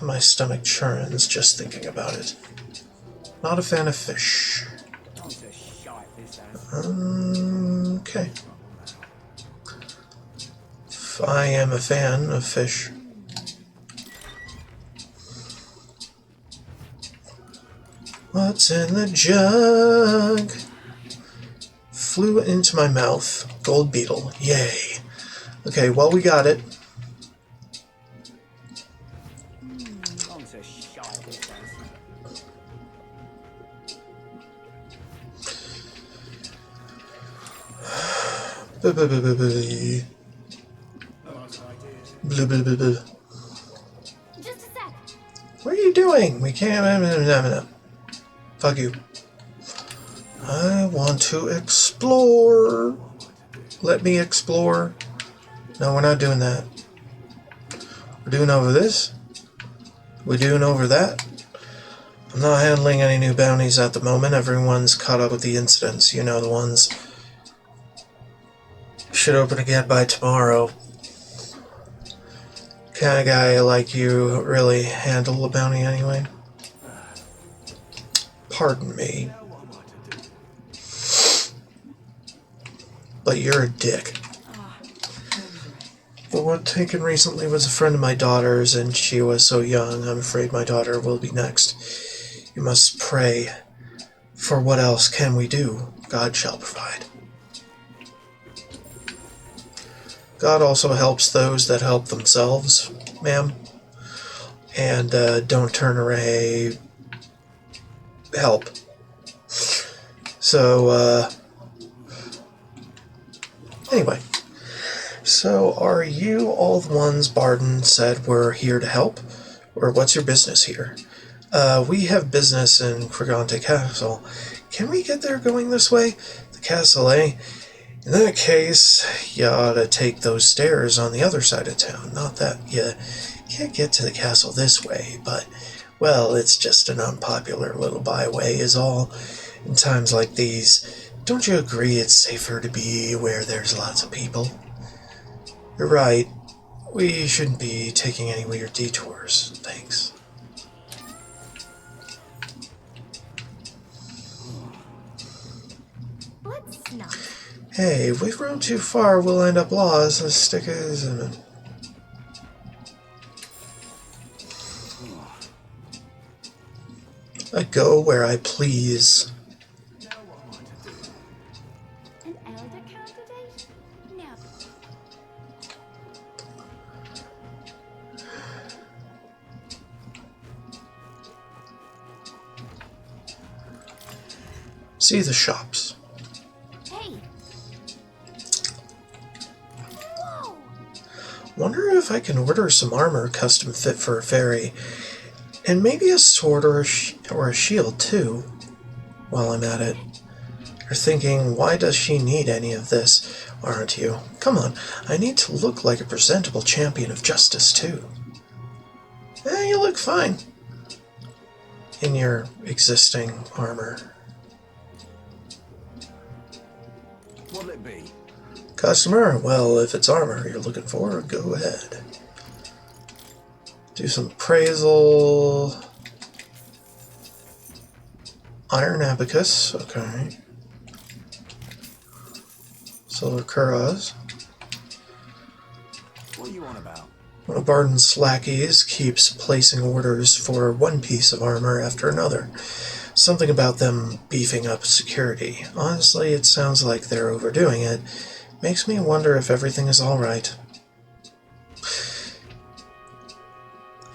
My stomach churns just thinking about it. Not a fan of fish. Okay. I am a fan of fish. What's in the jug? Flew into my mouth. Gold beetle. Yay. Okay, well, we got it. Just a sec. What are you doing? We can't. Fuck you. I want to explore. Let me explore. No, we're not doing that. We're doing over this. We're doing over that. I'm not handling any new bounties at the moment. Everyone's caught up with the incidents. You know, the ones. Should open again by tomorrow. Kind of guy like you really handle a bounty anyway? Pardon me. But you're a dick. The one taken recently was a friend of my daughter's, and she was so young. I'm afraid my daughter will be next. You must pray. For what else can we do? God shall provide. God also helps those that help themselves, ma'am. And don't turn away help. So, anyway. So, are you all the ones Barden said were here to help? Or what's your business here? We have business in Crigante Castle. Can we get there going this way? The castle, eh? In that case, you ought to take those stairs on the other side of town. Not that you can't get to the castle this way, but, well, it's just an unpopular little byway is all. In times like these, don't you agree it's safer to be where there's lots of people? You're right. We shouldn't be taking any weird detours. Thanks. Let's not. Hey, if we run too far, we'll end up lost. Let's stick it. I go where I please. An elder candidate? No. See the shops. Hey. Wonder if I can order some armor custom fit for a fairy. And maybe a sword or a shield too, while I'm at it. You're thinking, why does she need any of this, aren't you? Come on, I need to look like a presentable champion of justice too. You look fine. In your existing armor. What'll it be? Customer, well, if it's armor you're looking for, go ahead. Do some appraisal. Iron abacus, okay. Silver cuirass. What are you on about? One of Barden's lackeys keeps placing orders for one piece of armor after another. Something about them beefing up security. Honestly, it sounds like they're overdoing it. Makes me wonder if everything is alright.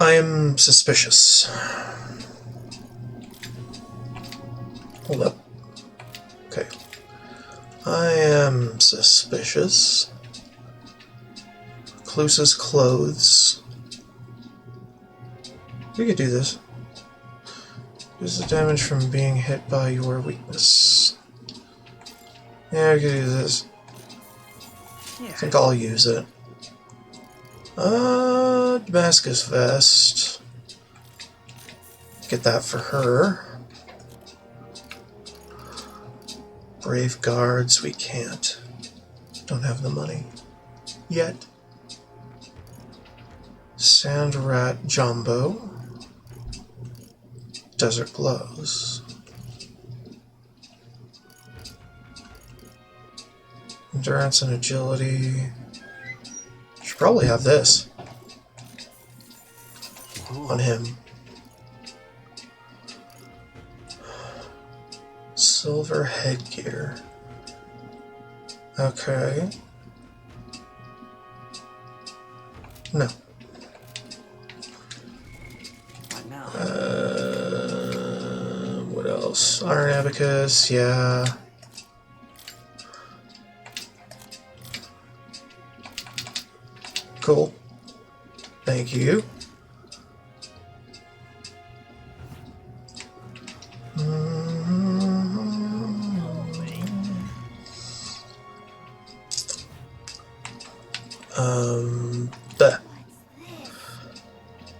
I am suspicious. Hold up. Okay. I am suspicious. Cluse's clothes. We could do this. Use the damage from being hit by your weakness. Yeah, I could use this. I think I'll use it. Damascus vest. Get that for her. Brave guards, we can't. Don't have the money. Yet. Sand rat jumbo. Desert gloves. Endurance and agility. Should probably have this on him. Silver headgear. Okay. No. What else? Iron abacus, yeah. Cool. Thank you.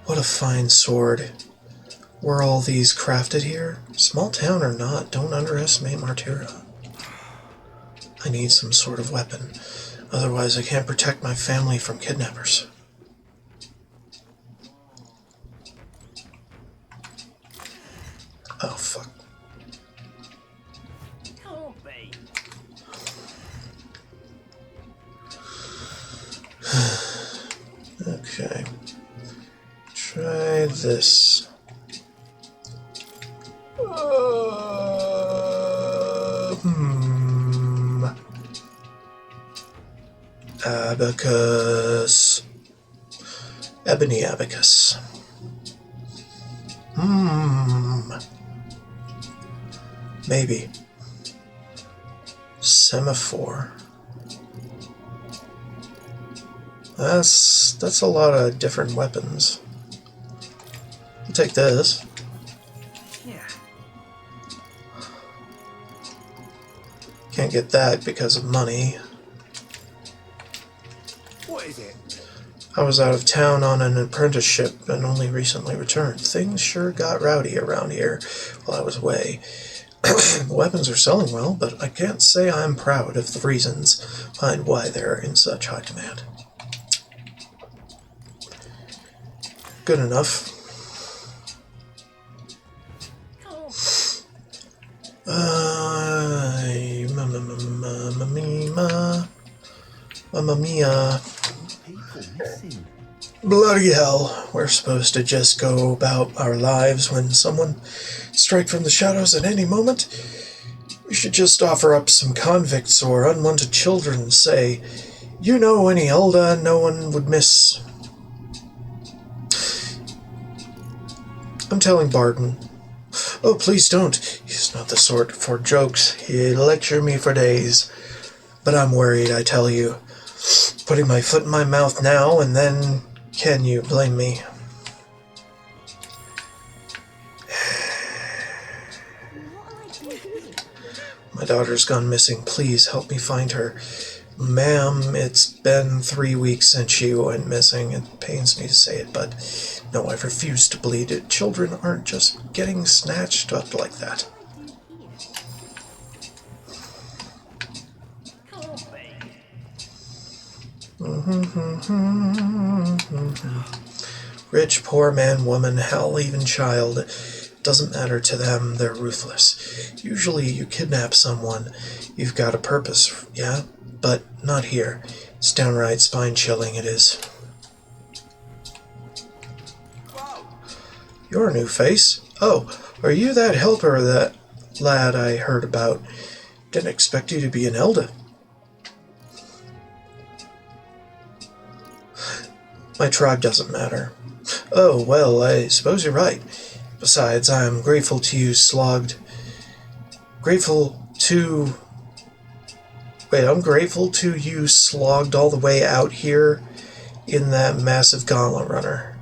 What a fine sword. Were all these crafted here? Small town or not, don't underestimate Martyra. I need some sort of weapon. Otherwise, I can't protect my family from kidnappers. Oh, fuck. Okay. Try this. Abacus. Ebony abacus. Maybe. Semaphore. That's a lot of different weapons. I'll take this. Yeah. Can't get that because of money. What is it? I was out of town on an apprenticeship and only recently returned. Things sure got rowdy around here while I was away. The weapons are selling well, but I can't say I'm proud of the reasons behind why they're in such high demand. Good enough. Mamma mia. Bloody hell. We're supposed to just go about our lives when someone strikes from the shadows at any moment. We should just offer up some convicts or unwanted children and say, you know any Elda no one would miss. I'm telling Barton. Oh, please don't. He's not the sort for jokes. He'd lecture me for days. But I'm worried, I tell you. Putting my foot in my mouth now and then, can you blame me? My daughter's gone missing. Please help me find her. Ma'am, it's been 3 weeks since she went missing. It pains me to say it, but no, I've refused to believe it. Children aren't just getting snatched up like that. Rich, poor man, woman, hell, even child. Doesn't matter to them, they're ruthless. Usually you kidnap someone, you've got a purpose, yeah? But not here. It's downright spine-chilling, it is. You're a new face. Oh, are you that helper, that lad I heard about? Didn't expect you to be an Elda. My tribe doesn't matter. Oh, well, I suppose you're right. Besides, I'm grateful to you slogged... I'm grateful to you slogged all the way out here in that massive gauntlet runner.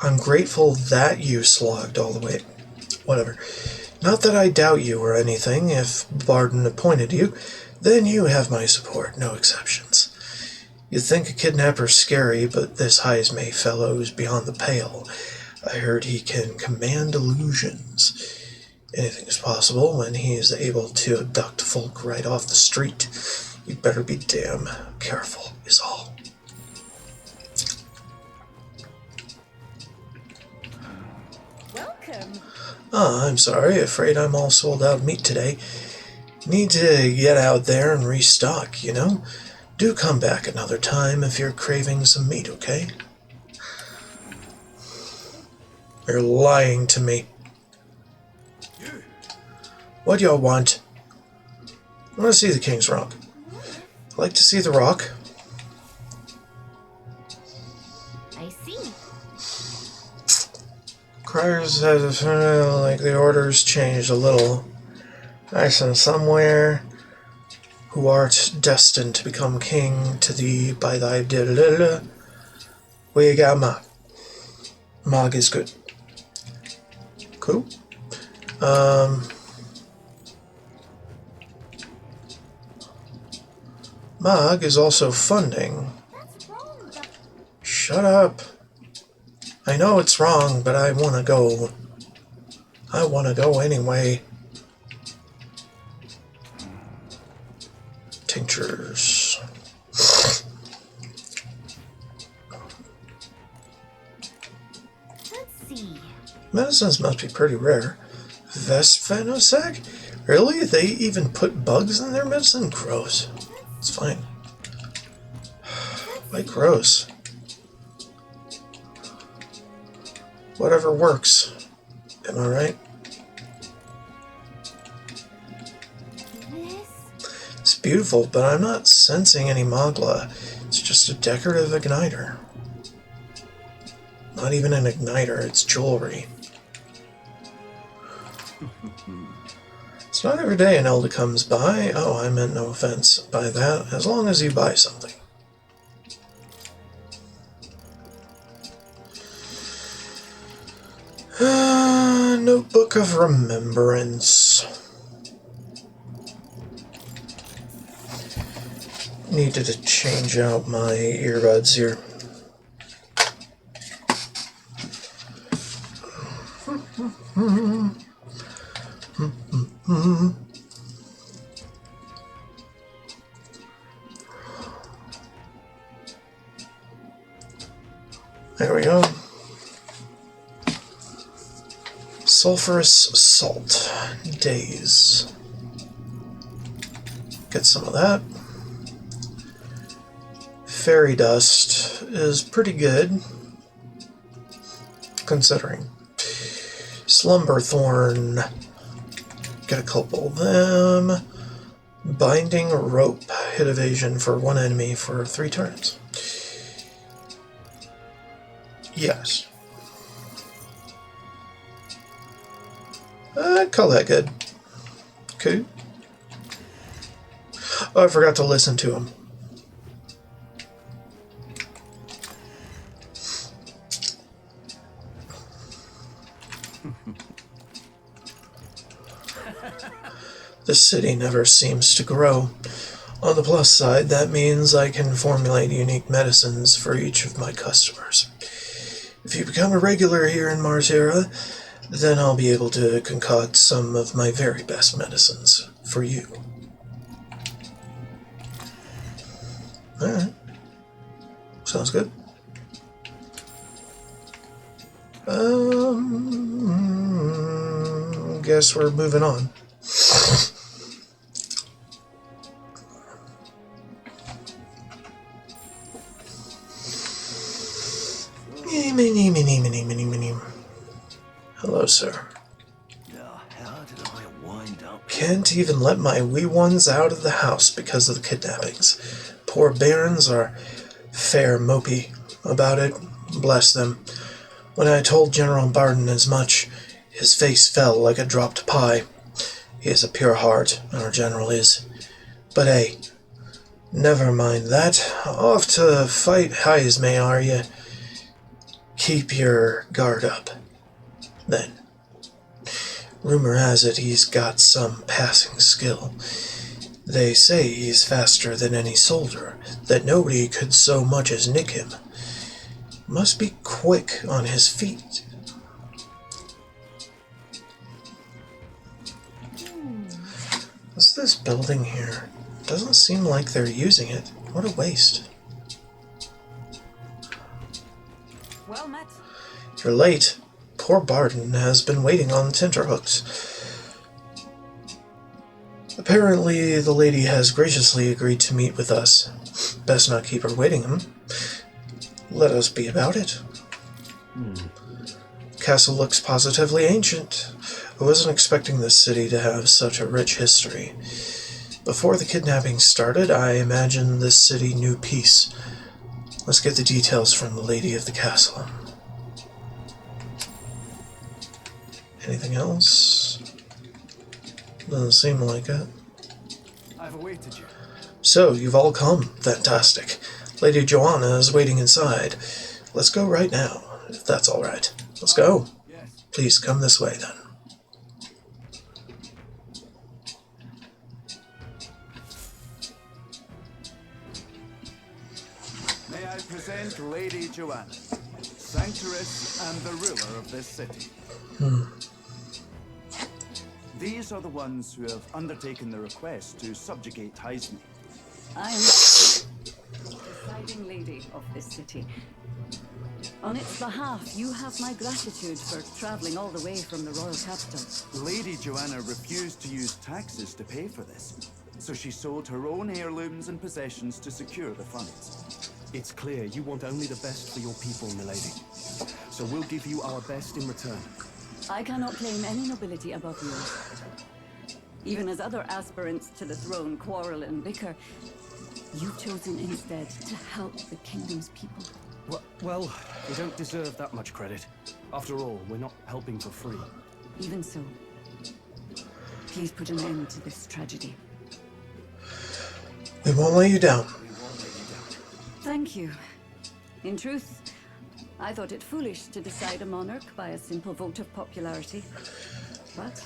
I'm grateful that you slogged all the way... Whatever. Not that I doubt you or anything. If Barden appointed you, then you have my support, no exceptions. You'd think a kidnapper's scary, but this Heismay fellow is beyond the pale. I heard he can command illusions. Anything is possible when he is able to abduct folk right off the street. You'd better be damn careful, is all. Welcome. I'm sorry, afraid I'm all sold out of meat today. Need to get out there and restock, you know? Do come back another time if you're craving some meat, okay? You're lying to me. What y'all want? I want to see the King's Rock. I'd like to see the rock. I see. Crier says, like the orders changed a little. I sent somewhere who art destined to become king to thee by thy we got Mog. Mog is good. Cool. Mog is also funding. Shut up. I know it's wrong, but I want to go. I want to go anyway. Tinctures. Let's see. Medicines must be pretty rare. Vesphanosec? Really? They even put bugs in their medicine? Gross. It's fine. Why gross? Whatever works. Am I right? It's beautiful, but I'm not sensing any Mogla. It's just a decorative igniter. Not even an igniter, it's jewelry. It's not every day an Elder comes by. Oh, I meant no offense by that, as long as you buy something. Notebook of Remembrance. Needed to change out my earbuds here. There we go. Sulfurous salt. Days. Get some of that. Fairy dust is pretty good, considering. Slumberthorn. Get a couple of them. Binding rope. Hit evasion for one enemy for 3 turns. Yes. I'd call that good. Cool. Oh, I forgot to listen to him. The city never seems to grow. On the plus side, that means I can formulate unique medicines for each of my customers. If you become a regular here in Martira, then I'll be able to concoct some of my very best medicines for you. Alright. Sounds good. Guess we're moving on. Hello, sir. How did I wind up? Can't even let my wee ones out of the house because of the kidnappings. Poor barons are fair mopey about it, bless them. When I told General Barden as much, his face fell like a dropped pie. He has a pure heart, our general is. But hey, never mind that. Off to fight Heismay, are you? Keep your guard up. Then, Rumor has it he's got some passing skill. They say he's faster than any soldier, that nobody could so much as nick him. Must be quick on his feet. What's this building here? Doesn't seem like they're using it. What a waste. Well met. You're late. Poor Barton has been waiting on tenterhooks. Apparently, the lady has graciously agreed to meet with us. Best not keep her waiting, Let us be about it. Castle looks positively ancient. I wasn't expecting this city to have such a rich history. Before the kidnapping started, I imagined this city knew peace. Let's get the details from the lady of the castle. Anything else? Doesn't seem like it. I've awaited you. So, you've all come. Fantastic. Lady Joanna is waiting inside. Let's go right now, if that's all right. Let's go. Please come this way, then. May I present Lady Joanna, Sanctuaress and the ruler of this city. These are the ones who have undertaken the request to subjugate Heisme. I am the presiding lady of this city. On its behalf, you have my gratitude for traveling all the way from the royal capital. Lady Joanna refused to use taxes to pay for this, so she sold her own heirlooms and possessions to secure the funds. It's clear you want only the best for your people, milady. So we'll give you our best in return. I cannot claim any nobility above yours. Even as other aspirants to the throne quarrel and bicker, you've chosen instead to help the kingdom's people. Well, we don't deserve that much credit. After all, we're not helping for free. Even so, please put an end to this tragedy. We won't let you down. Thank you. In truth, I thought it foolish to decide a monarch by a simple vote of popularity. But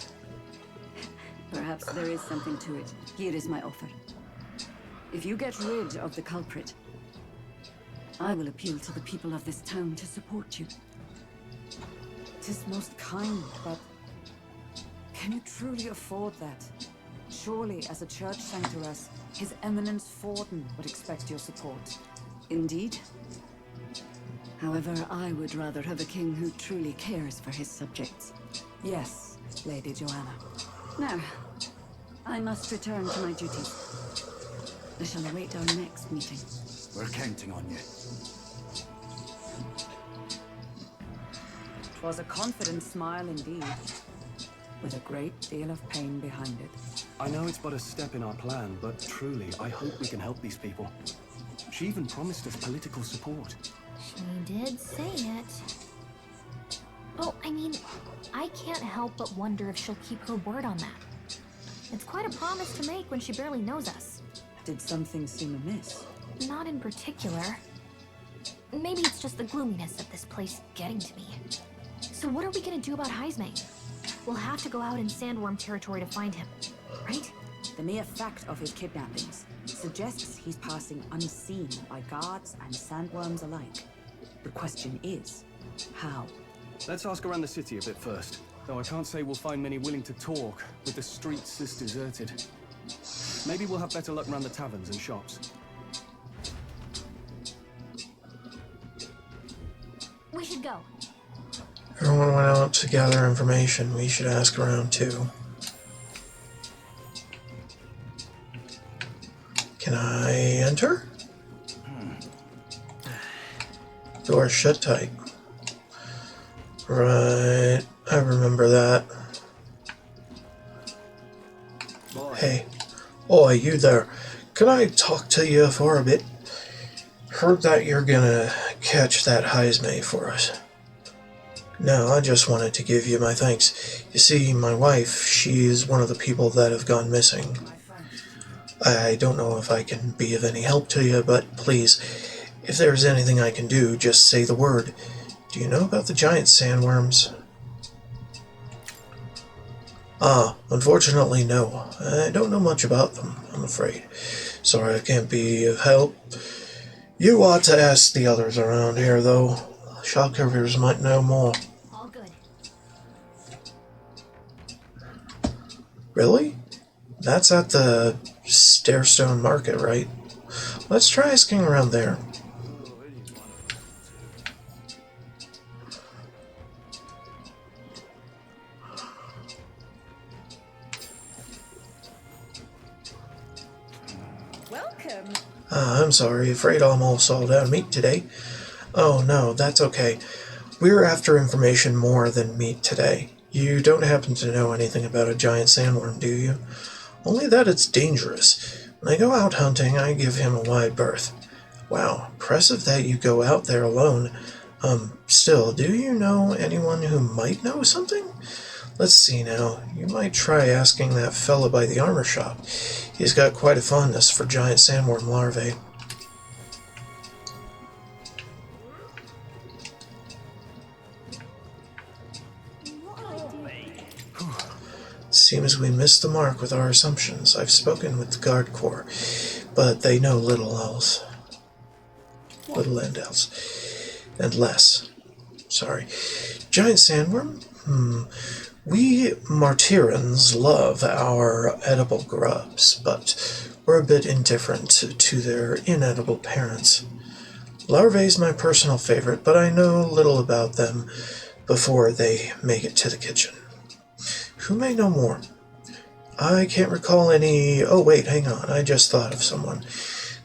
perhaps there is something to it. Here is my offer. If you get rid of the culprit, I will appeal to the people of this town to support you. 'Tis most kind, but can you truly afford that? Surely, as a church sanctuaress, His Eminence Forden would expect your support. Indeed. However, I would rather have a king who truly cares for his subjects. Yes, Lady Joanna. Now, I must return to my duties. I shall await our next meeting. We're counting on you. 'Twas a confident smile indeed, with a great deal of pain behind it. I know it's but a step in our plan, but truly, I hope we can help these people. She even promised us political support. She did say it. Oh, I mean, I can't help but wonder if she'll keep her word on that. It's quite a promise to make when she barely knows us. Did something seem amiss? Not in particular. Maybe it's just the gloominess of this place getting to me. So what are we gonna do about Heisme? We'll have to go out in Sandworm territory to find him, right? The mere fact of his kidnappings suggests he's passing unseen by guards and sandworms alike. The question is, how? Let's ask around the city a bit first. Though I can't say we'll find many willing to talk, with the streets this deserted. Maybe we'll have better luck around the taverns and shops. We should go. Everyone went out to gather information. We should ask around too. Can I enter? Door shut tight. Right, I remember that. Hey. Oi, you there. Can I talk to you for a bit? Heard that you're gonna catch that Heisme for us. No, I just wanted to give you my thanks. You see, my wife, she's one of the people that have gone missing. I don't know if I can be of any help to you, but please, if there's anything I can do, just say the word. Do you know about the giant sandworms? Unfortunately, no. I don't know much about them, I'm afraid. Sorry I can't be of help. You ought to ask the others around here, though. Shock carriers might know more. All good. Really? That's at the Starestone Market, right? Let's try asking around there. Welcome. I'm sorry, afraid I'm all sold out of meat today. Oh no, that's okay. We're after information more than meat today. You don't happen to know anything about a giant sandworm, do you? Only that it's dangerous. When I go out hunting, I give him a wide berth. Wow, impressive that you go out there alone. Still, do you know anyone who might know something? Let's see now. You might try asking that fella by the armor shop. He's got quite a fondness for giant sandworm larvae. Seems we missed the mark with our assumptions. I've spoken with the Guard Corps, but they know little else. Little and else. And less. Sorry. Giant sandworm? We Martyrans love our edible grubs, but we're a bit indifferent to their inedible parents. Larvae's my personal favorite, but I know little about them before they make it to the kitchen. Who may know more? I can't recall any... Oh, wait, hang on. I just thought of someone.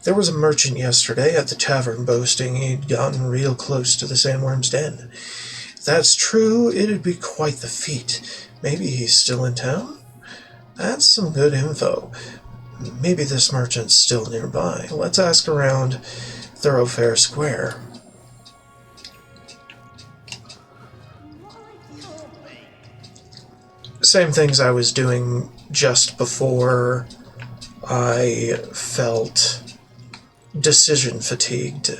There was a merchant yesterday at the tavern boasting he'd gotten real close to the sandworm's den. If that's true, it'd be quite the feat. Maybe he's still in town? That's some good info. Maybe this merchant's still nearby. Let's ask around Thoroughfare Square. Same things I was doing just before I felt decision fatigued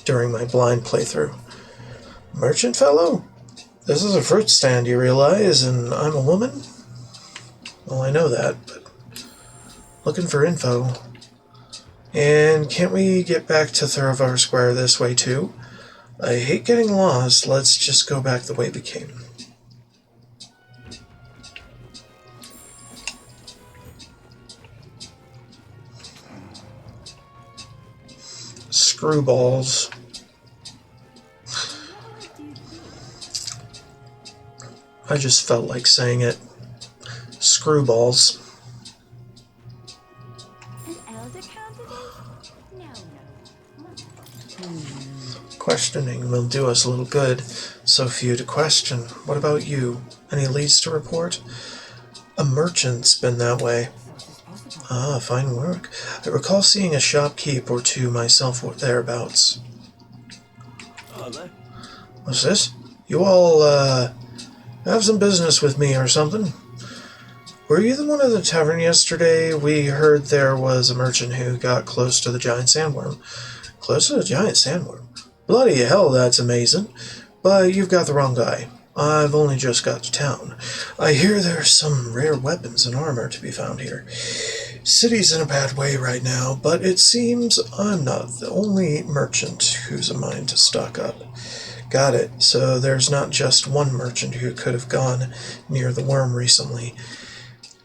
during my blind playthrough. Merchant fellow? This is a fruit stand, you realize, and I'm a woman? Well, I know that, but looking for info. And can't we get back to Thoroughfare Square this way too? I hate getting lost. Let's just go back the way we came. Screwballs. I just felt like saying it. Screwballs. Questioning will do us a little good. So few to question. What about you? Any leads to report? A merchant's been that way. Ah, fine work. I recall seeing a shopkeep or two myself thereabouts. What's this? You all, have some business with me or something? Were you the one at the tavern yesterday? We heard there was a merchant who got close to the giant sandworm. Close to the giant sandworm? Bloody hell, that's amazing. But you've got the wrong guy. I've only just got to town. I hear there's some rare weapons and armor to be found here. City's in a bad way right now, but it seems I'm not the only merchant who's a mind to stock up. Got it. So there's not just one merchant who could have gone near the worm recently.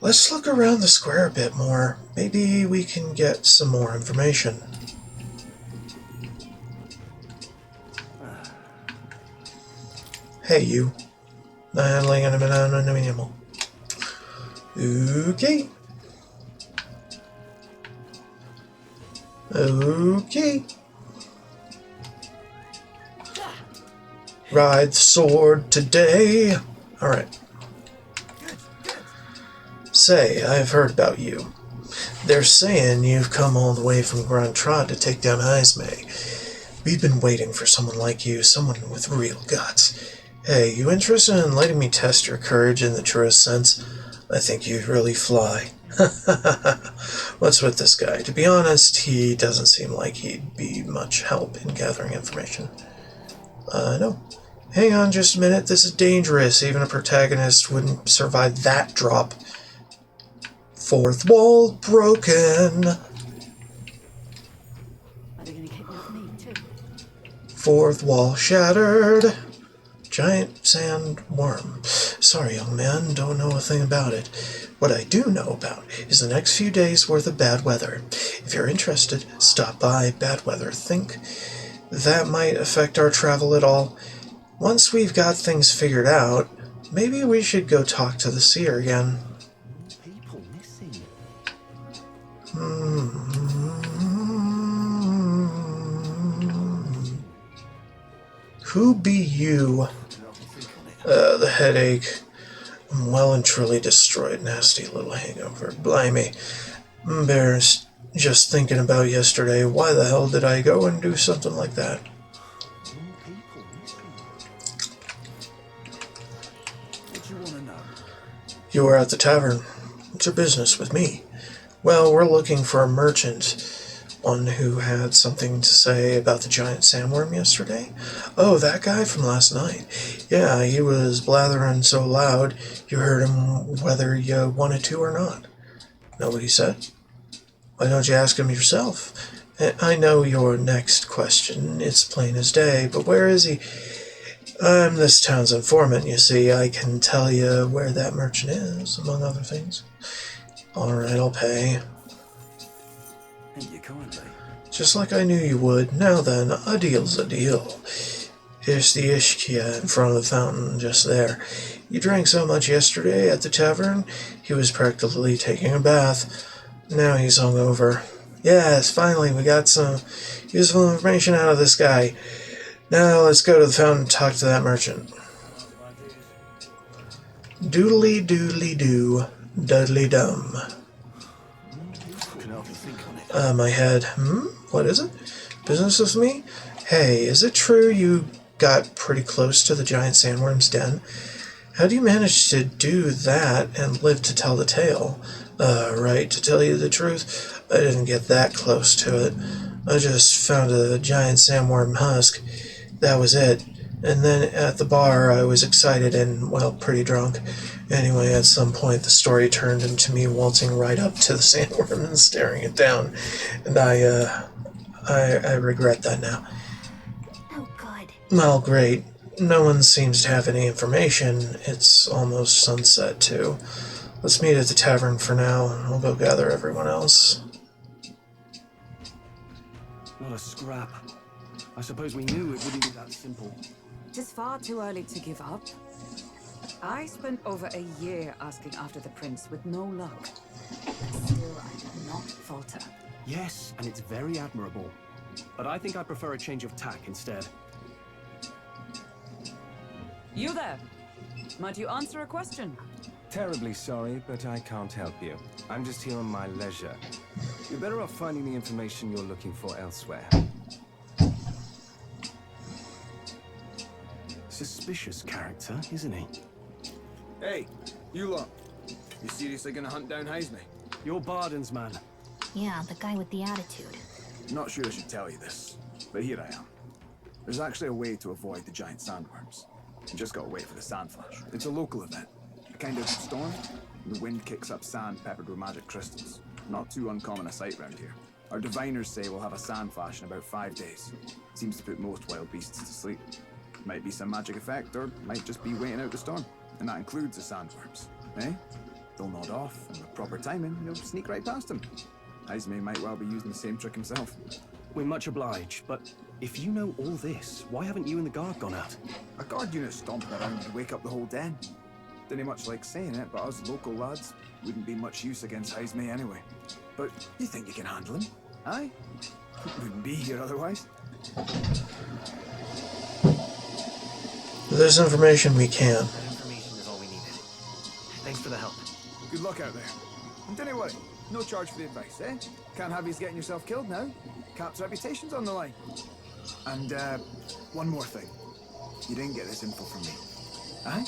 Let's look around the square a bit more. Maybe we can get some more information. Hey, you. Okay. Okay. Ride the sword today. Alright. Say, I've heard about you. They're saying you've come all the way from Grand Trot to take down Ismay. We've been waiting for someone like you, someone with real guts. Hey, you interested in letting me test your courage in the truest sense? I think you'd really fly. What's with this guy? To be honest, he doesn't seem like he'd be much help in gathering information. No. Hang on just a minute, this is dangerous. Even a protagonist wouldn't survive that drop. Fourth wall broken. Are they gonna kick me with me, too? Fourth wall shattered. Giant sandworm. Sorry, young man, don't know a thing about it. What I do know about is the next few days' worth of bad weather. If you're interested, stop by. Bad weather. Think that might affect our travel at all? Once we've got things figured out, maybe we should go talk to the seer again. People missing. Who be you? The headache. I'm well and truly destroyed. Nasty little hangover. Blimey. I'm embarrassed just thinking about yesterday. Why the hell did I go and do something like that? What you want to know? You were at the tavern. What's your business with me? Well, we're looking for a merchant. One who had something to say about the giant sandworm yesterday? Oh, that guy from last night. Yeah, he was blathering so loud you heard him whether you wanted to or not. Know what he said? Why don't you ask him yourself? I know your next question. It's plain as day, but where is he? I'm this town's informant, you see. I can tell you where that merchant is, among other things. Alright, I'll pay. Thank you kindly. Just like I knew you would. Now then, a deal's a deal. Here's the Ishkia in front of the fountain, just there. You drank so much yesterday at the tavern, he was practically taking a bath. Now he's hungover. Yes, finally, we got some useful information out of this guy. Now let's go to the fountain and talk to that merchant. Doodly doodly doo, dudley dum. My head. What is it? Business with me? Hey, is it true you got pretty close to the giant sandworm's den? How do you manage to do that and live to tell the tale? Right, to tell you the truth, I didn't get that close to it. I just found a giant sandworm husk. That was it. And then at the bar, I was excited and, well, pretty drunk. Anyway, at some point, the story turned into me waltzing right up to the sandworm and staring it down. And I regret that now. Oh, God. Well, great. No one seems to have any information. It's almost sunset, too. Let's meet at the tavern for now, and I'll go gather everyone else. What a scrap. I suppose we knew it wouldn't be that simple. It is far too early to give up. I spent over a year asking after the prince with no luck. But still, I did not falter. Yes, and it's very admirable. But I think I prefer a change of tack instead. You there? Might you answer a question? Terribly sorry, but I can't help you. I'm just here on my leisure. You're better off finding the information you're looking for elsewhere. Suspicious character, isn't he? Hey, you lot. You seriously gonna hunt down Heisme? You're Barden's man. Yeah, the guy with the attitude. Not sure I should tell you this, but here I am. There's actually a way to avoid the giant sandworms. You just gotta wait for the sand flash. It's a local event. A kind of storm. The wind kicks up sand peppered with magic crystals. Not too uncommon a sight round here. Our diviners say we'll have a sand flash in about 5 days. Seems to put most wild beasts to sleep. Might be some magic effect, or might just be waiting out the storm. And that includes the sandworms. Eh? They'll nod off, and with proper timing, you'll sneak right past them. Heisme might well be using the same trick himself. We're much obliged, but if you know all this, why haven't you and the guard gone out? A guard unit stomping around would wake up the whole den. Didn't much like saying it, but us local lads wouldn't be much use against Heisme anyway. But you think you can handle him? Aye? Wouldn't be here otherwise. There's information we can. Information is all we needed. Thanks for the help. Good luck out there. And don't worry, no charge for the advice, eh? Can't have you getting yourself killed now. Cap's reputation's on the line. And, one more thing. You didn't get this info from me. Aye?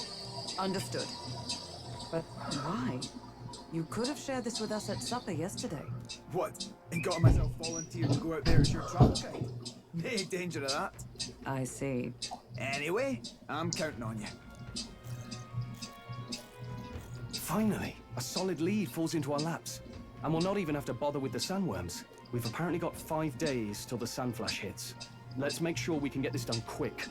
Understood. But why? You could have shared this with us at supper yesterday. What? And got myself volunteered to go out there as your travel guide? No danger of that. I see. Anyway, I'm counting on you. Finally, a solid lead falls into our laps. And we'll not even have to bother with the sandworms. We've apparently got 5 days till the sandflash hits. Let's make sure we can get this done quick.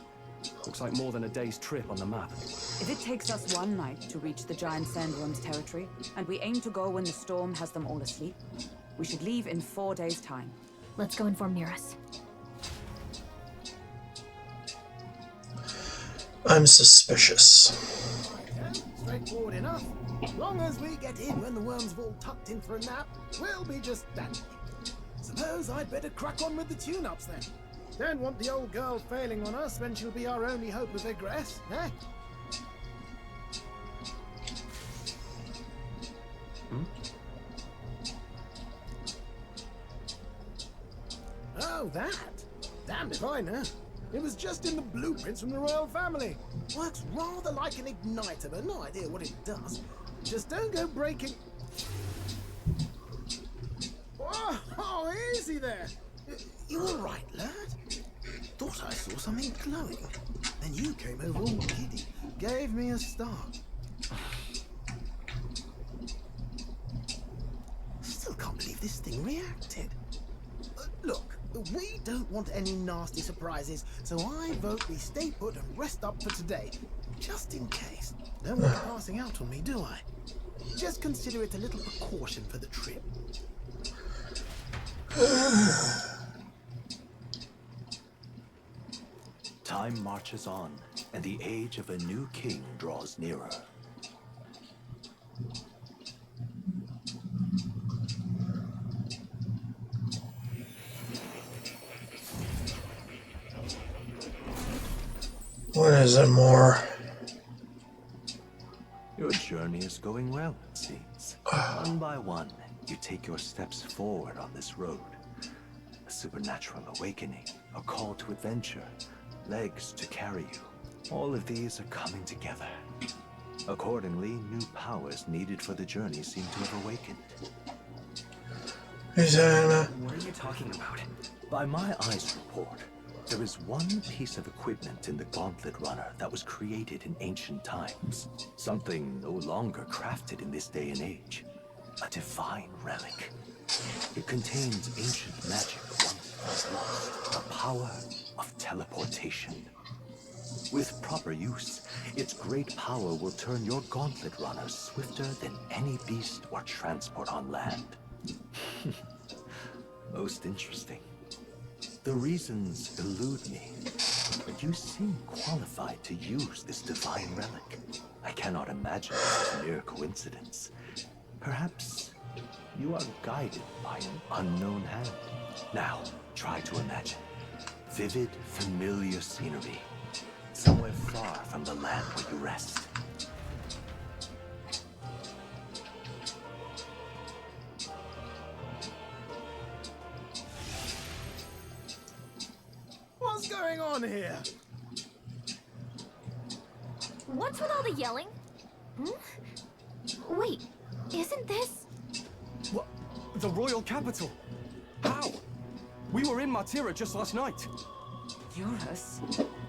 Looks like more than a day's trip on the map. If it takes us one night to reach the giant sandworms' territory, and we aim to go when the storm has them all asleep, we should leave in 4 days' time. Let's go inform Nearest. I'm suspicious. Straightforward enough. As long as we get in when the worms have all tucked in for a nap, we'll be just dandy. Suppose I'd better crack on with the tune-ups then. Don't want the old girl failing on us when she'll be our only hope of egress, eh? Oh, that? Damned if I know. It was just in the blueprints from the royal family. Works rather like an igniter, but no idea what it does. Just don't go breaking... Oh, easy there. You all right, lad? Thought I saw something glowing. Then you came over all giddy. Gave me a start. Still can't believe this thing reacted. Look, we don't want any nasty surprises, so I vote we stay put and rest up for today. Just in case. Don't want you passing out on me, do I? Just consider it a little precaution for the trip. Time marches on, and the age of a new king draws nearer. What is it more? Your journey is going well, it seems. One by one, you take your steps forward on this road. A supernatural awakening, a call to adventure, legs to carry you. All of these are coming together. Accordingly, new powers needed for the journey seem to have awakened. What are you talking about? By my eyes report, there is one piece of equipment in the Gauntlet Runner that was created in ancient times. Something no longer crafted in this day and age. A divine relic. It contains ancient magic once lost, the power of teleportation. With proper use, its great power will turn your Gauntlet Runner swifter than any beast or transport on land. Most interesting. The reasons elude me, but you seem qualified to use this divine relic. I cannot imagine it's a mere coincidence. Perhaps you are guided by an unknown hand. Now, try to imagine. Vivid, familiar scenery. Somewhere far from the land where you rest. What's going on here? What's with all the yelling? Wait, isn't this... What? The royal capital? How? We were in Matira just last night. Eurus?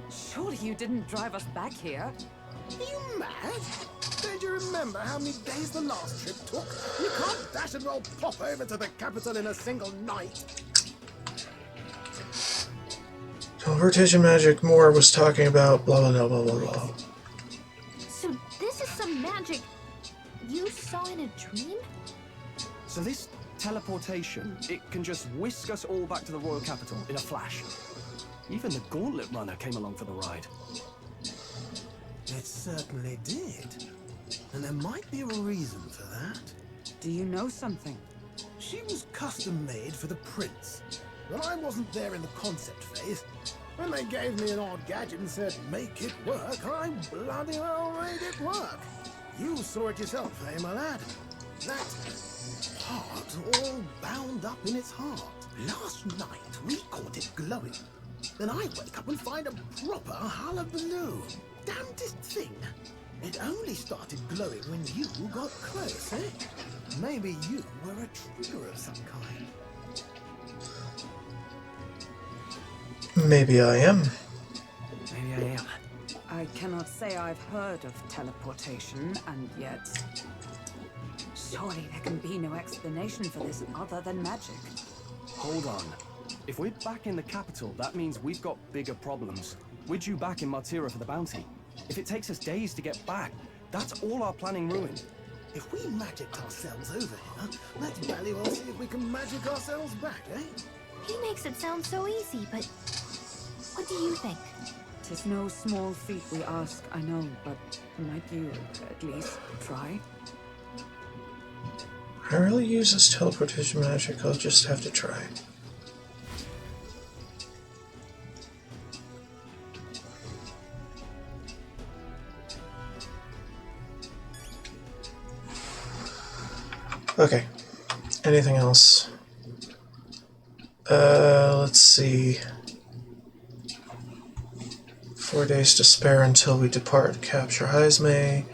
Surely you didn't drive us back here? Are you mad? Don't you remember how many days the last trip took? You can't dash and roll pop over to the capital in a single night. Teleportation magic Moore was talking about blah blah blah blah blah. So this is some magic you saw in a dream? So this teleportation, it can just whisk us all back to the royal capital in a flash. Even the Gauntlet Runner came along for the ride. It certainly did. And there might be a reason for that. Do you know something? She was custom made for the prince. But I wasn't there in the concept phase. When they gave me an odd gadget and said, make it work, I bloody well made it work. You saw it yourself, eh, my lad? That part all bound up in its heart. Last night, we caught it glowing. Then I wake up and find a proper hullabaloo. Damnedest thing. It only started glowing when you got close, eh? Maybe you were a trigger of some kind. Maybe I am. cannot say I've heard of teleportation, and yet... Surely there can be no explanation for this other than magic. Hold on. If we're back in the capital, that means we've got bigger problems. We're due back in Martira for the bounty. If it takes us days to get back, that's all our planning ruined. If we magicked ourselves over here, let's bloody well see if we can magic ourselves back, eh? He makes it sound so easy, but what do you think? 'Tis no small feat we ask, I know, but might you at least try? I really use this teleportation magic, I'll just have to try. Okay. Anything else? Let's see. 4 days to spare until we depart. Capture Heismay.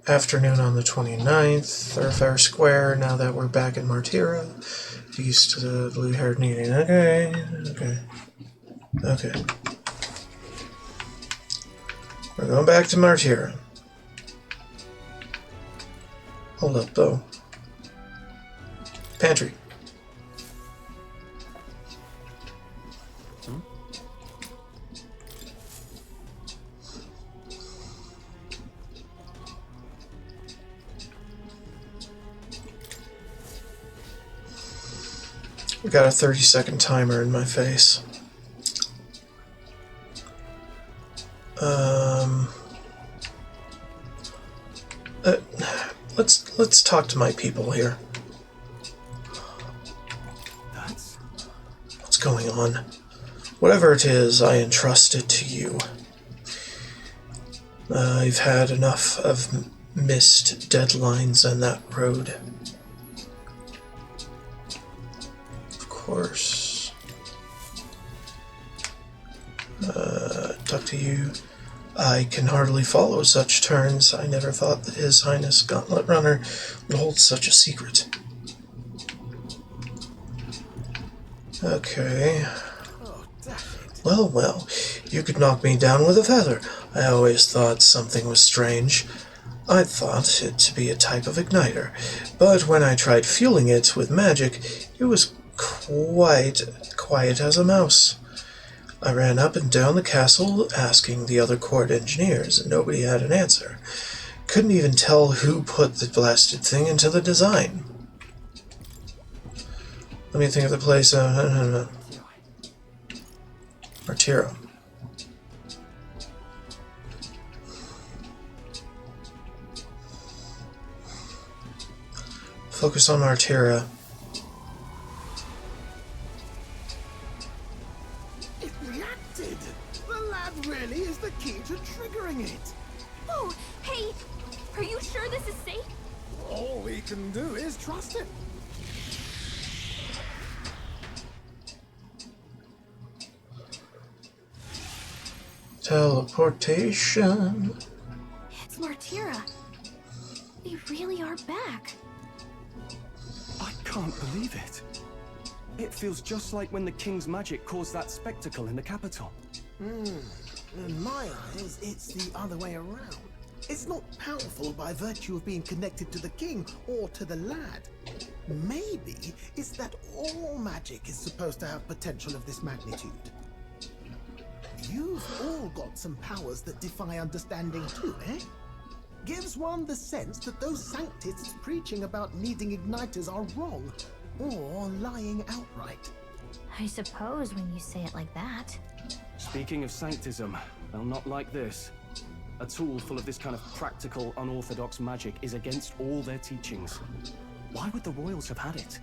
Afternoon on the 29th. Thoroughfare Square, now that we're back in Martira. East to the blue-haired meeting. Okay. We're going back to Martira. Hold up, though. Pantry. We got a 30-second timer in my face. Let's talk to my people here. What's going on? Whatever it is, I entrust it to you. I've had enough of missed deadlines on that road. Of course. Talk to you. I can hardly follow such turns. I never thought that His Highness Gauntlet Runner would hold such a secret. Okay. Well, you could knock me down with a feather. I always thought something was strange. I thought it to be a type of igniter, but when I tried fueling it with magic, it was quite quiet as a mouse. I ran up and down the castle asking the other court engineers, and nobody had an answer. Couldn't even tell who put the blasted thing into the design. Let me think of the place. Martira. Focus on Martira. It reacted! The lad really is the key to triggering it. Oh, hey! Are you sure this is safe? All we can do is trust it. Teleportation. It's Martira. We really are back. I can't believe it. It feels just like when the king's magic caused that spectacle in the capital. In my eyes, it's the other way around. It's not powerful by virtue of being connected to the king or to the lad. Maybe it's that all magic is supposed to have potential of this magnitude. You've all got some powers that defy understanding too, eh? Gives one the sense that those sanctists preaching about needing igniters are wrong, or lying outright. I suppose when you say it like that. Speaking of sanctism, well, not like this. A tool full of this kind of practical, unorthodox magic is against all their teachings. Why would the royals have had it?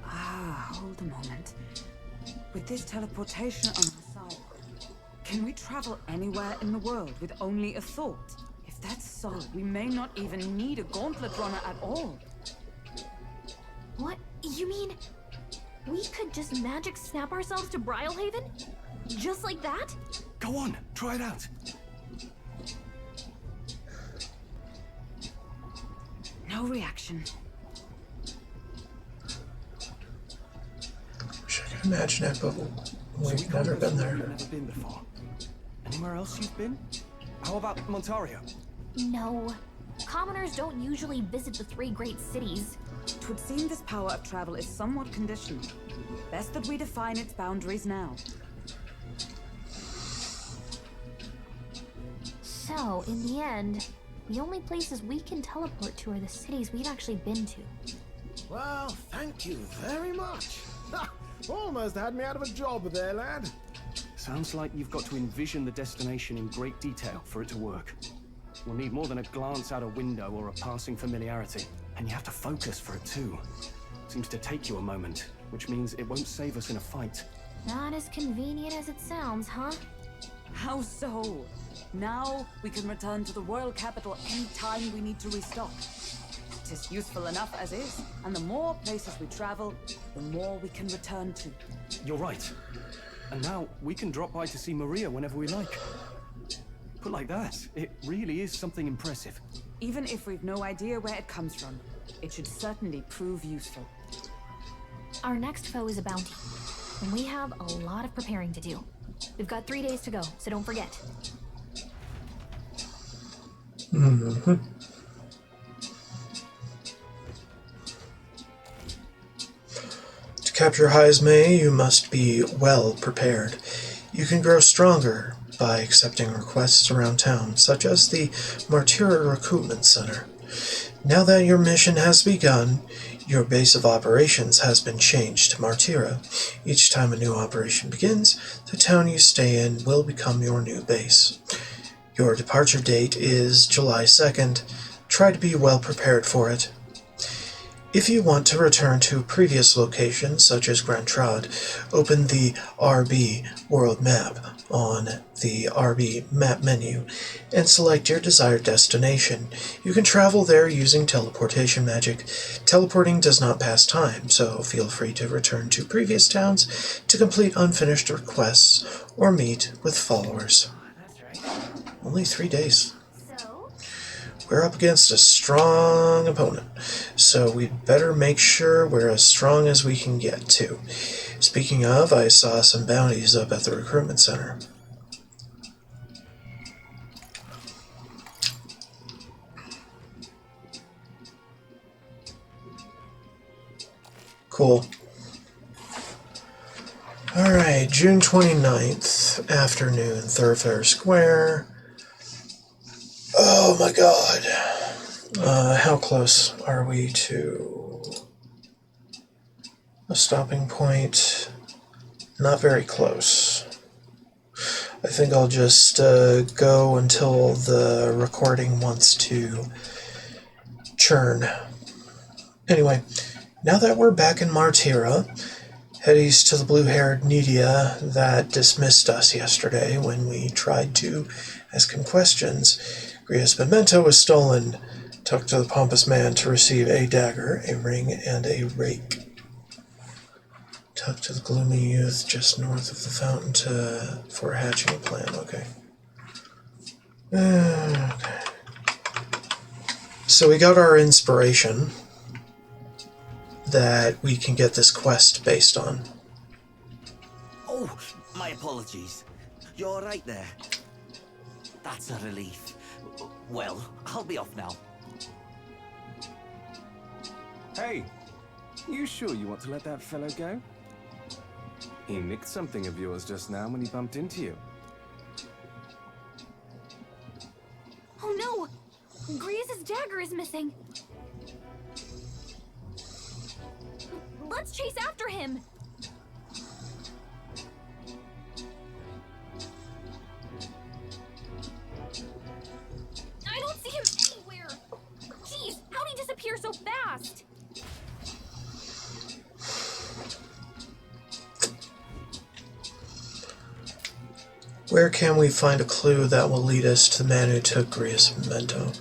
Hold a moment. With this teleportation on our side, can we travel anywhere in the world with only a thought? If that's so, we may not even need a gauntlet runner at all. What? You mean we could just magic snap ourselves to Brialhaven? Just like that? Go on, try it out. No reaction. Wish I could imagine it, but we've never been there. Never been before. Anywhere else you've been? How How about Montario? No. Commoners don't usually visit the 3 great cities. Twould seem this power of travel is somewhat conditional. Best that we define its boundaries now. So, in the end, the only places we can teleport to are the cities we've actually been to. Well, thank you very much. Ha! Almost had me out of a job there, lad. Sounds like you've got to envision the destination in great detail for it to work. You'll need more than a glance out a window or a passing familiarity. And you have to focus for it too. Seems to take you a moment, which means it won't save us in a fight. Not as convenient as it sounds, huh? How so? Now we can return to the royal capital any time we need to restock. It is useful enough as is, and the more places we travel, the more we can return to. You're right. And now we can drop by to see Maria whenever we like. Put like that, it really is something impressive. Even if we've no idea where it comes from, it should certainly prove useful. Our next foe is a bounty, and we have a lot of preparing to do. We've got 3 days to go, so don't forget. Mm-hmm. To capture Heismay, you must be well prepared. You can grow stronger by accepting requests around town, such as the Martyra Recruitment Center. Now that your mission has begun, your base of operations has been changed to Martyra. Each time a new operation begins, the town you stay in will become your new base. Your departure date is July 2nd. Try to be well prepared for it. If you want to return to previous locations, such as Grand Trad, open the RB World Map on the RB Map menu and select your desired destination. You can travel there using teleportation magic. Teleporting does not pass time, so feel free to return to previous towns to complete unfinished requests or meet with followers. Only 3 days. We're up against a strong opponent, so we'd better make sure we're as strong as we can get to. Speaking of, I saw some bounties up at the recruitment center. Cool. Alright, June 29th, afternoon, Thoroughfare Square. Oh my god. How close are we to a stopping point? Not very close. I think I'll just go until the recording wants to churn. Anyway, now that we're back in Martyra, head east to the blue-haired Nidia that dismissed us yesterday when we tried to ask him questions. Gria's memento was stolen. Talk to the pompous man to receive a dagger, a ring, and a rake. Talk to the gloomy youth just north of the fountain for hatching a plan. Okay. Okay. So we got our inspiration that we can get this quest based on. Oh, my apologies. You're right there. That's a relief. Well, I'll be off now. Hey, you sure you want to let that fellow go? He nicked something of yours just now when he bumped into you. Oh no! Gria's dagger is missing! Let's chase after him! I don't see him anywhere! Jeez, how'd he disappear so fast? Where can we find a clue that will lead us to the man who took Gria's memento?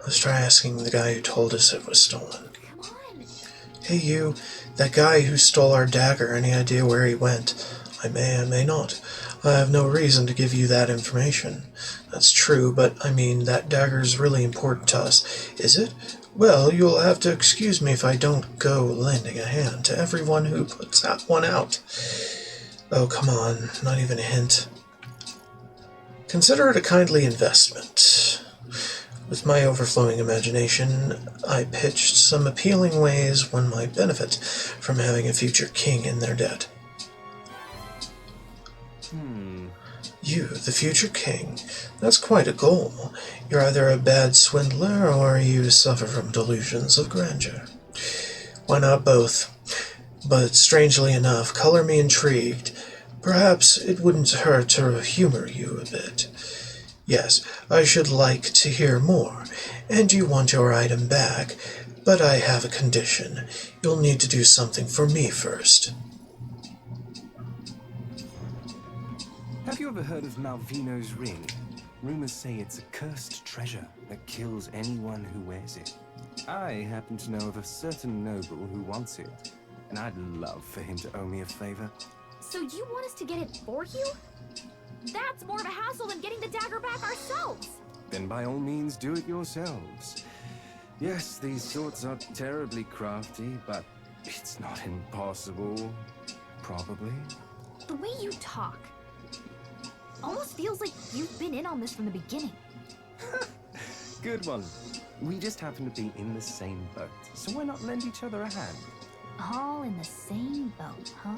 Let's try asking the guy who told us it was stolen. Come on! Hey you, that guy who stole our dagger, any idea where he went? I may not. I have no reason to give you that information. That's true, but I mean, that dagger's really important to us. Is it? Well, you'll have to excuse me if I don't go lending a hand to everyone who puts that one out. Oh, come on, not even a hint. Consider it a kindly investment. With my overflowing imagination, I pitched some appealing ways one might benefit from having a future king in their debt. You, the future king, that's quite a goal. You're either a bad swindler or you suffer from delusions of grandeur. Why not both? But strangely enough, color me intrigued. Perhaps it wouldn't hurt to humor you a bit. Yes, I should like to hear more, and you want your item back, but I have a condition. You'll need to do something for me first. Have you ever heard of Malvino's ring? Rumors say it's a cursed treasure that kills anyone who wears it. I happen to know of a certain noble who wants it, and I'd love for him to owe me a favor. So you want us to get it for you? That's more of a hassle than getting the dagger back ourselves. Then by all means do it yourselves. Yes, these swords are terribly crafty, but it's not impossible. Probably. The way you talk almost feels like you've been in on this from the beginning. Good one. We just happen to be in the same boat, so why not lend each other a hand? All in the same boat, huh?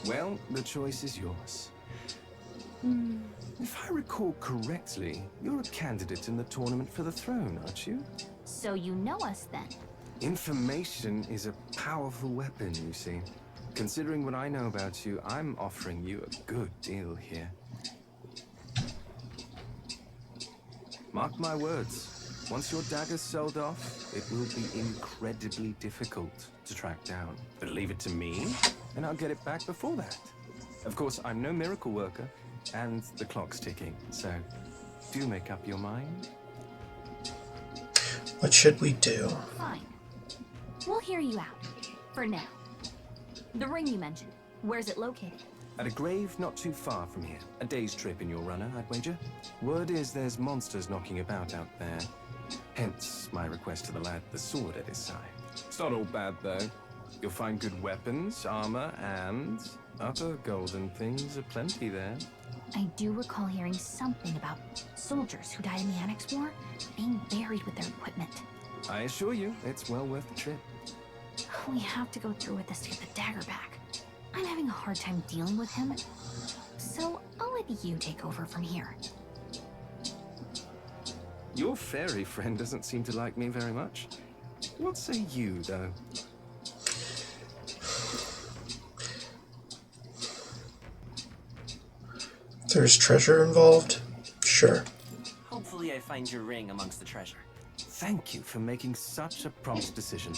Well, the choice is yours. If I recall correctly, you're a candidate in the tournament for the throne, aren't you? So you know us then? Information is a powerful weapon, you see. Considering what I know about you, I'm offering you a good deal here. Mark my words, once your dagger's sold off, it will be incredibly difficult to track down. But leave it to me, and I'll get it back before that. Of course, I'm no miracle worker, and the clock's ticking, so do make up your mind. What should we do? Fine. We'll hear you out. For now. The ring you mentioned, where's it located? At a grave not too far from here. A day's trip in your runner, I'd wager. Word is there's monsters knocking about out there. Hence my request to the lad the sword at his side. It's not all bad, though. You'll find good weapons, armor, and other golden things aplenty there. I do recall hearing something about soldiers who died in the Annex War being buried with their equipment. I assure you, it's well worth the trip. We have to go through with this to get the dagger back. I'm having a hard time dealing with him, so I'll let you take over from here. Your fairy friend doesn't seem to like me very much. What say you, though? There's treasure involved? Sure. Hopefully I find your ring amongst the treasure. Thank you for making such a prompt decision.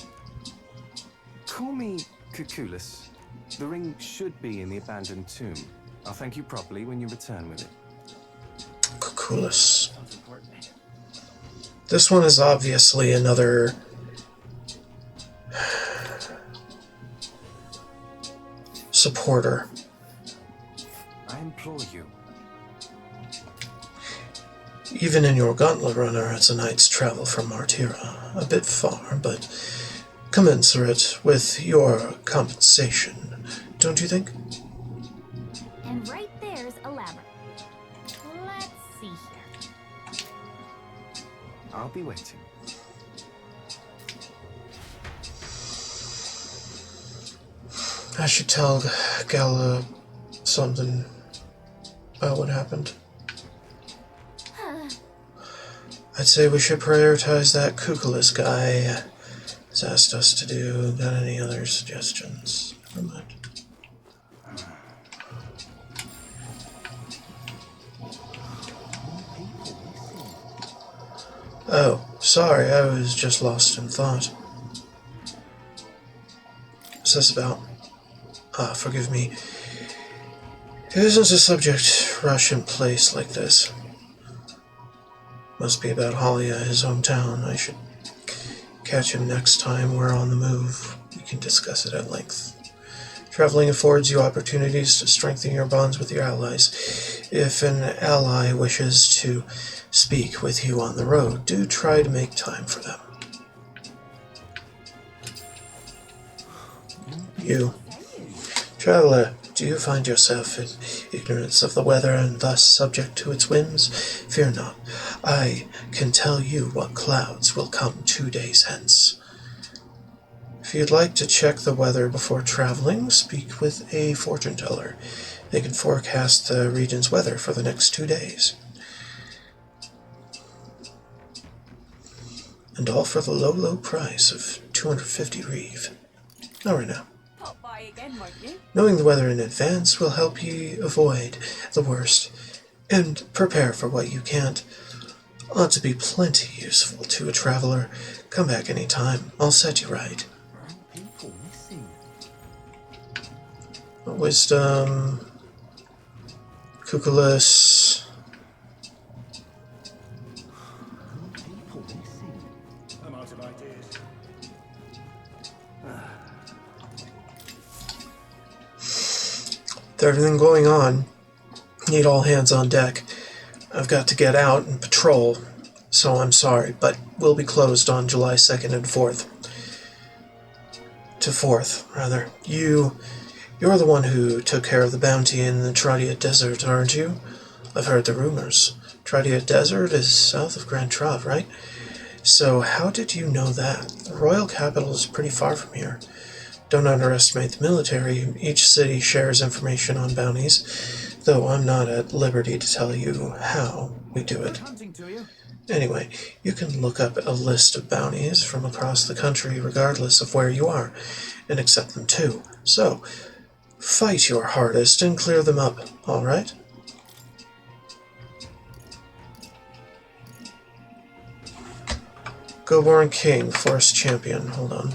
Call me Cuculus. The ring should be in the abandoned tomb. I'll thank you properly when you return with it. Cuculus. This one is obviously another supporter. I implore you. Even in your gauntlet runner, it's a night's travel from Martira. A bit far, but commensurate with your compensation, don't you think? And right there's a labyrinth. Let's see here. I'll be waiting. I should tell Gala something about what happened. I'd say we should prioritize that Cuculus guy. He's asked us to do. Got any other suggestions? Never mind. Oh, sorry, I was just lost in thought. What's this about? Forgive me. Isn't a subject rush in place like this? Must be about Halia, his hometown. I should catch him next time we're on the move. We can discuss it at length. Traveling affords you opportunities to strengthen your bonds with your allies. If an ally wishes to speak with you on the road, do try to make time for them. You. Traveler, Do you find yourself in ignorance of the weather and thus subject to its whims? Fear not. I can tell you what clouds will come 2 days hence. If you'd like to check the weather before traveling, speak with a fortune teller. They can forecast the region's weather for the next 2 days. And all for the low, low price of 250 reeve. All right now. Pop by again, won't you? Knowing the weather in advance will help you avoid the worst and prepare for what you can't. Ought to be plenty useful to a traveler. Come back any time. I'll set you right. Wisdom, Cuculus. I'm out of ideas. With everything going on, need all hands on deck. I've got to get out and patrol, so I'm sorry, but we'll be closed on July 2nd and 4th. To 4th, rather. You're the one who took care of the bounty in the Tradia Desert, aren't you? I've heard the rumors. Tradia Desert is south of Grand Trave, right? So how did you know that? The royal capital is pretty far from here. Don't underestimate the military. Each city shares information on bounties, though I'm not at liberty to tell you how we do it. Anyway, you can look up a list of bounties from across the country regardless of where you are, and accept them too. So, fight your hardest and clear them up, alright? Goborn King, Forest Champion, hold on.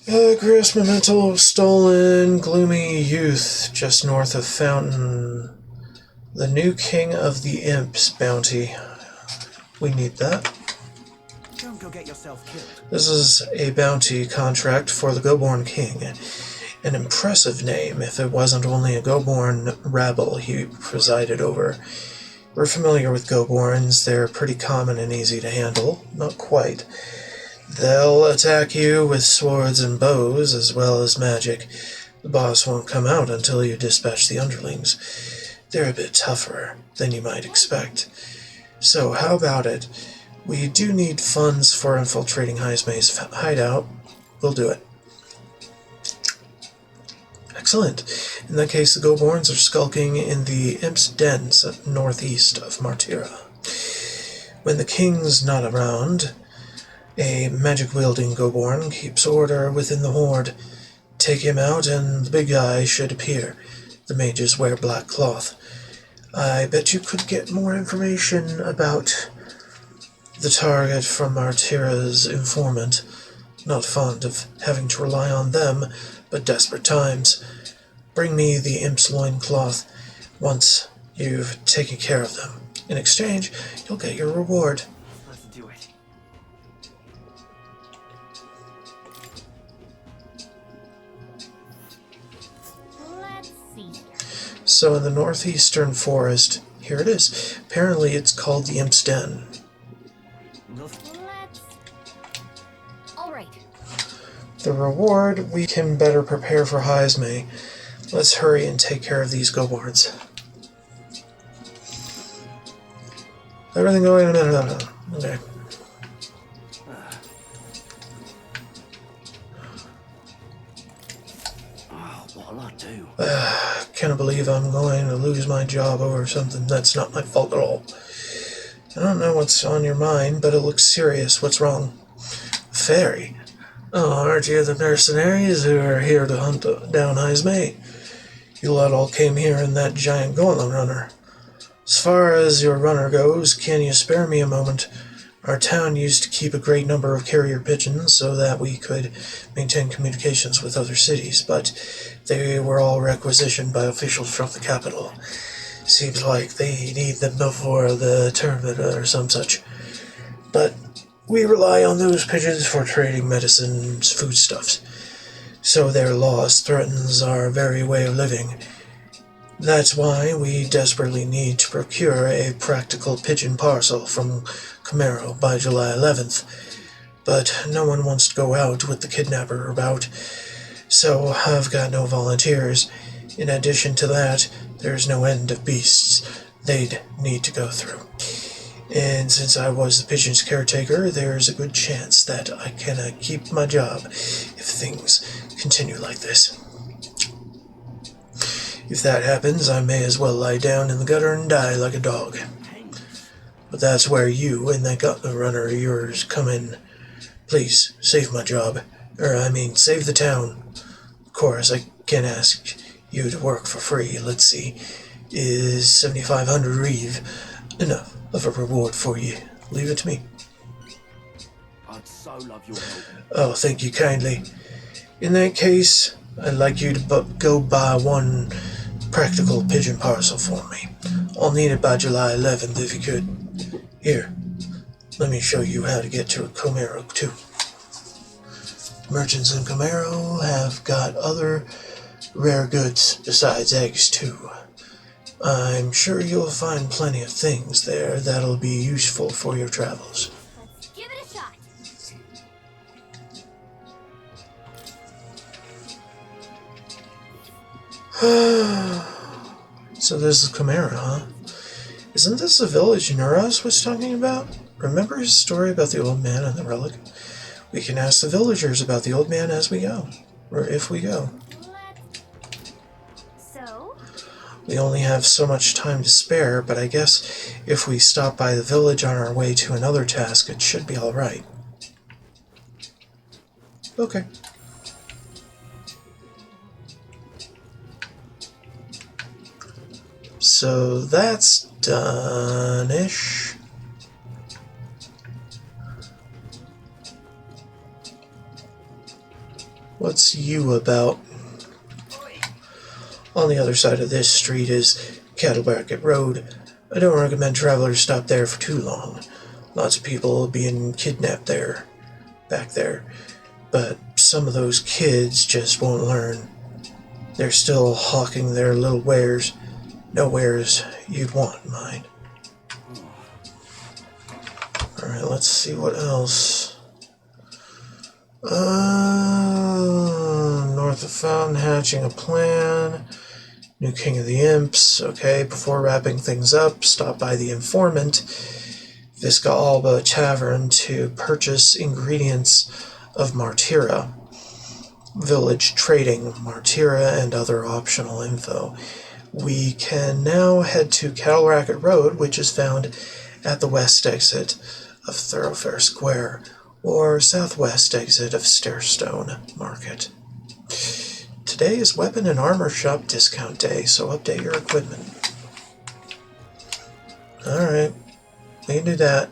Grass Memento stolen, Gloomy Youth, just north of Fountain. The new King of the Imps bounty. We need that. Don't go get yourself killed. This is a bounty contract for the Goborn King. An impressive name if it wasn't only a Goborn rabble he presided over. We're familiar with Goborns. They're pretty common and easy to handle. Not quite. They'll attack you with swords and bows as well as magic. The boss won't come out until you dispatch the underlings. They're a bit tougher than you might expect. So how about it? We do need funds for infiltrating Heismay's hideout. We'll do it. Excellent. In that case, the Goborns are skulking in the Imp's dens northeast of Martira. When the king's not around, a magic-wielding Goborn keeps order within the horde. Take him out and the big guy should appear. The mages wear black cloth. I bet you could get more information about the target from Martira's informant. Not fond of having to rely on them, but desperate times. Bring me the Imp's loincloth once you've taken care of them. In exchange, you'll get your reward. Let's do it. Let's see. So in the northeastern forest, here it is. Apparently it's called the Imp's Den. Alright. The reward, we can better prepare for Heismay. Let's hurry and take care of these Goborns. Everything going on? No. Okay. What'll I do? Can't believe I'm going to lose my job over something that's not my fault at all. I don't know what's on your mind, but it looks serious. What's wrong? Fairy? Oh, aren't you the mercenaries who are here to hunt down Heismay? You lot all came here in that giant golem runner. As far as your runner goes, can you spare me a moment? Our town used to keep a great number of carrier pigeons so that we could maintain communications with other cities, but they were all requisitioned by officials from the capital. Seems like they need them before the tournament or some such. But we rely on those pigeons for trading medicines, foodstuffs, so their loss threatens our very way of living. That's why we desperately need to procure a practical pigeon parcel from Camaro by July 11th. But no one wants to go out with the kidnapper about, So I've got no volunteers. In addition to that, there's no end of beasts they'd need to go through. And since I was the pigeon's caretaker, there's a good chance that I can keep my job if things continue like this. If that happens, I may as well lie down in the gutter and die like a dog. But that's where you and that gauntlet runner of yours come in. Please, save my job. Save the town. Of course, I can't ask you to work for free. Let's see. Is 7,500 reeve enough of a reward for you? Leave it to me. I'd so love your help. Oh, thank you kindly. In that case, I'd like you to go buy one practical pigeon parcel for me. I'll need it by July 11th if you could. Here, let me show you how to get to Comero too. Merchants in Comero have got other rare goods besides eggs too. I'm sure you'll find plenty of things there that'll be useful for your travels. Give it a shot. So this is Comero, huh? Isn't this the village Nuros was talking about? Remember his story about the old man and the relic? We can ask the villagers about the old man as we go. Or if we go. So? We only have so much time to spare, but I guess if we stop by the village on our way to another task, it should be alright. Okay. So that's done-ish. What's you about? On the other side of this street is Cattle Market Road. I don't recommend travelers stop there for too long. Lots of people being kidnapped back there. But some of those kids just won't learn. They're still hawking their little wares. No wares you'd want, mind. Alright, let's see what else. North of Fountain, hatching a plan. New King of the Imps. Okay, before wrapping things up, stop by the Informant, Visca Alba Tavern, to purchase ingredients of Martira. Village trading, Martira, and other optional info. We can now head to Cattle Racket Road, which is found at the west exit of Thoroughfare Square, or southwest exit of Stairstone Market. Today is Weapon and Armor Shop Discount Day, so update your equipment. Alright, we can do that.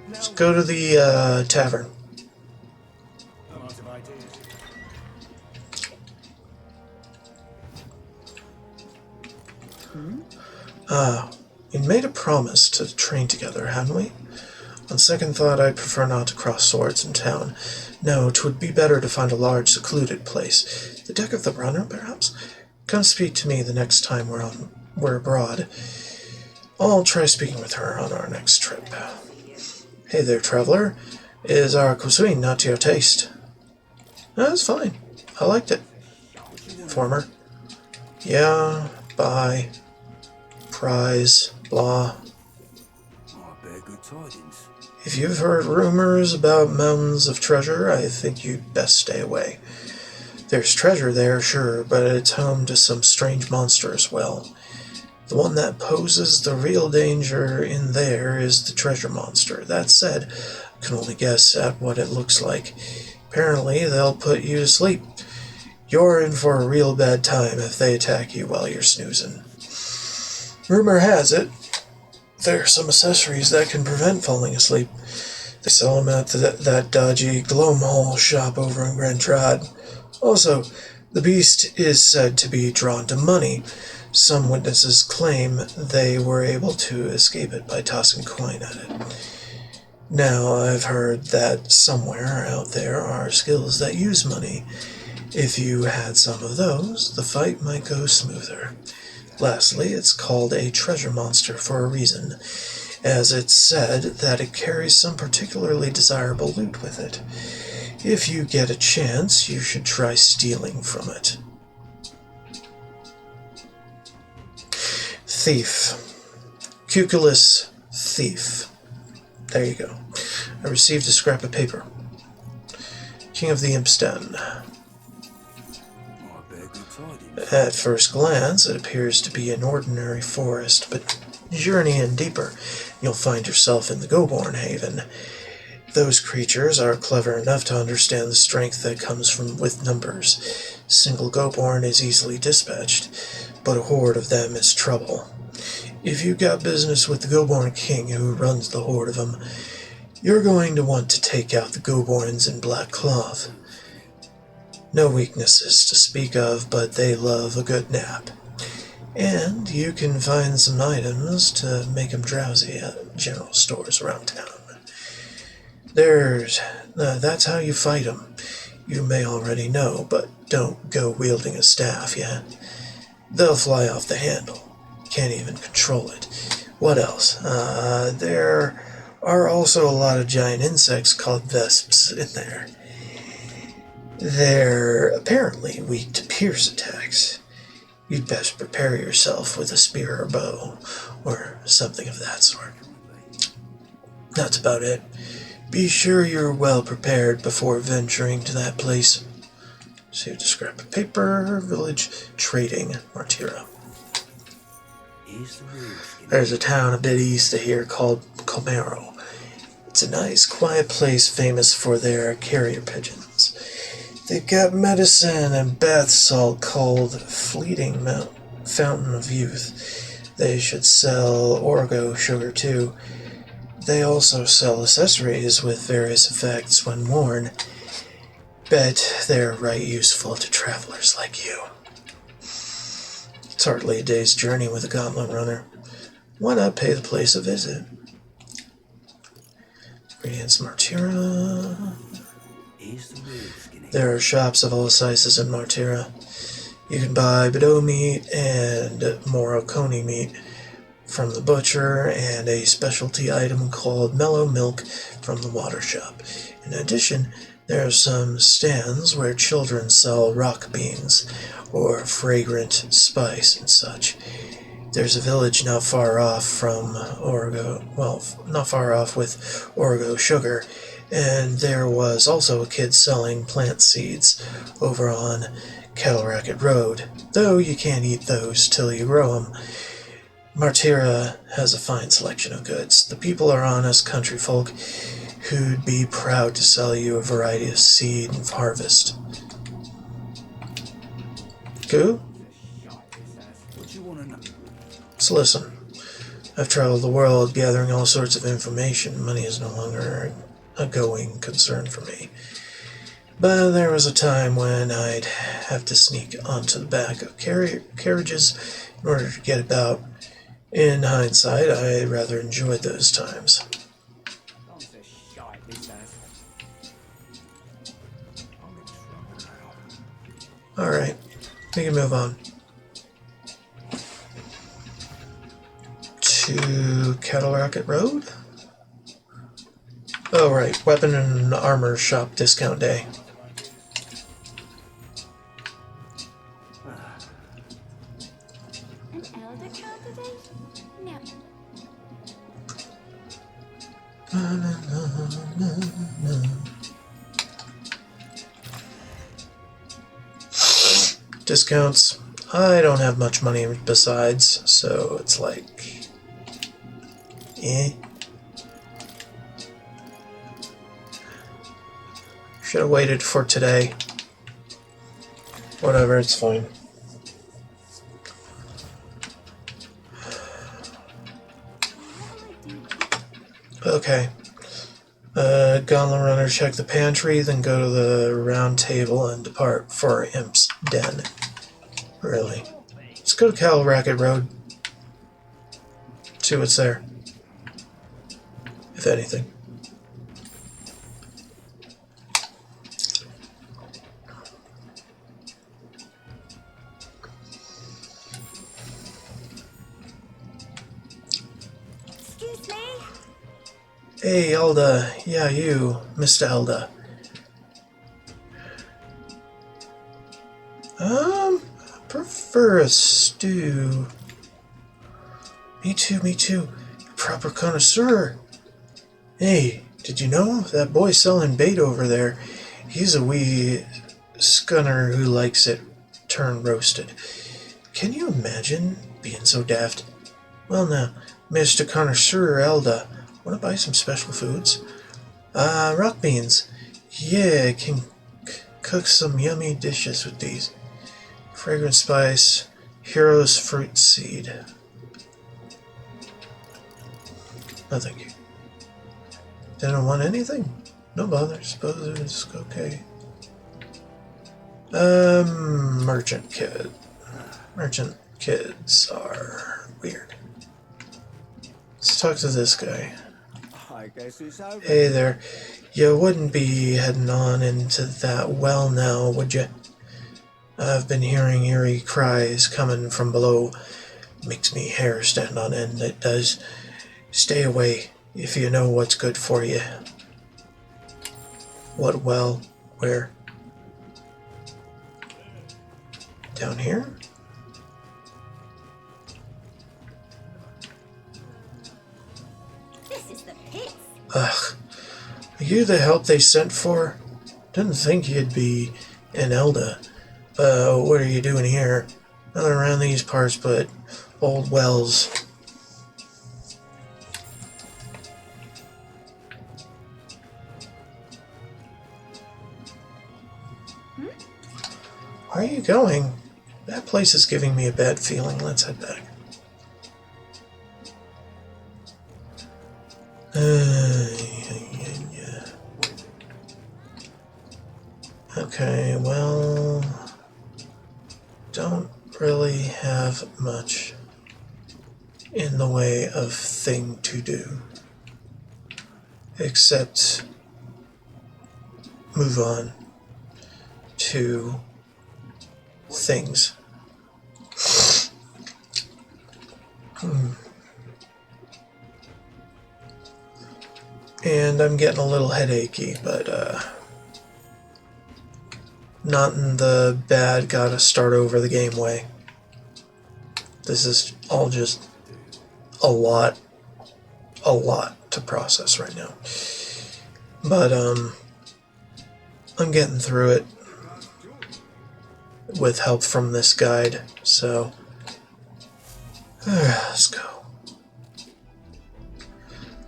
Let's go to the tavern. We made a promise to train together, hadn't we? On second thought, I'd prefer not to cross swords in town. No, 'twould be better to find a large, secluded place. The deck of the runner, perhaps? Come speak to me the next time we're abroad. I'll try speaking with her on our next trip. Hey there, traveler. Is our cuisine not to your taste? That's fine. I liked it. Former. Yeah, bye. Prize, blah. Good tidings. If you've heard rumors about mountains of treasure, I think you'd best stay away. There's treasure there, sure, but it's home to some strange monster as well. The one that poses the real danger in there is the treasure monster. That said, I can only guess at what it looks like. Apparently, they'll put you to sleep. You're in for a real bad time if they attack you while you're snoozing. Rumor has it, there are some accessories that can prevent falling asleep. They sell them at that dodgy Glomhall shop over in Grand Trad. Also, the beast is said to be drawn to money. Some witnesses claim they were able to escape it by tossing coin at it. Now, I've heard that somewhere out there are skills that use money. If you had some of those, the fight might go smoother. Lastly, it's called a treasure monster for a reason, as it's said that it carries some particularly desirable loot with it. If you get a chance, you should try stealing from it. Thief. Cuculus Thief. There you go. I received a scrap of paper. King of the Imp's Den. At first glance, it appears to be an ordinary forest, but journey in deeper, you'll find yourself in the Goborn Haven. Those creatures are clever enough to understand the strength that comes with numbers. Single Goborn is easily dispatched, but a horde of them is trouble. If you've got business with the Goborn King who runs the horde of them, you're going to want to take out the Goborns in black cloth. No weaknesses to speak of, but they love a good nap. And you can find some items to make them drowsy at general stores around town. That's how you fight them. You may already know, but don't go wielding a staff yet. They'll fly off the handle. Can't even control it. What else? There are also a lot of giant insects called vesps in there. They're apparently weak to pierce attacks. You'd best prepare yourself with a spear or bow, or something of that sort. That's about it. Be sure you're well prepared before venturing to that place. Saved a scrap of paper, village trading, Martira. There's a town a bit east of here called Comero. It's a nice, quiet place famous for their carrier pigeons. They've got medicine and bath salt called Fleeting Fountain of Youth. They should sell Orgo sugar too. They also sell accessories with various effects when worn. Bet they're right useful to travelers like you. It's hardly a day's journey with a gauntlet runner. Why not pay the place a visit? Ingredients Martira. There are shops of all sizes in Martira. You can buy Bedeau meat and Moroconi meat from the butcher and a specialty item called mellow milk from the water shop. In addition, there are some stands where children sell rock beans or fragrant spice and such. There's a village not far off from Orgo, not far off with Orgo sugar, and there was also a kid selling plant seeds over on Kettle Racket Road, though you can't eat those till you grow them. Martira has a fine selection of goods. The people are honest country folk who'd be proud to sell you a variety of seed and harvest. Cool? So listen, I've traveled the world gathering all sorts of information. Money is no longer a going concern for me. But there was a time when I'd have to sneak onto the back of carriages in order to get about. In hindsight, I rather enjoyed those times. Alright, we can move on. To Kettle Racket Road? Oh right, weapon and armor shop discount day. An elder candidate? No. Discounts. I don't have much money besides, so it's like... Should have waited for today. Whatever, it's fine. Okay. Gauntlet Runner, check the pantry, then go to the round table and depart for Imp's Den. Really. Let's go to Kettle Racket Road. See what's there. If anything. Excuse me? Hey, Elda. Yeah, you, Mr. Elda. for a stew. Me too, me too. Proper connoisseur. Hey, did you know that boy selling bait over there? He's a wee scunner who likes it turned roasted. Can you imagine being so daft? Well now, Mr. Connoisseur Elda, wanna buy some special foods? Rock beans. Yeah, can cook some yummy dishes with these. Fragrant spice, hero's fruit seed. No thank you. Didn't want anything? No bother, suppose it's okay. Merchant kid. Merchant kids are weird. Let's talk to this guy. I guess it's over. Hey there. You wouldn't be heading on into that well now, would you? I've been hearing eerie cries coming from below. Makes me hair stand on end, it does. Stay away if you know what's good for you. What well? Where? Down here? This is the pits. Ugh. Are you the help they sent for? Didn't think you'd be in Elda. What are you doing here? Nothing around these parts but old wells. Where are you going? That place is giving me a bad feeling. Let's head back. Okay, well, don't really have much in the way of thing to do, except move on to things. And I'm getting a little headachy, but not in the bad gotta start over the game way. This is all just a lot to process right now. But I'm getting through it with help from this guide, so let's go.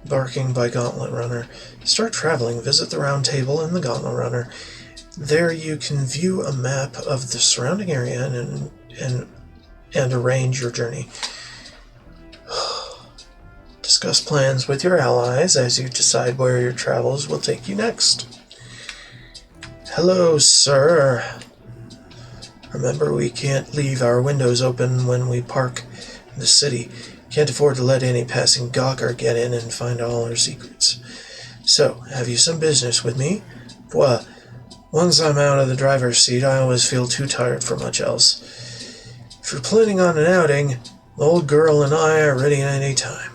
Barking by Gauntlet Runner. Start traveling, visit the Round Table and the Gauntlet Runner. There you can view a map of the surrounding area and arrange your journey. Discuss plans with your allies as you decide where your travels will take you next. Hello, sir. Remember, we can't leave our windows open when we park in the city. Can't afford to let any passing gawker get in and find all our secrets. So, have you some business with me? Well, once I'm out of the driver's seat, I always feel too tired for much else. If you're planning on an outing, the old girl and I are ready at any time.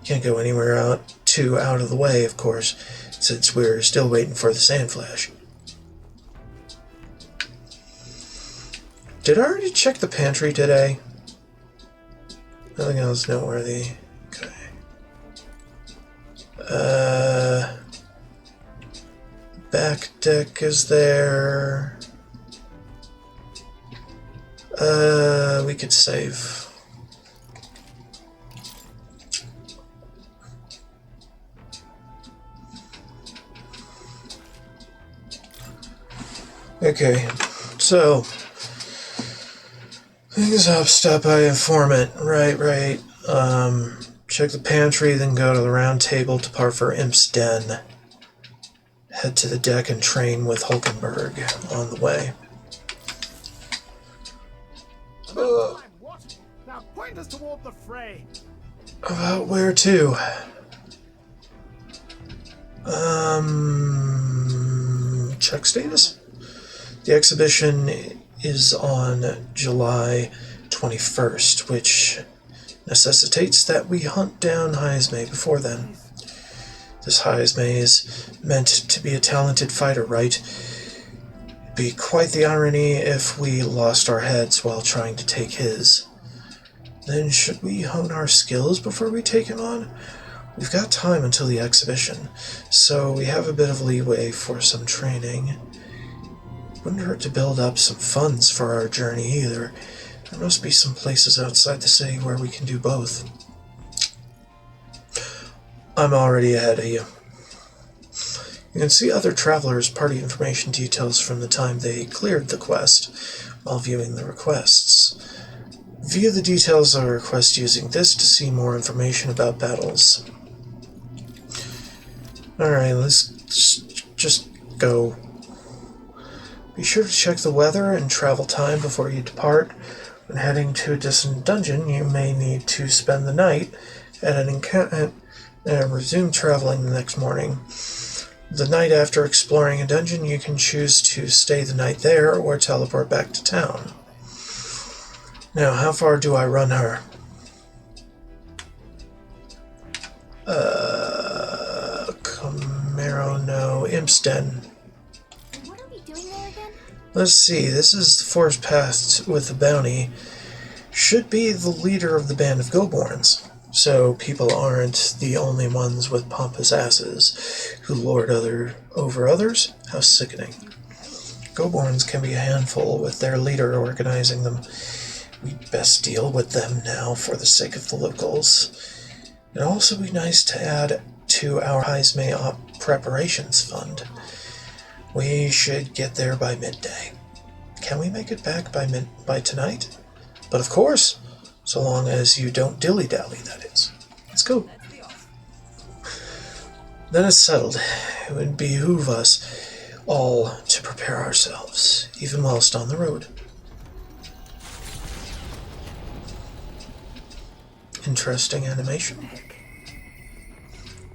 Can't go anywhere out of the way, of course, since we're still waiting for the Sand Flash. Did I already check the pantry today? Nothing else noteworthy. Okay. Back deck is there. We could save. Okay, so things up, stop by informant. Right. Check the pantry, then go to the Round Table, depart for Imp's Den. Head to the deck and train with Hulkenberg on the way. What? Now point us toward the fray. About where to? Check status? The exhibition is on July 21st, which necessitates that we hunt down Heismay before then. This Heismay is meant to be a talented fighter, right? Be quite the irony if we lost our heads while trying to take his. Then should we hone our skills before we take him on? We've got time until the exhibition, so we have a bit of leeway for some training. Wouldn't hurt to build up some funds for our journey either. There must be some places outside the city where we can do both. I'm already ahead of you. You can see other travelers' party information details from the time they cleared the quest while viewing the requests. View the details of a request using this to see more information about battles. Alright, let's just go. Be sure to check the weather and travel time before you depart. When heading to a distant dungeon, you may need to spend the night at an encampment and resume traveling the next morning. The night after exploring a dungeon, you can choose to stay the night there or teleport back to town. Now, how far do I run her? Camaro, no. Impsden. What are we doing there again? Let's see, this is the forest path with the bounty. Should be the leader of the band of Goborns, so people aren't the only ones with pompous asses who lord over others. How sickening. Goborns can be a handful with their leader organizing them. We'd best deal with them now for the sake of the locals. It'd also be nice to add to our Heismay Op preparations fund. We should get there by midday. Can we make it back by tonight? But of course, so long as you don't dilly-dally, that is. Let's go. Then it's settled. It would behoove us all to prepare ourselves, even whilst on the road. Interesting animation.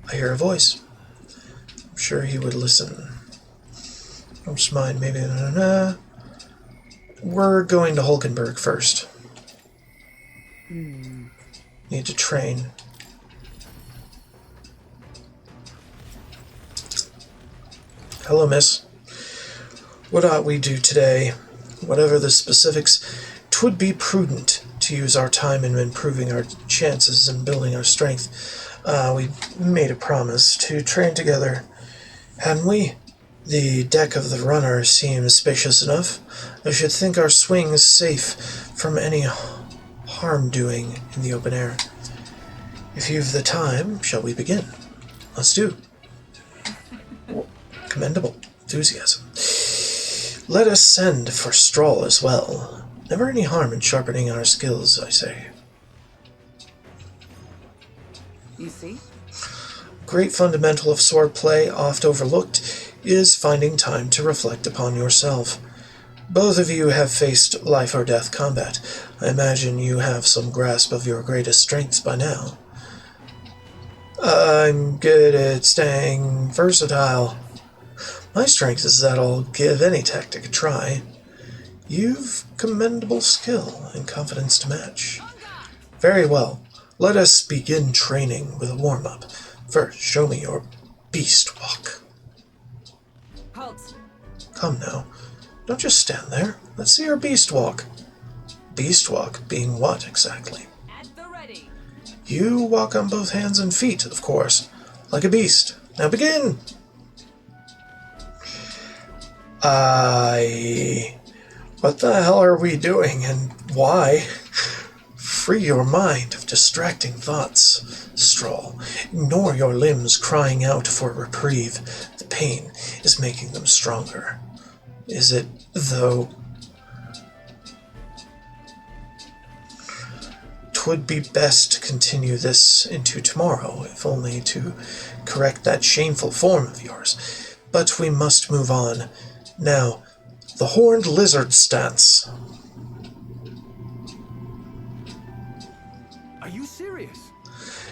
I hear a voice. I'm sure he would listen. Don't just mind, maybe. We're going to Hulkenberg first. Need to train. Hello, miss. What ought we do today? Whatever the specifics, 'twould be prudent to use our time in improving our chances and building our strength. We made a promise to train together, hadn't we? The deck of the runner seems spacious enough. I should think our swings safe from any harm doing in the open air. If you've the time, shall we begin? Let's do. Commendable enthusiasm. Let us send for Strahl as well. Never any harm in sharpening our skills, I say. You see? Great fundamental of swordplay, oft overlooked, is finding time to reflect upon yourself. Both of you have faced life or death combat. I imagine you have some grasp of your greatest strengths by now. I'm good at staying versatile. My strength is that I'll give any tactic a try. You've commendable skill and confidence to match. Very well. Let us begin training with a warm-up. First, show me your beast walk. Halt. Come now. Don't just stand there. Let's see your beast walk. Beast walk being what exactly? At the ready. You walk on both hands and feet, of course, like a beast. Now begin! What the hell are we doing, and why? Free your mind of distracting thoughts, Strahl. Ignore your limbs crying out for reprieve. The pain is making them stronger. Is it, though? 'Twould be best to continue this into tomorrow, if only to correct that shameful form of yours. But we must move on. Now, the horned lizard stance. Are you serious?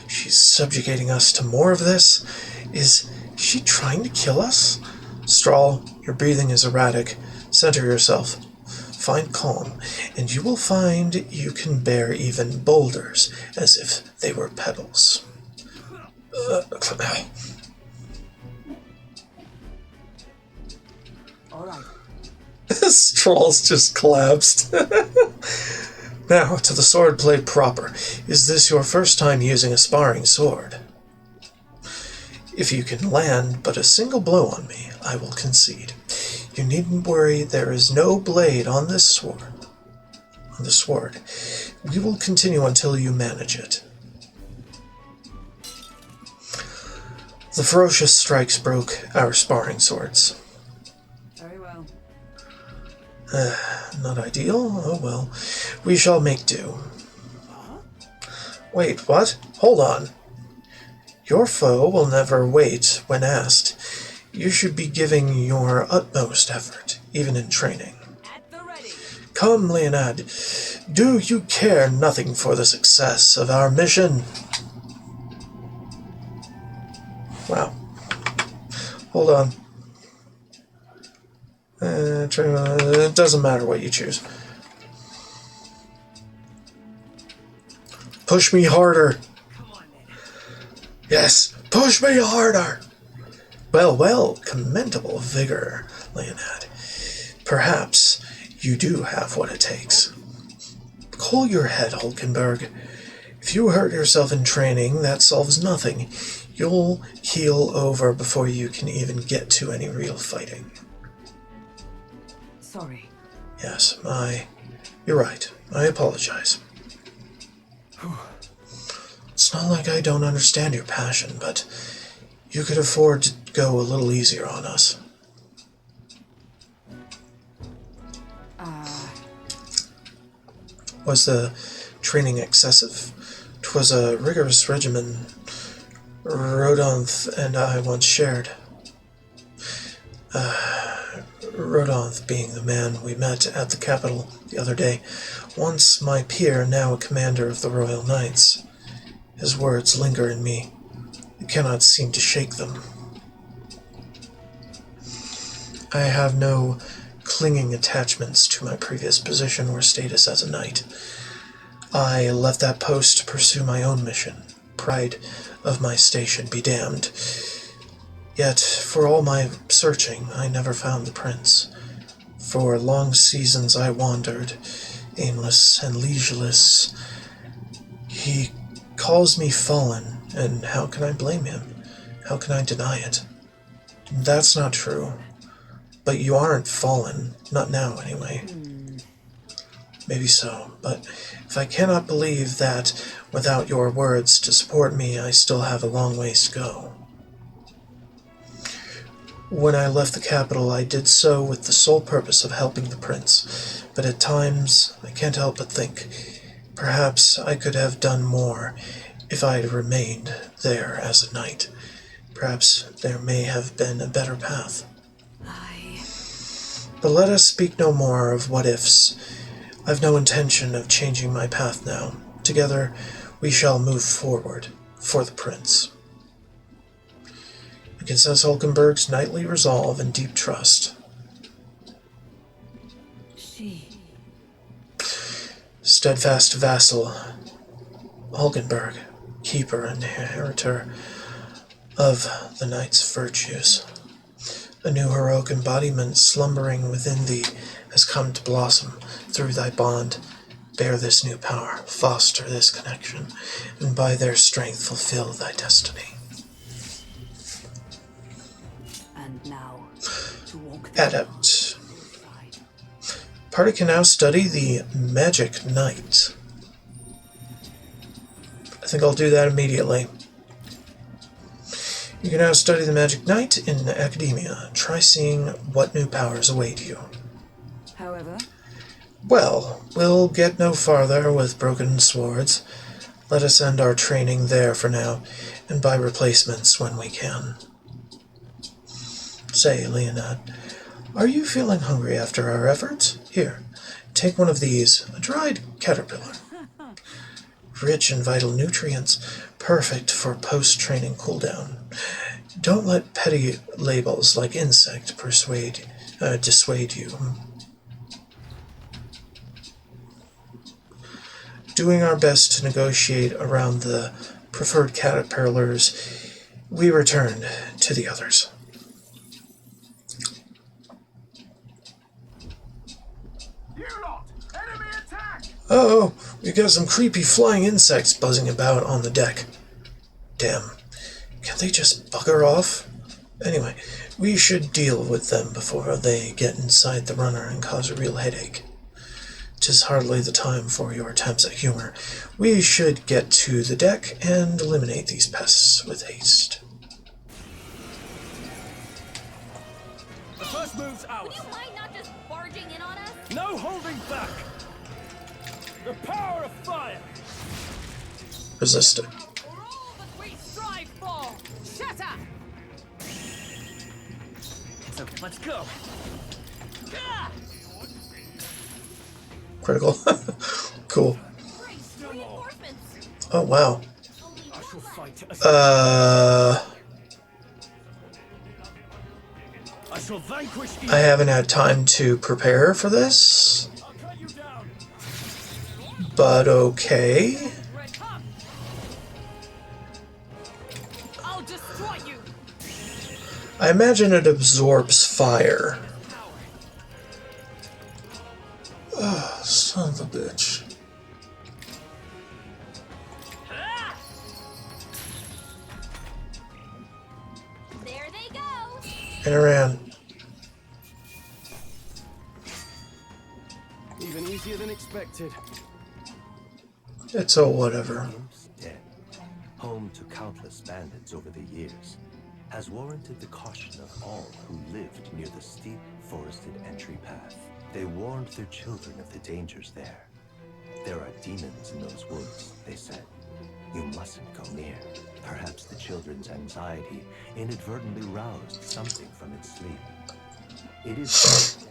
She's subjugating us to more of this? Is she trying to kill us? Strahl, your breathing is erratic. Center yourself. Find calm, and you will find you can bear even boulders as if they were pebbles. All right. Thrall's just collapsed. Now, to the swordplay proper. Is this your first time using a sparring sword? If you can land but a single blow on me, I will concede. You needn't worry, there is no blade on this sword. We will continue until you manage it. The ferocious strikes broke our sparring swords. Very well. Not ideal? Oh well. We shall make do. Wait, what? Hold on. Your foe will never wait when asked. You should be giving your utmost effort, even in training. Come, Leonard. Do you care nothing for the success of our mission? Wow. Hold on. It doesn't matter what you choose. Push me harder. Yes, push me harder. Well, commendable vigor, Leonard. Perhaps you do have what it takes. Cool your head, Hulkenberg. If you hurt yourself in training, that solves nothing. You'll heal over before you can even get to any real fighting. Sorry. Yes, you're right. I apologize. It's not like I don't understand your passion, but you could afford to go a little easier on us. Was the training excessive? 'Twas a rigorous regimen Rodonth and I once shared. Rodonth being the man we met at the capital the other day, once my peer, now a commander of the Royal Knights. His words linger in me. I cannot seem to shake them. I have no clinging attachments to my previous position or status as a knight. I left that post to pursue my own mission. Pride of my station be damned. Yet, for all my searching, I never found the prince. For long seasons I wandered, aimless and leisureless. He calls me fallen, and how can I blame him? How can I deny it? That's not true. But you aren't fallen, not now anyway. Maybe so, but if I cannot believe that without your words to support me, I still have a long ways to go. When I left the capital, I did so with the sole purpose of helping the prince, but at times I can't help but think perhaps I could have done more if I had remained there as a knight. Perhaps there may have been a better path. But let us speak no more of what-ifs. I've no intention of changing my path now. Together, we shall move forward for the prince. You can sense Hulkenberg's knightly resolve and deep trust. Steadfast vassal, Hulkenberg, keeper and inheritor of the knight's virtues. A new heroic embodiment slumbering within thee has come to blossom through thy bond. Bear this new power, foster this connection, and by their strength fulfill thy destiny. And now, to walk Adept. Party can now study the Magic Knight. I think I'll do that immediately. You can now study the Magic Knight in Academia. Try seeing what new powers await you. However? Well, we'll get no farther with broken swords. Let us end our training there for now, and buy replacements when we can. Say, Leonard, are you feeling hungry after our efforts? Here, take one of these, a dried caterpillar. Rich in vital nutrients, perfect for post-training cooldown. Don't let petty labels like insect dissuade you. Doing our best to negotiate around the preferred caterpillars, we returned to the others. Oh, we got some creepy flying insects buzzing about on the deck. Damn. Can't they just bugger off? Anyway, we should deal with them before they get inside the runner and cause a real headache. 'Tis hardly the time for your attempts at humor. We should get to the deck and eliminate these pests with haste. The first move's ours. Would you mind not just barging in on us? No holding back. The power of fire. Resist it. All that we strive for! Shut up! So let's go. Critical. Cool. Oh, wow. I shall fight. I shall vanquish evil. I haven't had time to prepare for this. But okay. I'll destroy you! I imagine it absorbs fire. Oh, son of a bitch. There they go. And I ran. Even easier than expected. It's all whatever. Dead, home to countless bandits over the years, has warranted the caution of all who lived near the steep, forested entry path. They warned their children of the dangers there. There are demons in those woods, they said. You mustn't go near. Perhaps the children's anxiety inadvertently roused something from its sleep. It is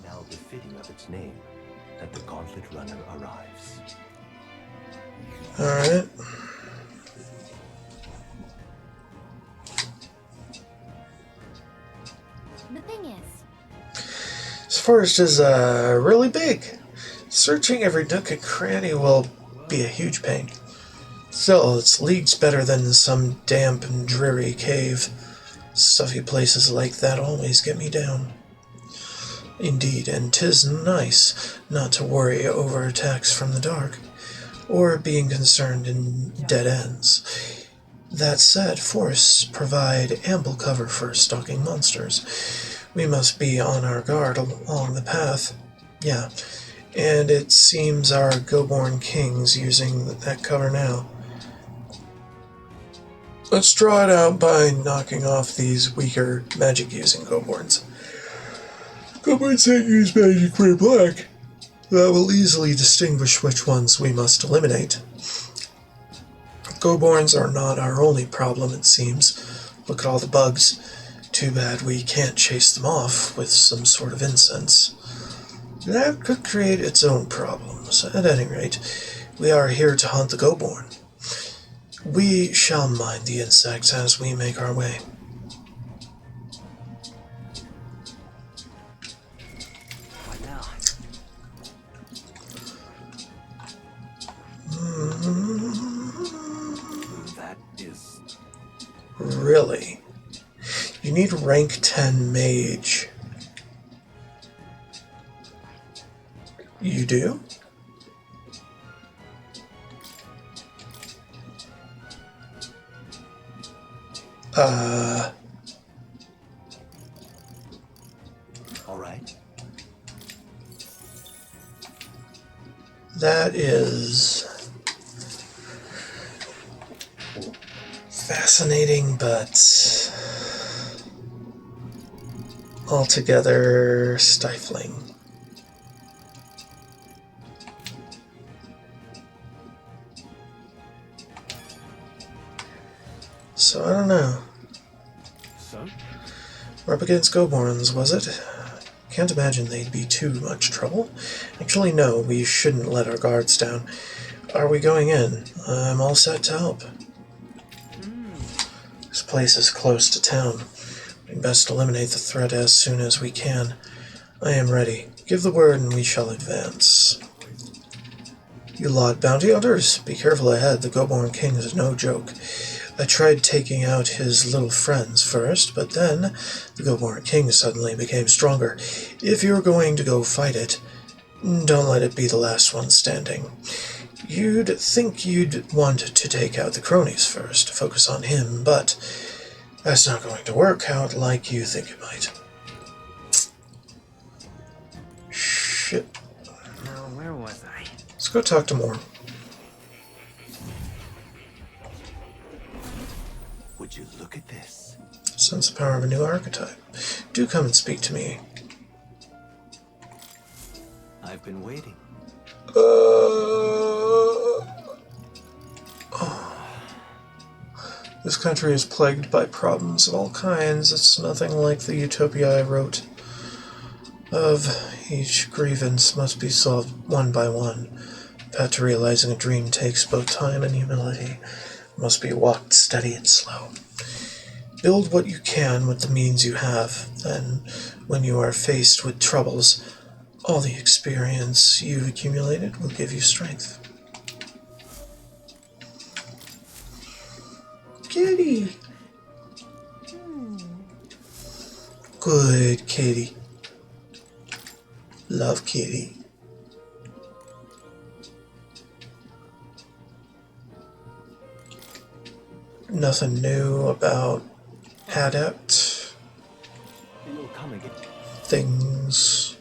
now befitting of its name that the Gauntlet Runner arrives. Alright. The thing is, This forest is really big. Searching every nook and cranny will be a huge pain. Still, it's leagues better than some damp and dreary cave. Stuffy places like that always get me down. Indeed, and 'tis nice not to worry over attacks from the dark, or being concerned in dead ends. That said, forests provide ample cover for stalking monsters. We must be on our guard along the path. Yeah, and it seems our Goborn King's using that cover now. Let's draw it out by knocking off these weaker magic-using Goborns. Goborns that use magic red black. That will easily distinguish which ones we must eliminate. Goborns are not our only problem, it seems. Look at all the bugs. Too bad we can't chase them off with some sort of incense. That could create its own problems. At any rate, we are here to hunt the Goborn. We shall mind the insects as we make our way. What now? That is... Really? You need rank 10 mage. You do? All right. That is fascinating, but altogether stifling. So I don't know. So? We're up against Goborns, was it? Can't imagine they'd be too much trouble. Actually, no, we shouldn't let our guards down. Are we going in? I'm all set to help. This place is close to town. We'd best eliminate the threat as soon as we can. I am ready. Give the word and we shall advance. You lot bounty hunters, be careful ahead. The Goborn King is no joke. I tried taking out his little friends first, but then the Goborn King suddenly became stronger. If you're going to go fight it, Don't let it be the last one standing. You'd think you'd want to take out the cronies first, focus on him, but that's not going to work out like you think it might. Shit. Now, where was I? Let's go talk to Morn. Would you look at this? Sense the power of a new archetype. Do come and speak to me. I've been waiting. This country is plagued by problems of all kinds. It's nothing like the utopia I wrote of. Each grievance must be solved one by one. The path to realizing a dream takes both time and humility. It must be walked steady and slow. Build what you can with the means you have. Then, when you are faced with troubles, all the experience you've accumulated will give you strength. Kitty! Good kitty. Love kitty. Nothing new about Adept. It'll come again. Things.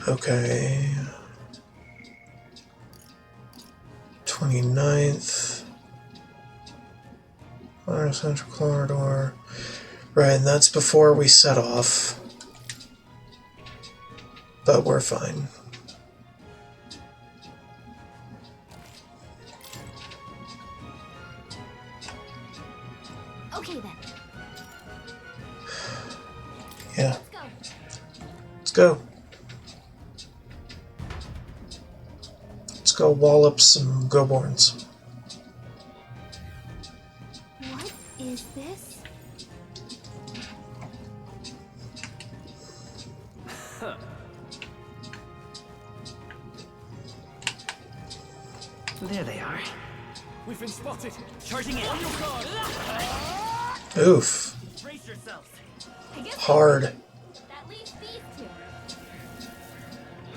Okay. 29th. Our Central Corridor. Right, and that's before we set off. But we're fine. Okay then. Yeah. Let's go. Let's go wallop some Goborns. What is this? There they are. We've been spotted. Charging in. On your guard. Oof. Brace yourselves. Hard. That leaves these two.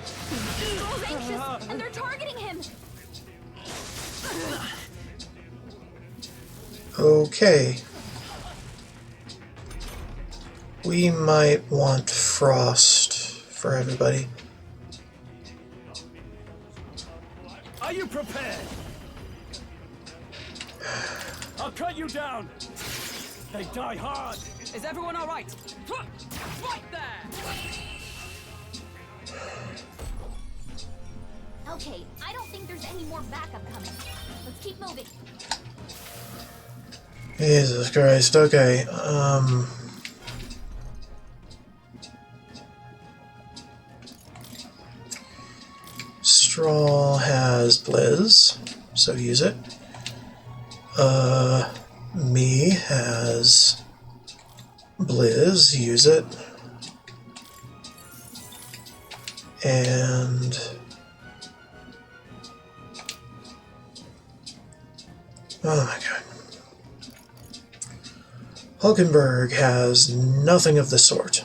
Stroll's anxious, and they're targeting him. Okay. We might want Frost for everybody. Are you prepared? I'll cut you down. They die hard. Is everyone all right? Right there! Okay, I don't think there's any more backup coming. Let's keep moving. Jesus Christ, okay, Straw has Blizz, so use it. Me has Blizz, use it. And oh my god. Hulkenberg has nothing of the sort.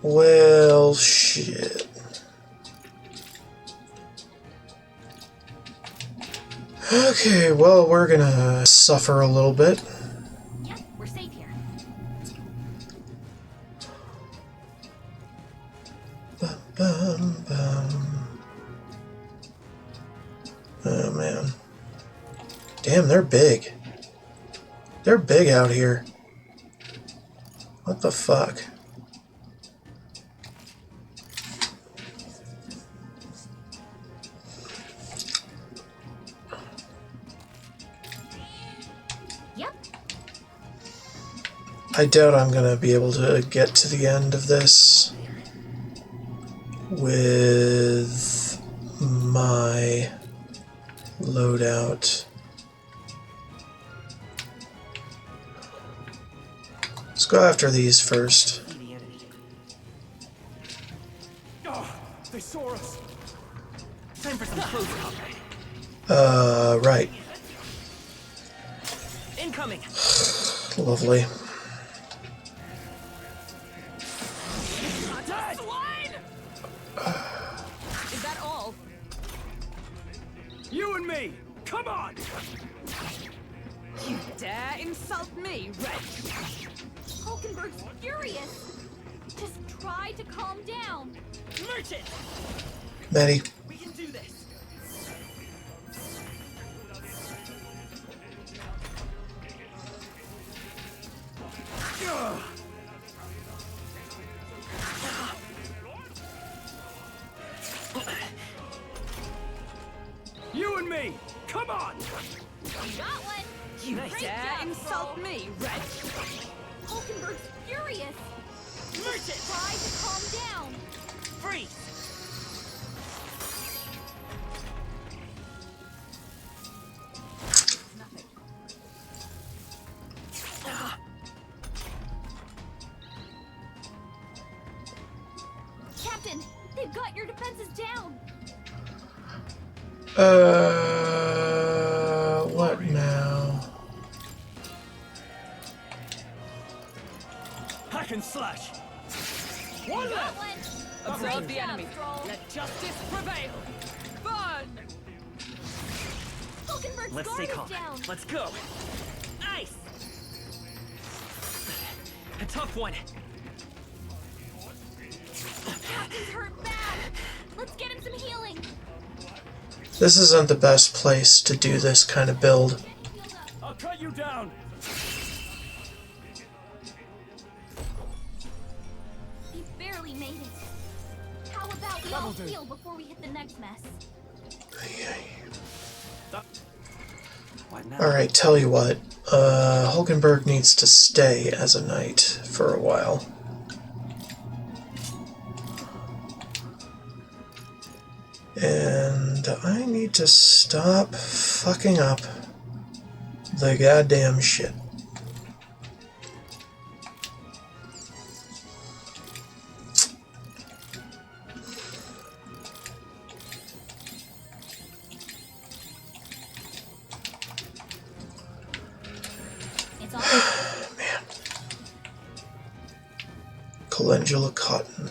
Well, shit. Okay, well, we're gonna suffer a little bit. Yep, we're safe here. Bum, bum, bum. Oh, man. Damn, they're big. They're big out here. What the fuck? I doubt I'm going to be able to get to the end of this with my loadout. Let's go after these first. Oh, they saw us. Time for some close combat. Right. Incoming. Lovely. Is that all? You and me! Come on! You dare insult me, wretch? Hulkenberg's furious. Just try to calm down. Merchant! Maddie. We can do this. You and me! Come on! Got one. You Great dare job, insult Fro. me, wretch? Hulkenberg's furious. Merchant! Try to calm down. Freeze! Captain, they've got your defenses down. What now? Hack and slash. One left. Observe the enemy. Let justice prevail. Burn! Hulkenberg's Let's stay guard calm. is down. Let's go. Nice. A tough one. Captain's hurt bad. Let's get him some healing. This isn't the best place to do this kind of build. I'll cut you down. He barely made it. How about we all heal before we hit the next mess? What now? Alright, tell you what. Hulkenberg needs to stay as a knight for a while. And I need to stop fucking up the goddamn shit. It's all Man. Calendula cotton.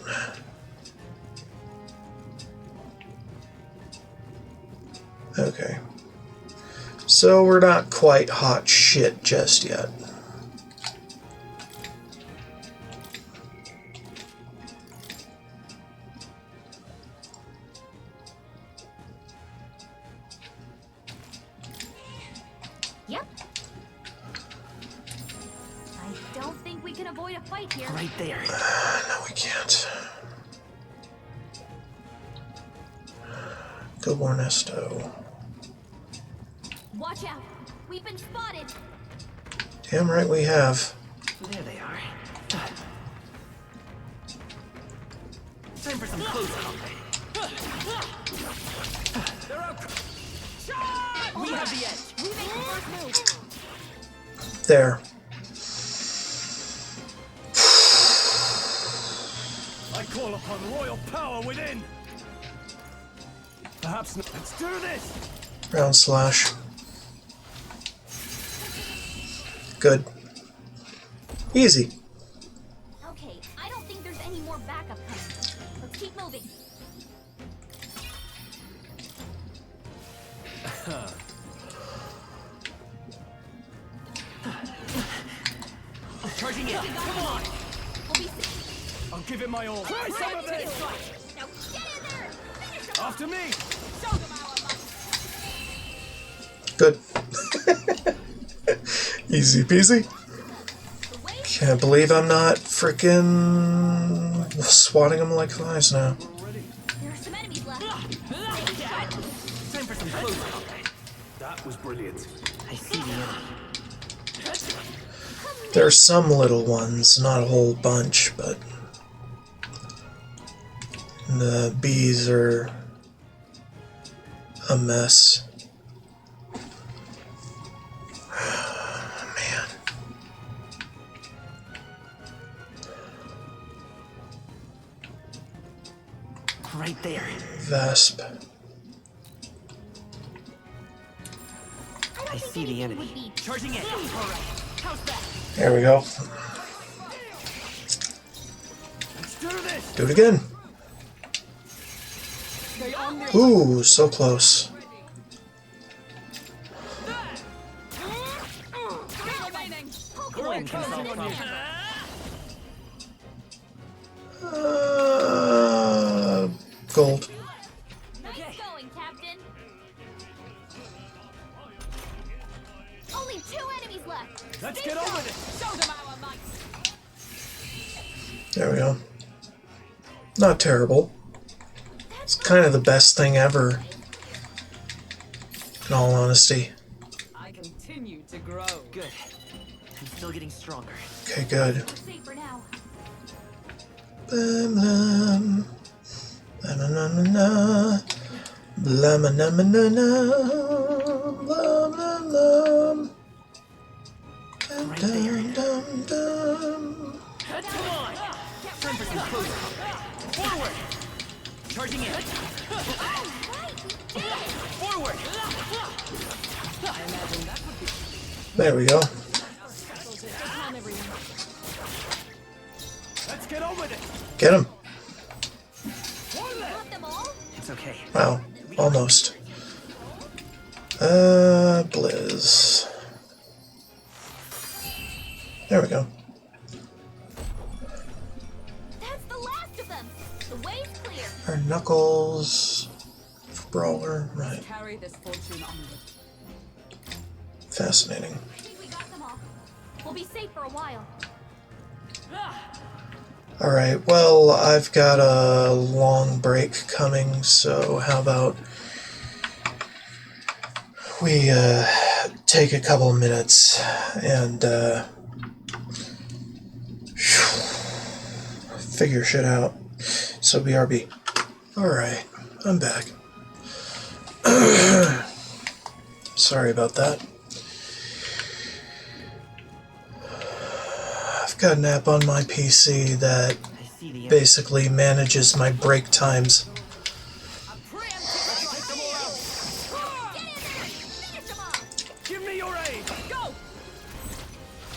Okay. So we're not quite hot shit just yet. Yep. I don't think we can avoid a fight here. Right there. No, we can't. Go Ernesto. Watch out. We've been spotted. Damn right we have. There they are. Time for some close-up. They're out. We have the edge. We make the first move. There. I call upon royal power within. Perhaps not. Let's do this. Round slash. Good. Easy. Okay, I don't think there's any more backup coming. Let's keep moving. Charging in. Come on. We'll be safe. I'll give it my all. Try some of it. Now get in there. Finish him After me. Show them our might. Good. Easy peasy. Can't believe I'm not frickin' swatting them like flies now. There are some enemies left. Time for some close-up. That was brilliant. I see the enemy. There's some little ones, not a whole bunch, but the bees are a mess. Man. Right there. Vesp. I see the enemy. Charging in. How's that? There we go. Let's do this. Do it again. Stay on their Ooh, so close. remaining. Coin can solve problems. Gold. Nice going, Captain. Only 2 enemies left. Let's get on with it. Show them our might. There we go. Not terrible. It's kind of the best thing ever. In all honesty. I continue to grow. Good. I'm still getting stronger. Okay, good. Safer now. Blam blam. Na na na na na. Blam na na na na. Blam blam blam. Dum dum dum dum. Come on! Time for some closer. Forward! Charging in. Forward! I imagine that would be. There we go. Calm everyone. Let's get on with it. Get him. Got them all? It's okay. Wow, almost. Blizz. There we go. That's the last of them. The way's clear. Our Knuckles. Brawler, right. Carry this fortune onward. Fascinating. I think we got them all. We'll be safe for a while. Alright, well, I've got a long break coming, so how about we take a couple of minutes and figure shit out. So BRB. Alright, I'm back. Sorry about that. I've got an app on my PC that basically manages my break times. Give me your aid. Go.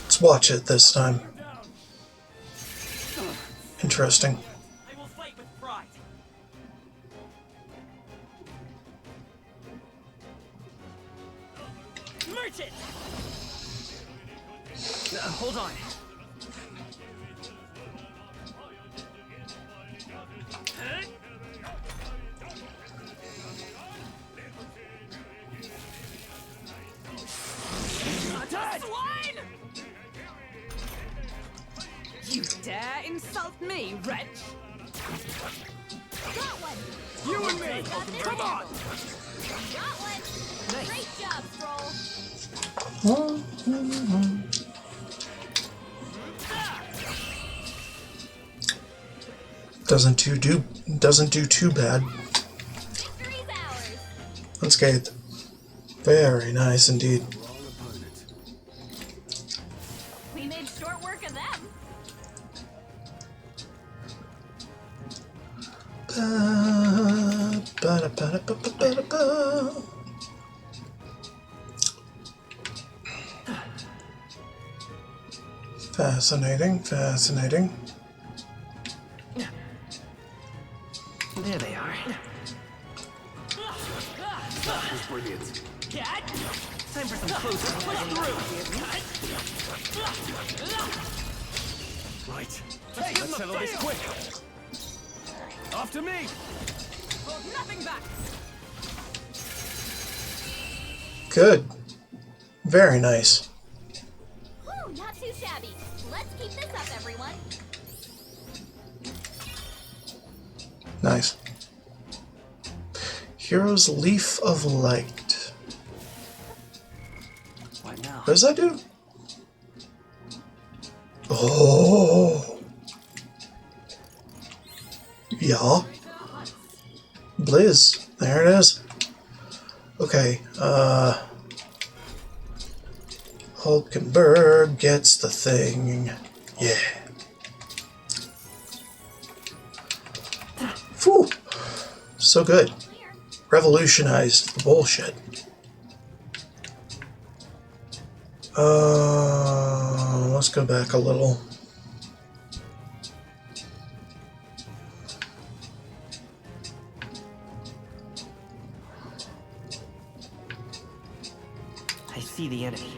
Let's watch it this time. Interesting. I will fight with pride. Merchant! Hold on. Swine! You dare insult me, wretch? Got one. You and me. Come on. Got one. Great job, Stroll. Doesn't do too bad. Victory's ours. Unscathed. Very nice indeed. We made short work of them. Ba-da-ba-da-ba-ba-ba-da-ba. Fascinating, fascinating. There they are. That was brilliant. Time for some closer. Push through. Right. Let's settle this quick. After me. Hold nothing back. Good. Very nice. Whew, not too shabby. Let's keep this up, everyone. Nice. Hero's Leaf of Light. What now? What does that do? Oh. Yeah. Blizz. There it is. Okay, Hulkenberg gets the thing. Yeah. Phew. So good. Revolutionized the bullshit. Let's go back a little. I see the enemy.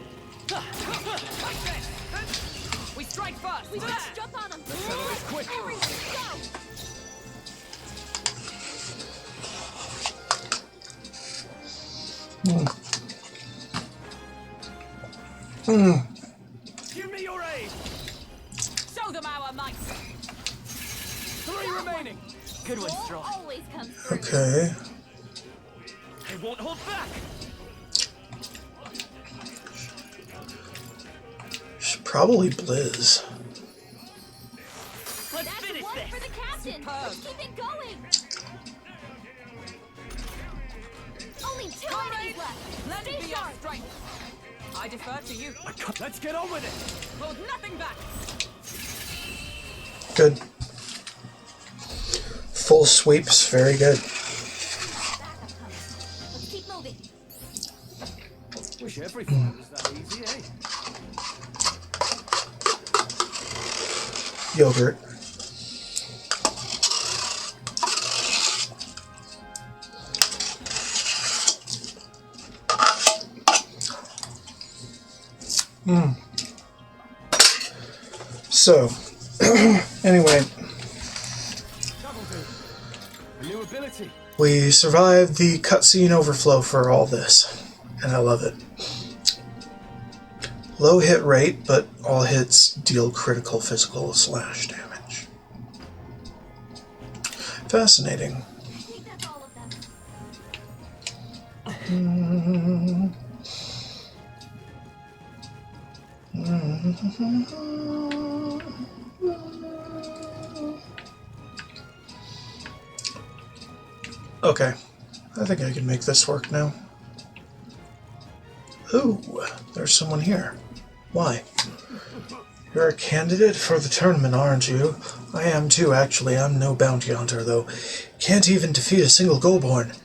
We strike first! We must jump on them! Let's settle this quick! Give me your aid! Show them our might! 3 remaining! Good one, Stroll. Always comes through. Okay. I won't hold back! Should probably Blizz. Let's That's finish one this! for the captain. Let's keep it going. Only 2 enemies left. Let Stay it be your sharp. strength! I defer to you. Let's get on with it! Hold nothing back! Good. Full sweeps, very good. Let's keep moving. Wish every fight was that easy, eh? Yogurt. So, anyway, A new ability. we survived the cutscene overflow for all this, and I love it. Low hit rate, but all hits deal critical physical / damage. Fascinating. I think that's all of them. Okay, I think I can make this work now. Ooh, there's someone here. Why? You're a candidate for the tournament, aren't you? I am too, actually. I'm no bounty hunter, though. Can't even defeat a single Goldborn.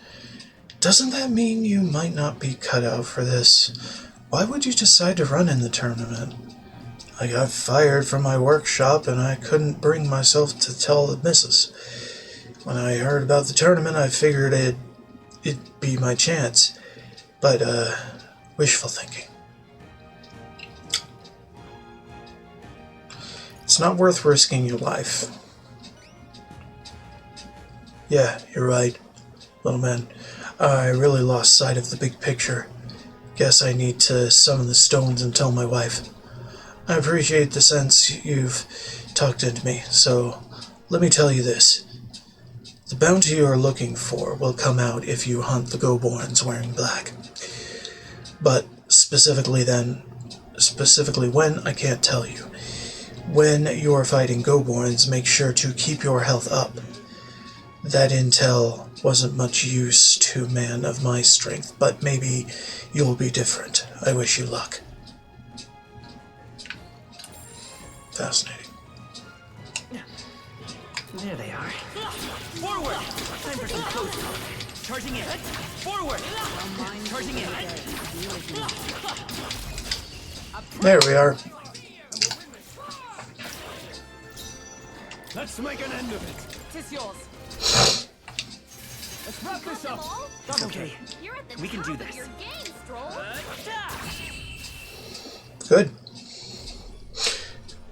Doesn't that mean you might not be cut out for this? Why would you decide to run in the tournament? I got fired from my workshop, and I couldn't bring myself to tell the missus. When I heard about the tournament, I figured it'd be my chance. But, wishful thinking. It's not worth risking your life. Yeah, you're right, little man. I really lost sight of the big picture. Guess I need to summon the stones and tell my wife. I appreciate the sense you've talked into me, so let me tell you this. The bounty you are looking for will come out if you hunt the Goborns wearing black. But specifically when, I can't tell you. When you are fighting Goborns, make sure to keep your health up. That intel wasn't much use to a man of my strength, but maybe you'll be different. I wish you luck. Fascinating. There they are. Forward! Time for some close talk. Charging in. Forward! Charging in. There we are. Let's make an end of it. Tis yours. Let's wrap this up. Okay, You're at the we can top do of this. your game, Stroll. Good.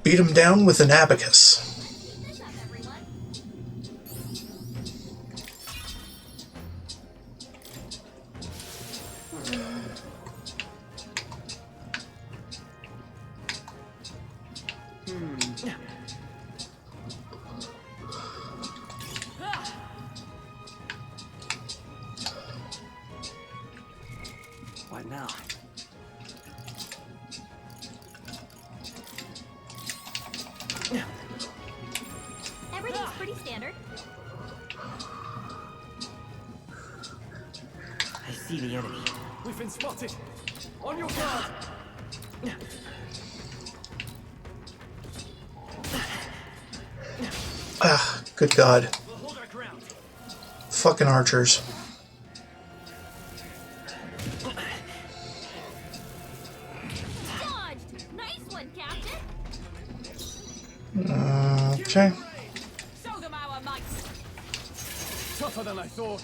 Beat him down with an abacus. Good job, everyone. What now? Everything's pretty standard. I see the enemy. We've been spotted. On your guard. Ah, good God. We'll hold our ground. Fucking archers. Done. Okay. Show them our might. Tougher than I thought.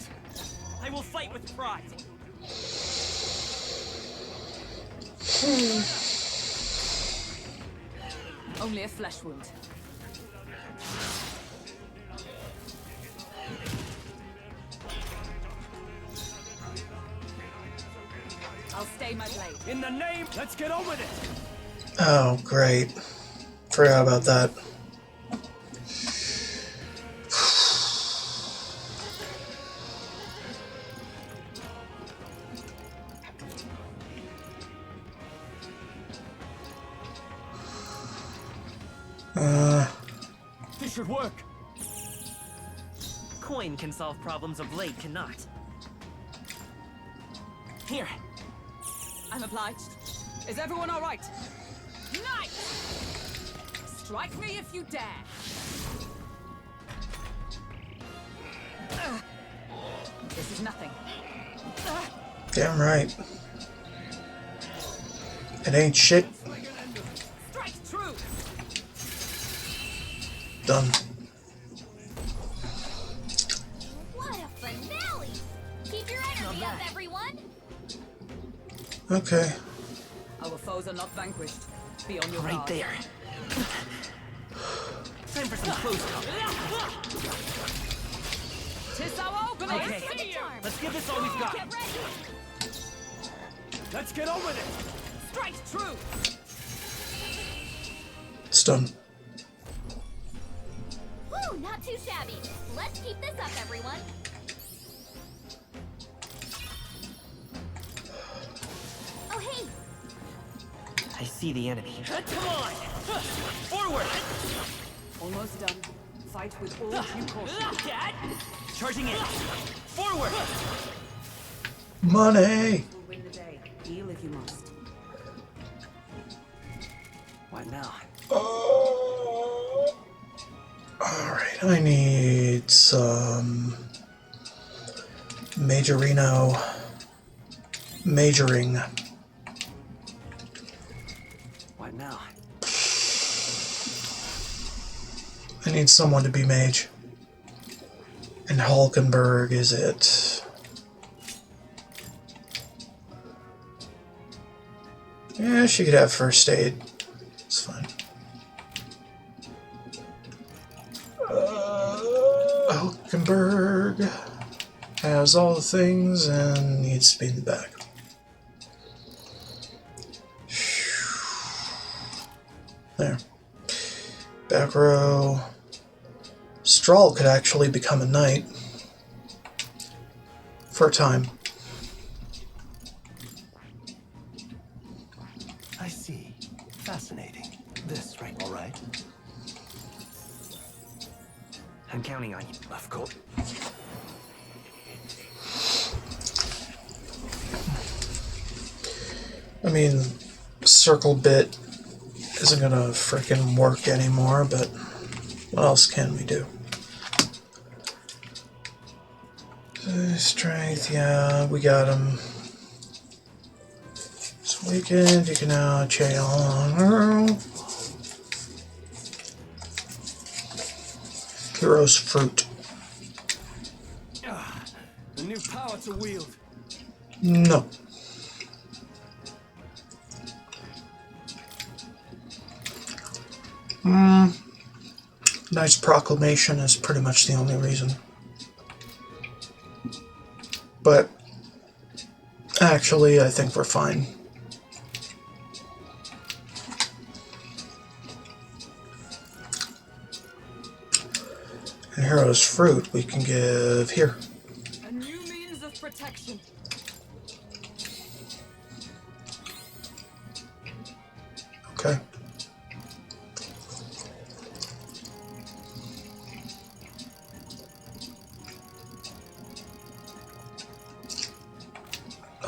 I will fight with pride. Only a flesh wound. I'll stay my blade. In the name, let's get on with it. Oh, great. Forgot about that. This should work. Coin can solve problems of blade cannot. Here. I'm obliged. Is everyone all right? Knight! Strike me if you dare. This is nothing. Damn right. It ain't shit. Strike true. Done. What a finale! Keep your energy up, everyone! Okay. Our foes are not vanquished. Be on your Right guard. there. Time for some close combat. Tis our opening. Okay, let's give this all we've got. Get ready. Let's get on with it. Strike true. It's done. Woo, not too shabby. Let's keep this up, everyone. Oh, hey! I see the enemy. Come on! Forward! Almost done. Fight with all due caution. Charging in. Forward! Money! We'll win the day. Heal if you must. What now? Alright, I need some Majorino majoring. What now? I need someone to be mage. And Hulkenberg is it. Yeah, she could have first aid. It's fine. Hulkenberg has all the things and needs to be in the back. There. Back row. Strahl could actually become a knight. For a time. I see. Fascinating. This, right? All right. I'm counting on you. Of course. I mean, circle bit isn't gonna frickin' work anymore, but what else can we do? Strength, yeah, we got him. This weekend, you can now chain on. Hero's Fruit. A new power to wield. No. Knight's Proclamation is pretty much the only reason. But actually, I think we're fine. And Hero's Fruit we can give here. A new means of protection. Okay.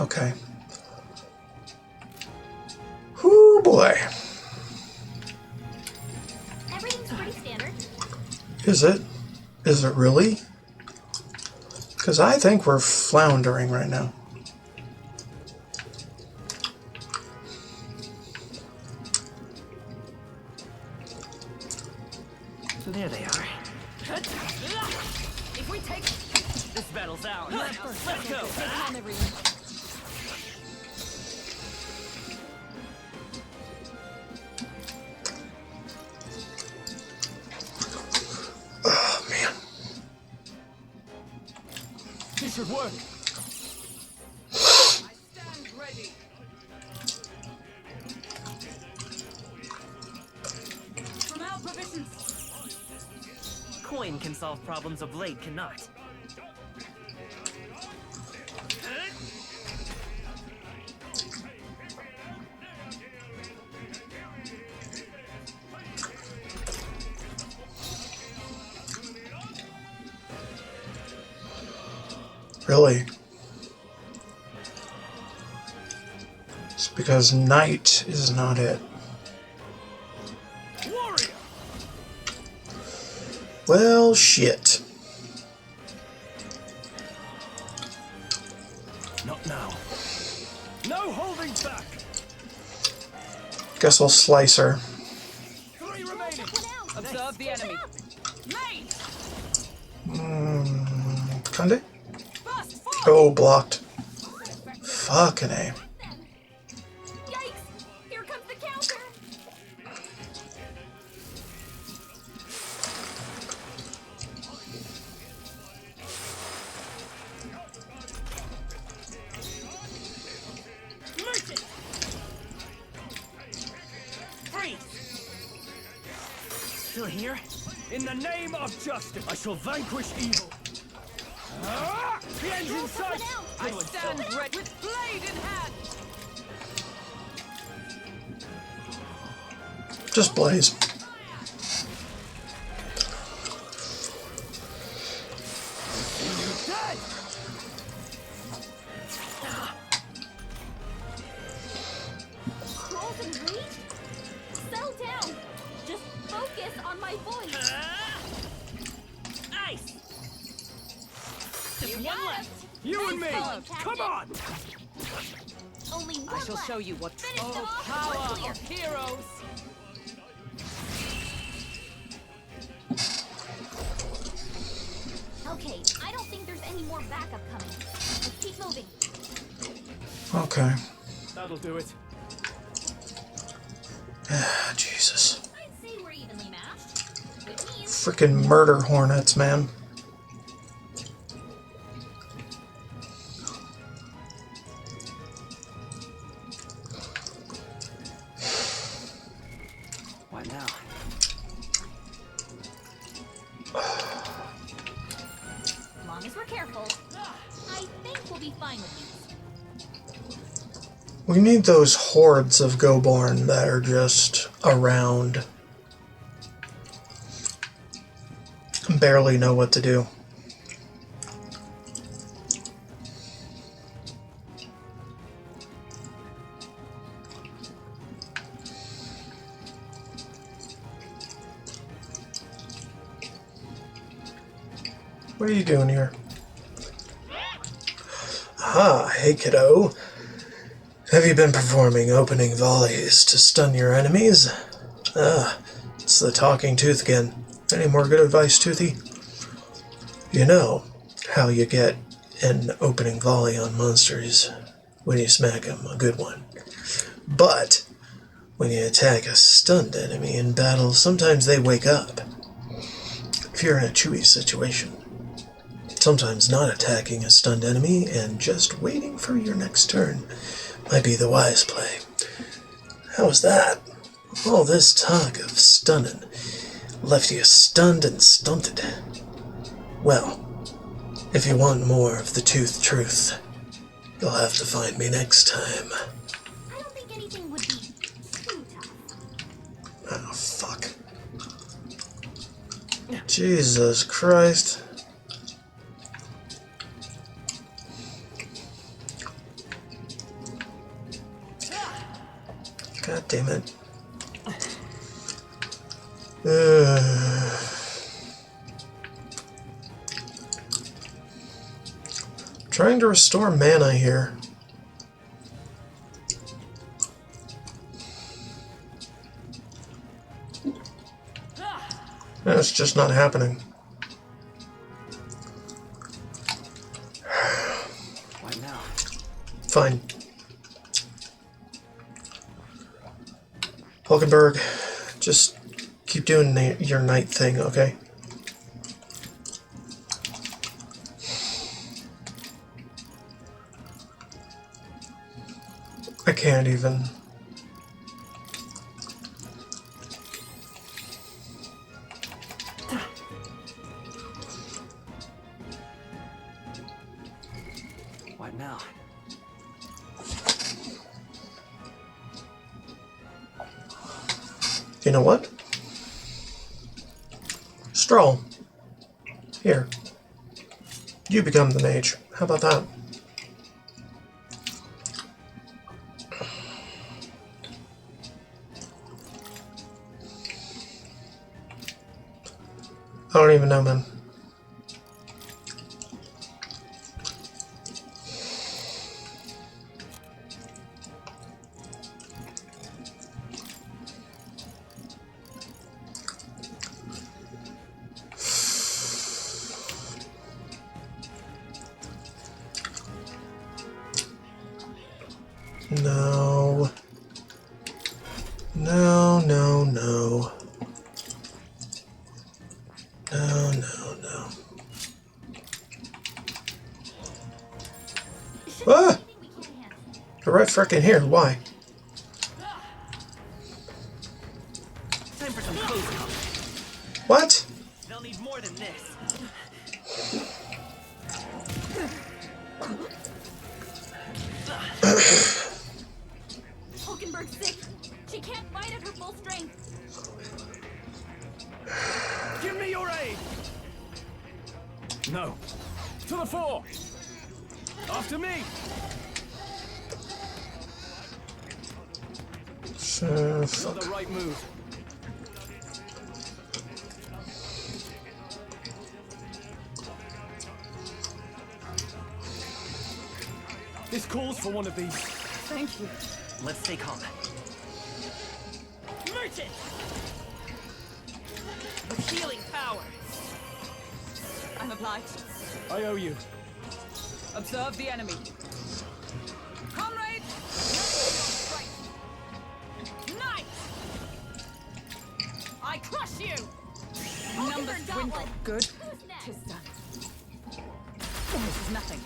Okay. Whoo boy. Everything's pretty standard. Is it? Is it really? Because I think we're floundering right now. So there they If we take this battle's out. Let's go. Calm, everyone. Oh man. This should work. From our provisions. Coin can solve problems of blade cannot. Really? It's because night is not it. Well, shit. Not now. No holding back. Guess I'll slice her. 3 remaining. Observe the enemy. Mate! Conde? Oh, blocked. Fucking A. Yikes! Here comes the counter! Merchant. Freeze. Still here? In the name of justice, I shall vanquish evil. The end's in sight. I stand ready with blade in hand. Just blaze. Frozen reach? Settle down! Just focus on my voice! Ice! Just one left! You and me. Follow, Come on. Only one I shall left. show you what Finish true them off and power we're clear. of heroes. Okay, I don't think there's any more backup coming. Let's keep moving. Okay. That'll do it. Jesus. I'd say we're evenly matched. Which means Freaking murder hornets, man. What now? as long as we're careful, I think we'll be fine with these. We need those hordes of Goborn that are just around. Barely know what to do. What are you doing here? Ah, hey kiddo. Have you been performing opening volleys to stun your enemies? Ah, it's the talking tooth again. Any more good advice, Toothy? You know how you get an opening volley on monsters when you smack them, a good one. But when you attack a stunned enemy in battle, sometimes they wake up. If you're in a chewy situation, sometimes not attacking a stunned enemy and just waiting for your next turn might be the wise play. How's that? All this talk of stunning left you stunned and stunted. Well, if you want more of the tooth truth, you'll have to find me next time. I don't think anything would be too tough. Oh, fuck. Jesus Christ. God damn it. Trying to restore mana here. It's just not happening. Fine. Hulkenberg, just keep doing your night thing, okay? I can't even. What now? You know what? Stroll. Here. You become the mage. How about that? I don't even know, man. No. No, no, no. No, no, no. Ah! You're right frickin' here. Why? Time for some clothes. What? They'll need more than this. Hulkenberg's sick. She can't fight at her full strength. Give me your aid! No. To the fore! After me! Not the right move. This calls for one of these. Thank you. Let's stay calm. Merchant! With healing power. I'm obliged. I owe you. Observe the enemy. Comrade! Knight! I crush you! Numbers got dwindle. one. Good. Who's next? Tis done. This is nothing.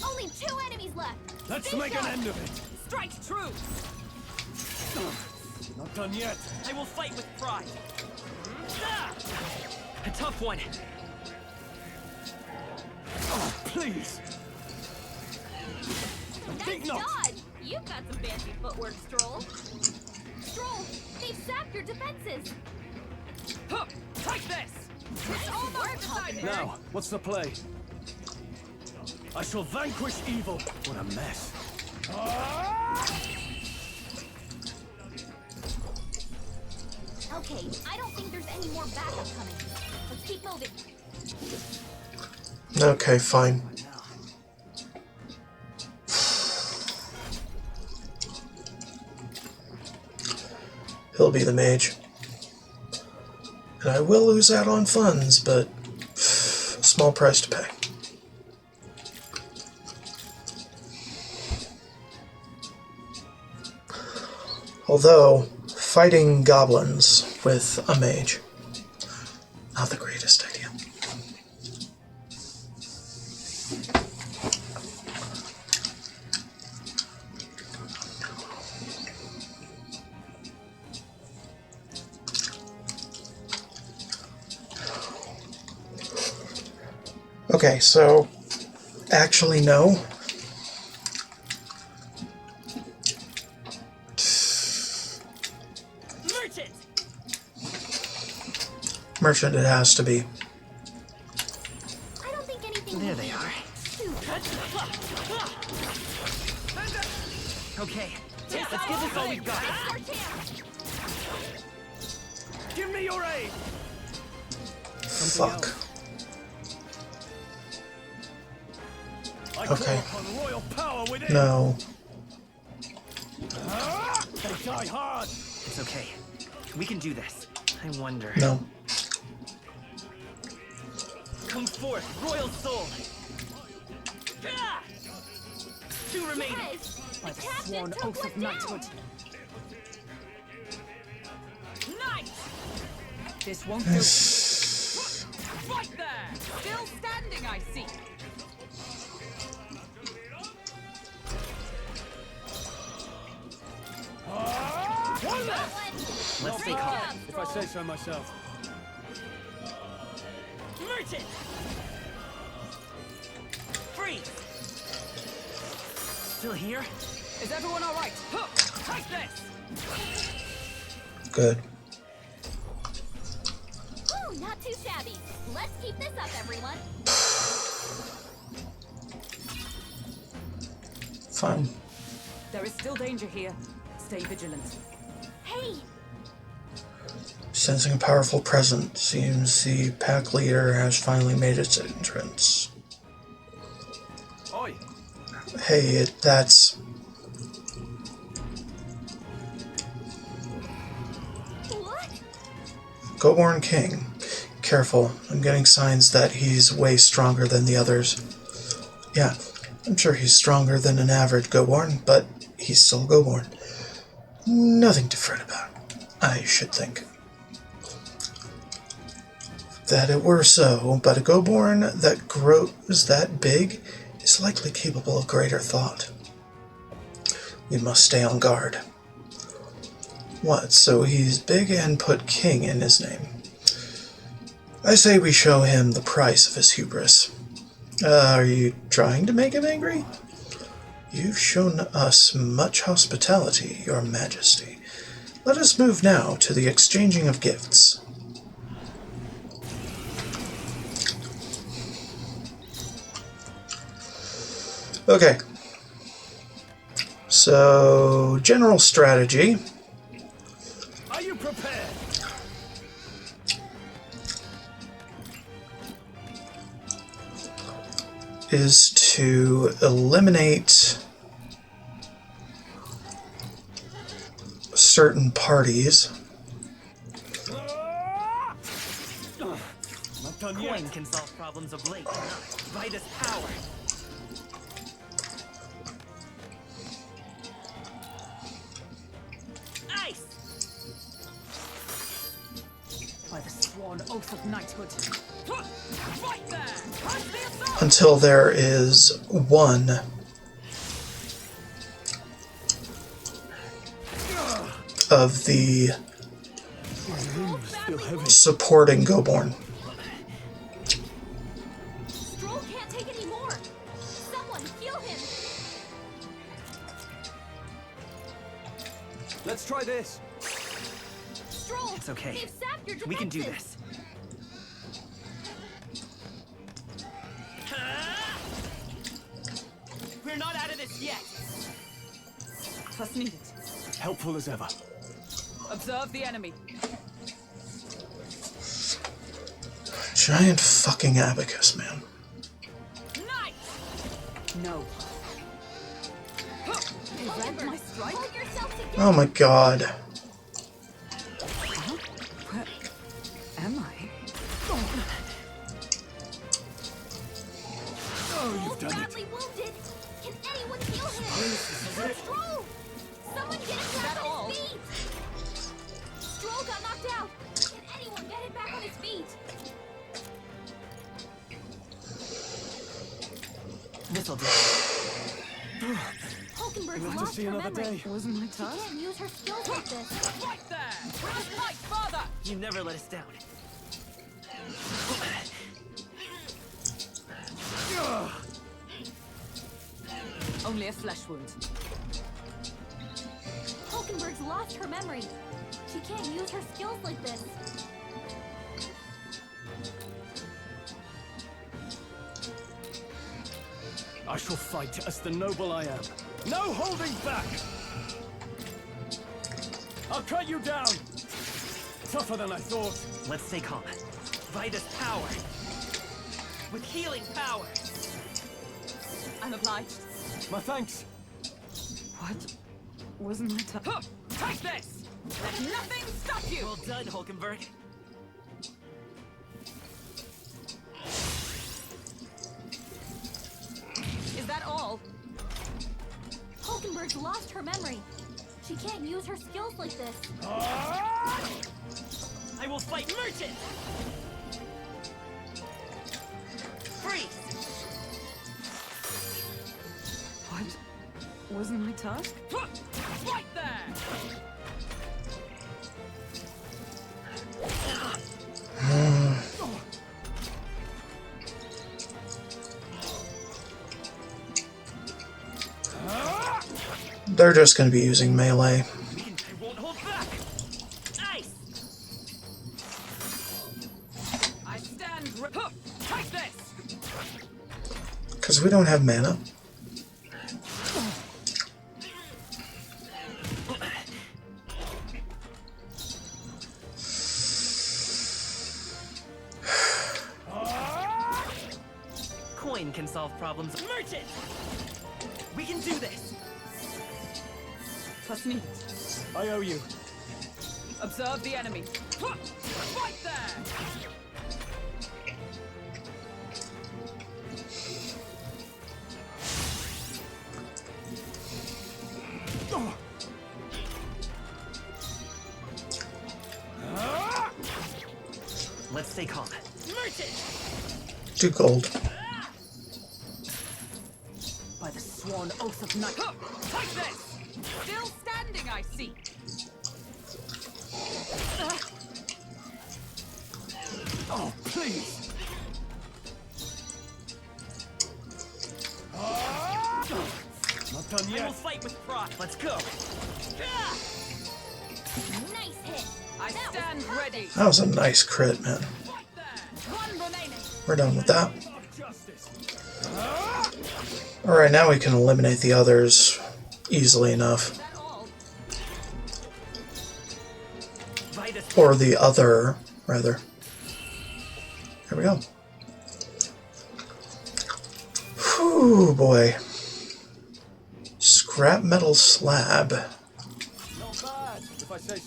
Only 2 enemies left. Let's Stay make an sharp. end of it. Strike true. Not done yet. I will fight with pride. A tough one. Oh, please. Nice dodge. You've got some fancy footwork, Stroll. Stroll, they've sapped your defenses. Huh, take this! It's almost decided. Now, what's the play? I shall vanquish evil. What a mess. Okay, I don't think there's any more backup coming. Let's keep moving. Okay, fine. He'll be the mage. And I will lose out on funds, but a small price to pay. Although, fighting goblins with a mage, not the greatest idea. Okay, so actually no. Merchant! Merchant it has to be. I don't think anything. There they are. Okay, let's give this all we've got. Give me your aid. Fuck. Okay. No. They die hard. It's okay. We can do this. I wonder. No. Come forth, royal soul! Two remaining! By the sworn oath of knighthood. Nice! This won't do. Right there! Still standing, I see. One left! Let's stay calm. If I say so myself. Merchant! Freeze! Still here? Is everyone all right? Take this! Good. Ooh, not too shabby. Let's keep this up, everyone. Fine. There is still danger here. Stay vigilant. Hey! Sensing a powerful presence, seems the pack leader has finally made its entrance. Oi! Hey, that's... What? Goborn King. Careful, I'm getting signs that he's way stronger than the others. Yeah, I'm sure he's stronger than an average Goborn, but he's still Goborn. Nothing to fret about, I should think. That it were so, but a Goborn that grows that big is likely capable of greater thought. We must stay on guard. What, so he's big and put King in his name? I say we show him the price of his hubris. Are you trying to make him angry? You've shown us much hospitality, Your Majesty. Let us move now to the exchanging of gifts. Okay. So, general strategy. Are you prepared? Is to eliminate certain parties. Not done Coin yet. can solve problems of late. By this power. Nice! By the sworn oath of knighthood. Right there! Press the assault! Until there is one of the supporting Goborn. Stroll can't take any more. Someone heal him. Let's try this. Stroll, It's okay. they've sapped your defenses. We can do this. We're not out of this yet. Trust needed. Helpful as ever. Observe the enemy. Giant fucking abacus, man. No. Prevent my strike? Hold yourself together. Oh my god. Where am I? Oh, you've done it. Badly wounded. Can anyone heal him? Stroll! Someone get him back on his feet! Stroll got knocked out. Can anyone get him back on his feet? This'll do. Hulkenberg's We'll have to lost see her another memory. day. Wasn't my She touch? can't use her skills like this. Right there! Bring us light further! You never let us down. Only a flesh wound. Hulkenberg's lost her memory. She can't use her skills like this. I shall fight as the noble I am. No holding back! I'll cut you down! Tougher than I thought. Let's stay calm. By this power. With healing power. I'm obliged. My thanks. What? Wasn't my touch? Take this! Let nothing stop you! Well done, Hulkenberg. all. Hulkenberg's lost her memory. She can't use her skills like this. I will fight Merchant! Freeze! What? Wasn't my task? Right there! They're just going to be using melee. I stand take this! Because we don't have mana. Coin can solve problems. Merchant! We can do this! Trust me. I owe you. Observe the enemy. Right there! Let's stay calm. Merchant! 2 gold. By the sworn oath of night. Take this! Still standing, I see. Oh, please! Not done I yet. will fight with pride. Let's go! Nice hit. I stand ready. That was a nice crit, man. One remaining. We're done with that. Alright, now we can eliminate the others easily enough. Or the other, rather. There we go. Whew, boy. Scrap metal slab.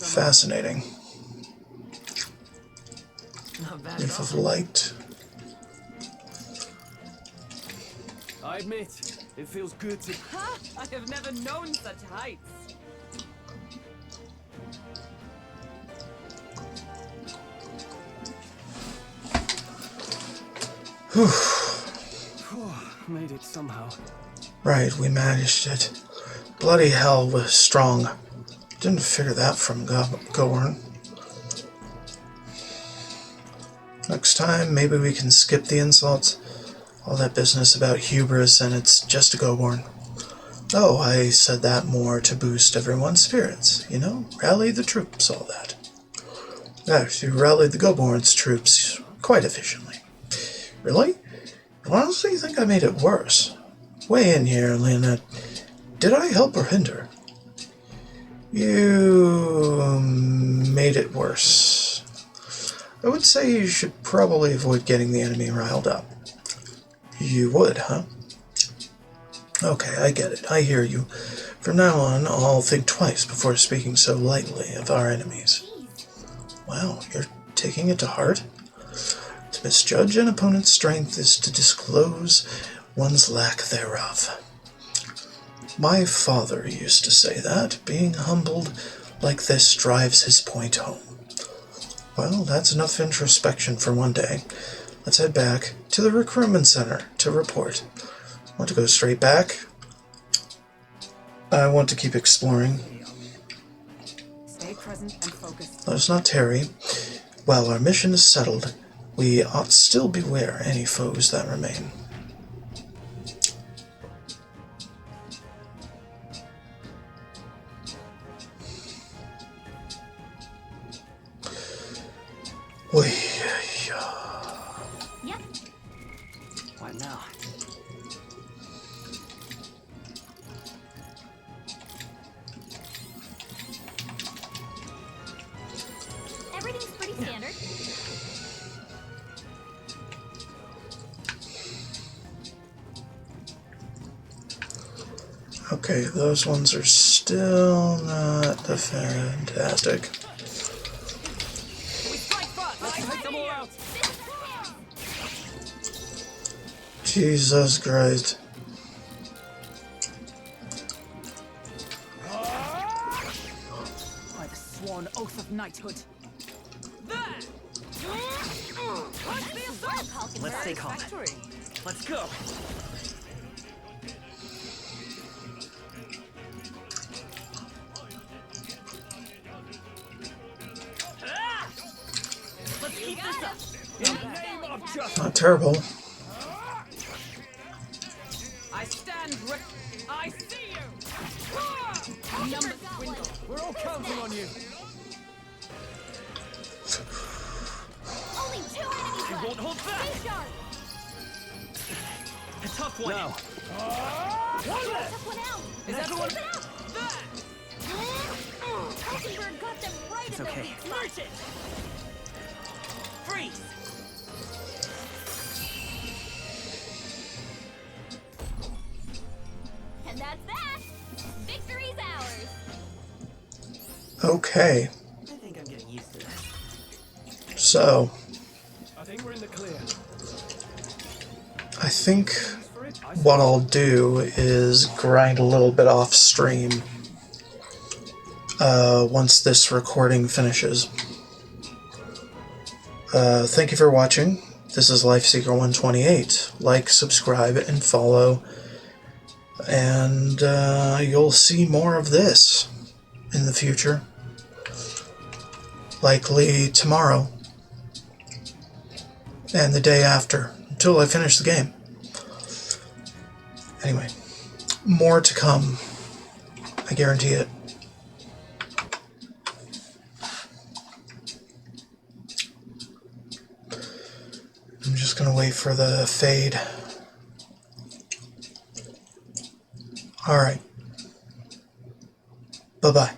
Fascinating. Not bad Leaf at of all. light. I admit, it feels good to... Ha! I have never known such heights. Whew. Made it somehow. Right, we managed it. Bloody hell was strong. Didn't figure that from Gorn. Next time, maybe we can skip the insults. All that business about hubris and it's just a Gorn. Oh, I said that more to boost everyone's spirits. You know, rally the troops, all that. Actually, rallied the Gorn's troops quite efficiently. Really? You honestly think I made it worse? Weigh in here, Leonette. Did I help or hinder? You made it worse. I would say you should probably avoid getting the enemy riled up. You would, huh? Okay, I get it. I hear you. From now on, I'll think twice before speaking so lightly of our enemies. Wow, you're taking it to heart? To misjudge an opponent's strength is to disclose one's lack thereof. My father used to say that, being humbled like this drives his point home. Well, that's enough introspection for one day. Let's head back to the recruitment center to report. Want to go straight back? I want to keep exploring. Stay present and focused. Let us not tarry. While our mission is settled, we ought still beware any foes that remain. Oy, Yep. What now? Everything's pretty standard. okay, those ones are still not the fantastic. Jesus Christ. knighthood. Let's stay calm. Let's go. Let's keep this up. In the name of justice. Not terrible. I stand I see you! Number swindle. We're all counting on you. Only 2 enemies You left. won't hold back. Stay sharp. A tough one. No. One left. Took one out. Is everyone? Keep it up. Helsingborg got them right It's in okay. the weak spot. Merchant. Freeze. And that's that. Victory's ours. Okay, I think I'm getting used to this. so I think we're in the clear. I think what I'll do is grind a little bit off stream once this recording finishes. Thank you for watching. This is LifeSeeker128. Like, subscribe, and follow. And you'll see more of this in the future. Likely tomorrow. And the day after. Until I finish the game. Anyway. More to come. I guarantee it. I'm just gonna wait for the fade. Alright. Bye-bye.